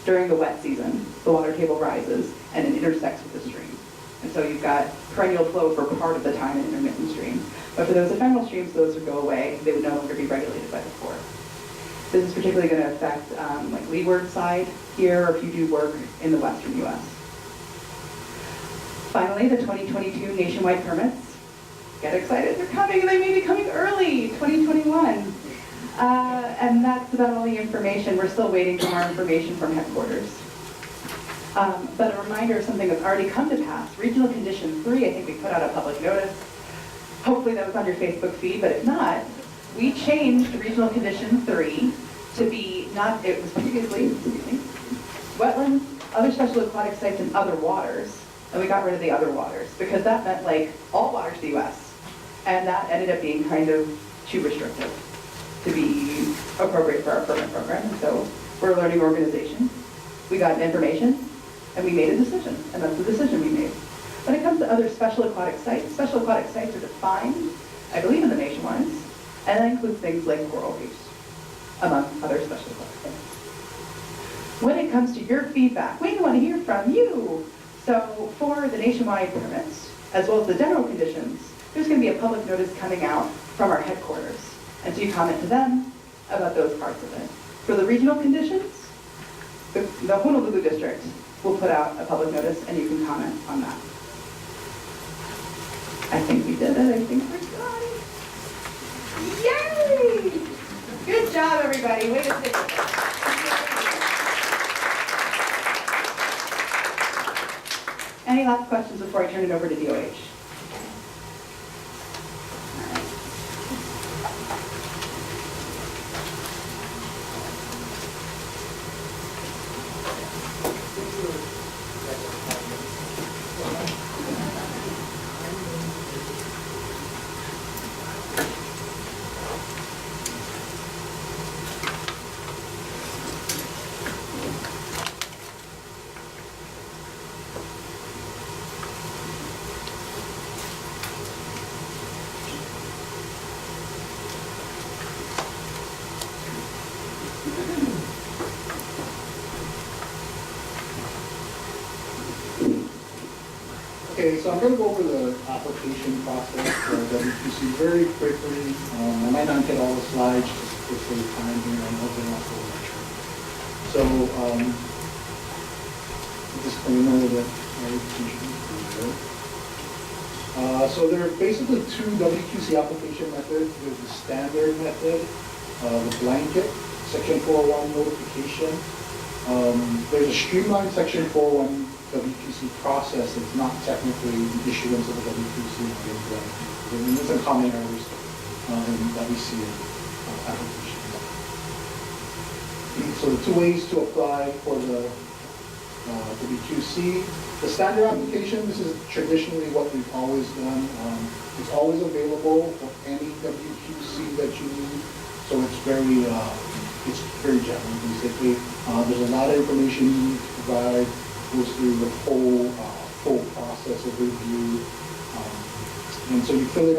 during the wet season, the water table rises and it intersects with the stream. And so you've got perennial flow for part of the time in intermittent streams. But for those ephemeral streams, those would go away. They would no longer be regulated by the Corps. This is particularly going to affect like leeward side here, or if you do work in the western U.S. Finally, the 2022 nationwide permits. Get excited, they're coming. They may be coming early, 2021. And that's about all the information. We're still waiting for more information from headquarters. But a reminder of something that's already come to pass. Regional Condition 3, I think we put out a public notice. Hopefully that was on your Facebook feed, but if not, we changed Regional Condition 3 to be it was previously, wetlands, other special aquatic sites, and other waters. And we got rid of the other waters because that meant like all waters of the U.S. And that ended up being kind of too restrictive to be appropriate for our permit program. And so we're a learning organization. We got information and we made a decision, and that's the decision we made. When it comes to other special aquatic sites are defined, I believe, in the nationwide, and that includes things like coral reefs. among other special things. When it comes to your feedback, we want to hear from you. So for the nationwide permits, as well as the general conditions, there's going to be a public notice coming out from our headquarters. And so you comment to them about those parts of it. For the regional conditions, the Honolulu district will put out a public notice and you can comment on that. I think we did it. I think we're done. Yay! Good job, everybody. Way to stick with it. Any last questions before I turn it over to DOH? Okay, so I'm going to go over the application process for WQC very quickly. I might not get all the slides just to save time here. I'm hoping I'll go lecture. So, disclaimer that I usually do. So there are basically two WQC application methods. There's the standard method, the blanket, Section 401 notification. There's a streamlined Section 401 WQC process. It's not technically the issuance of a WQC. And there's some common errors that we see in applications. So the two ways to apply for the WQC. The standard application, this is traditionally what we've always done. It's always available for any WQC that you need. So it's very general, basically. There's a lot of information you need to provide. Goes through the full process of review, and so you fill it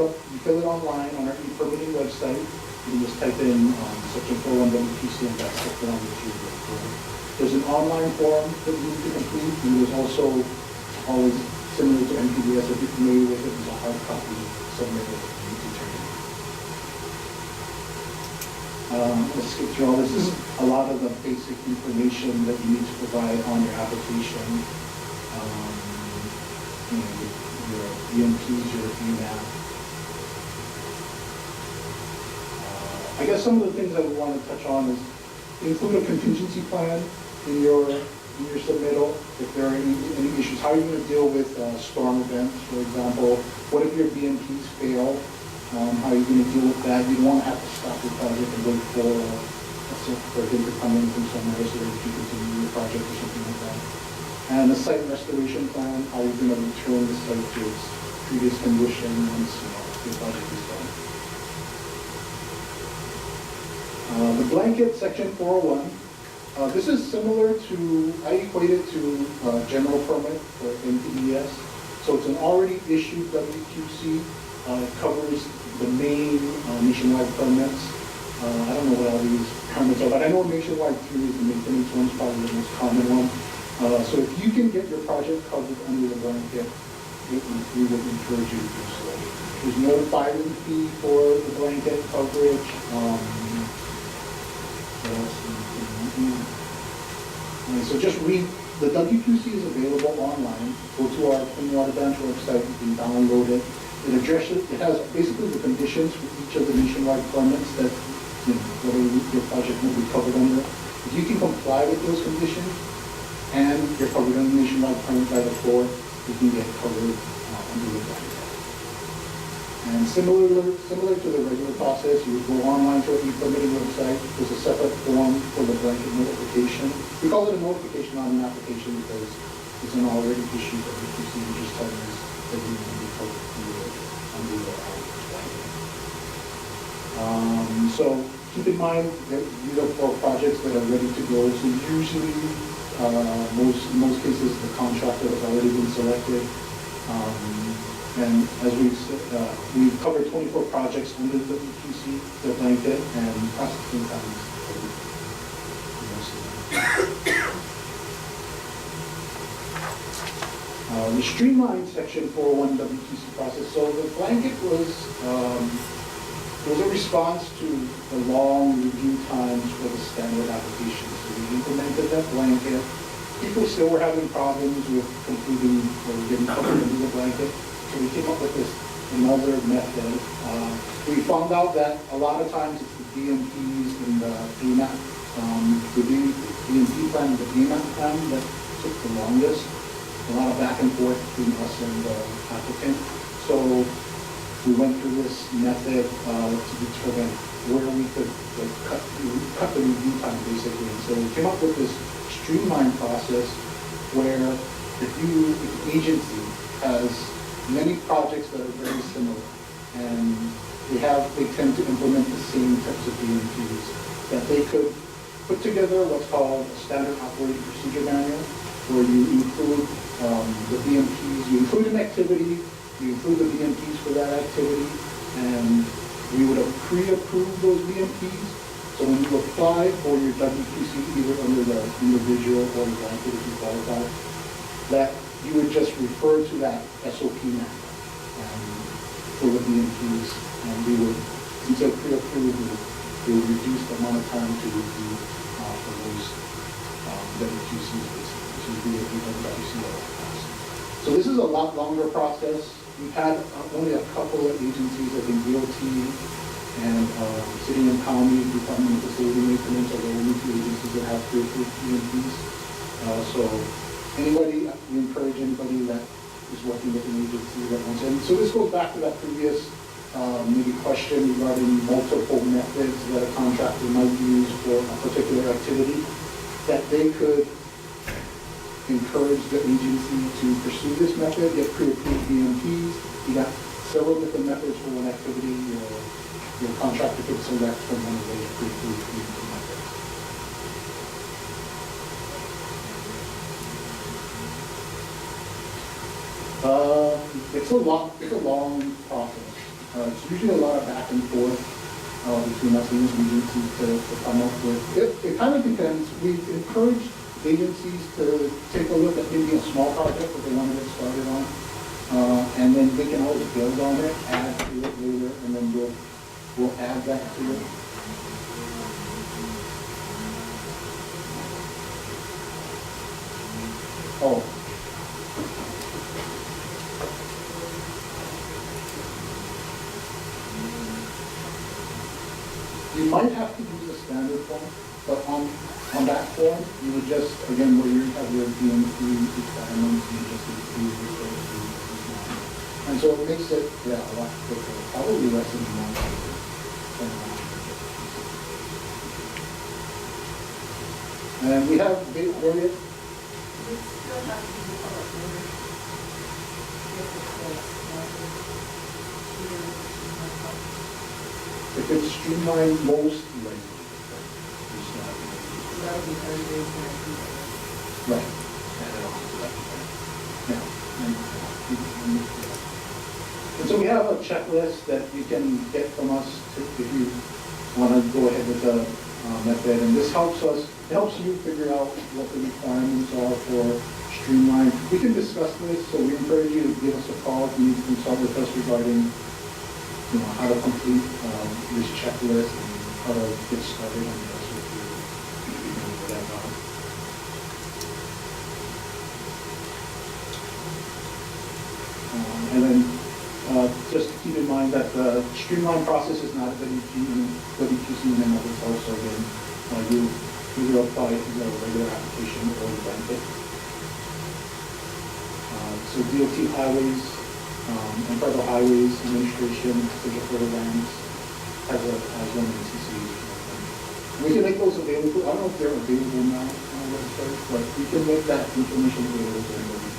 online on our e-permitting website. You can just type in Section 401 WQC and that's the form that you go through. There's an online form that you need to complete, and there's also always similar to NPDS. If you're familiar with it, there's a hard copy submitted that you need to turn in. Let's skip through all this. This is a lot of the basic information that you need to provide on your application. Your EMPs, your EMAP. I guess some of the things that we want to touch on is include a contingency plan in your submittal. If there are any issues, how are you going to deal with storm events, for example? What if your BMPs fail? How are you going to deal with that? You don't want to have to stop your project and wait for him to come in from somewhere so that you can continue your project or something like that. And the site restoration plan, how are you going to return the site to its previous condition once your project is done. The blanket Section 401. This is similar to, I equate it to general permit for NPDES. So it's an already issued WQC. It covers the main nationwide permits. I don't know what all these permits are, but I know nationwide 3 is the maintenance one, is probably the most common one. So if you can get your project covered under the blanket, we would encourage you to do so. There's no filing fee for the blanket coverage. So just read, the WQC is available online. Go to our Clean Water Branch website, you can download it. It has basically the conditions for each of the nationwide permits that whether your project will be covered under. If you can comply with those conditions and you're covered under nationwide permit by the Corps, you can get covered under the blanket. And similar to the regular process, you would go online to our e-permitting website. There's a separate form for the blanket notification. We call it a notification, not an application, because it's an already issued WQC. You just tell us that you will be covered under the blanket. So keep in mind that these are for projects that are ready to go. So usually, in most cases, the contractor has already been selected. And as we've said, we've covered 24 projects under the WQC, the blanket, and processing time is The streamlined section 401 WQC process. So the blanket was a response to the long review times for the standard application. So we implemented that blanket. People still were having problems with completing or getting comfortable with the blanket. So we came up with this another method. We found out that a lot of times it's the BMPs and the AMAP, the BMP plan and the AMAP plan that took the longest. A lot of back and forth between us and the applicant. So we went through this method to determine where we could cut the review time basically. And so we came up with this streamlined process where if the agency has many projects that are very similar and they tend to implement the same types of BMPs, that they could put together what's called a standard operating procedure manual, where you include the BMPs, you include an activity, you include the BMPs for that activity, and we would have pre-approved those BMPs. So when you apply for your WQC, either under the individual or the blanket if you qualify, that you would just refer to that SOP map for the BMPs, and we would, since they're pre-approved, we would reduce the amount of time to review for those WQCs basically. So this is a lot longer process. We've had only a couple of agencies, I think DOT and City and County Department of Facility Maintenance are the only two agencies that have pre-approved BMPs. So anybody, we encourage anybody that is working with an agency that wants in. So this goes back to that previous maybe question regarding multiple methods that a contractor might use for a particular activity, that they could encourage the agency to pursue this method, get pre-approved BMPs. You got several different methods for one activity. Your contractor could select from one of those pre-approved BMP methods. It's a long process. It's usually a lot of back and forth between us and the agency to come up with. It kind of depends. We encourage agencies to take a look at maybe a small project that they want to get started on, and then they can always build on it, add to it later, and then we'll add that to it. Oh. You might have to use a standard form, but on that form, you would just, again, where you have your BMP requirements, you just include your BMP. And so it makes it, a lot quicker, probably less than a month. And we have various. We still have to do public notice. If it's streamlined, most like. That'll be 30 days next week. Right. Yeah. And so we have a checklist that you can get from us if you want to go ahead with the method. And this helps you figure out what the requirements are for streamline. We can discuss this, so we encourage you to give us a call if you need to consult with us regarding how to complete this checklist and how to get started on this. And then just to keep in mind that the streamline process is not a WQC in and of itself. So again, you either apply to the regular application or the blanket. So DOT highways and federal highways administration, digital programs has one NCC. We can make those available. I don't know if they're available now on our website, but we can make that information available to everybody.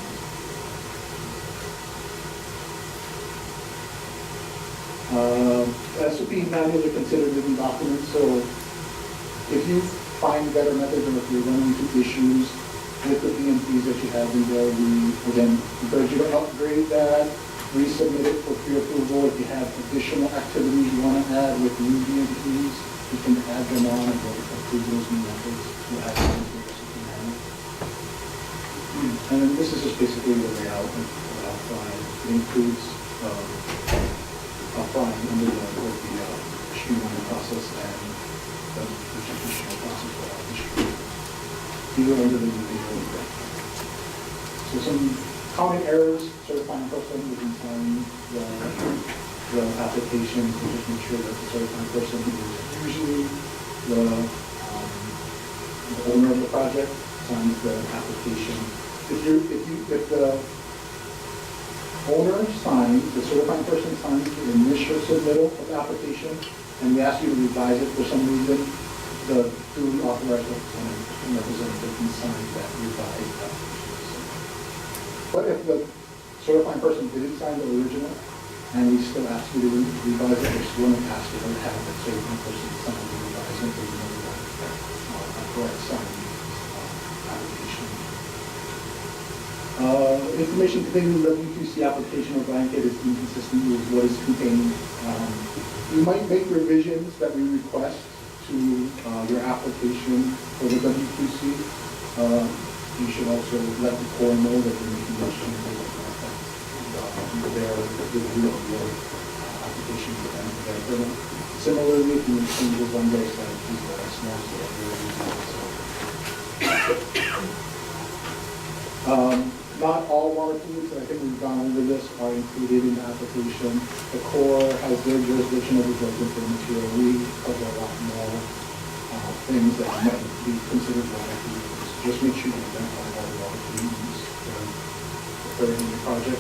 SOP manuals are considered living documents, so if you find better methods or if you're running into issues with the BMPs that you have in there, we again encourage you to upgrade that, resubmit it for pre-approval. If you have additional activities you want to add with new BMPs, you can add them on and we'll approve those new methods. We'll add them to the SOP manual. And then this is just basically the layout. development outside. It includes applying under the streamlining process and the traditional process for all the street. These are under the new neighborhood grant. So some common errors, certifying person within signing the application to just make sure that the certifying person is usually the owner of the project signs the application. If the owner signs, the certifying person signs the initial submittal of the application, and we ask you to revise it for some reason, the duly authorized representative can sign that revised application. But if the certifying person didn't sign the original, and we still ask you to revise it, we're still going to ask you to have the certifying person sign the revised and you know that correct signing application. Information contained in the WQC application or blanket is inconsistent with what is contained. You might make revisions that we request to your application for the WQC. You should also let the Corps know that you're making those changes their review of your application and their similarly, if you make changes on their side, please let us know so that we're reviewing it. Not all water fluids, I think we've gone over this, are included in the application. The Corps has their jurisdiction over drugs and material. We cover a lot more things that might be considered water fluids. Just make sure you identify all the water fluids that occur in the project.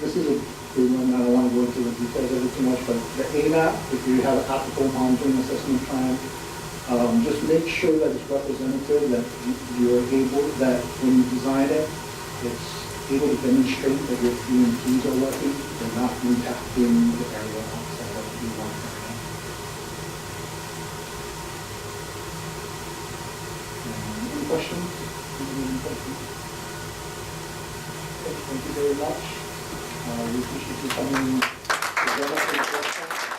This is a good one. I don't want to go into the details of it too much, but the AMAP, if you have an applicable monitoring assessment plan, just make sure that it's representative, that you're able, that when you design it, it's able to demonstrate that your PMPs are working. They're not impacting the area outside of the one area. Any questions? Any questions? Okay, thank you very much. We appreciate you coming to join us for the first time.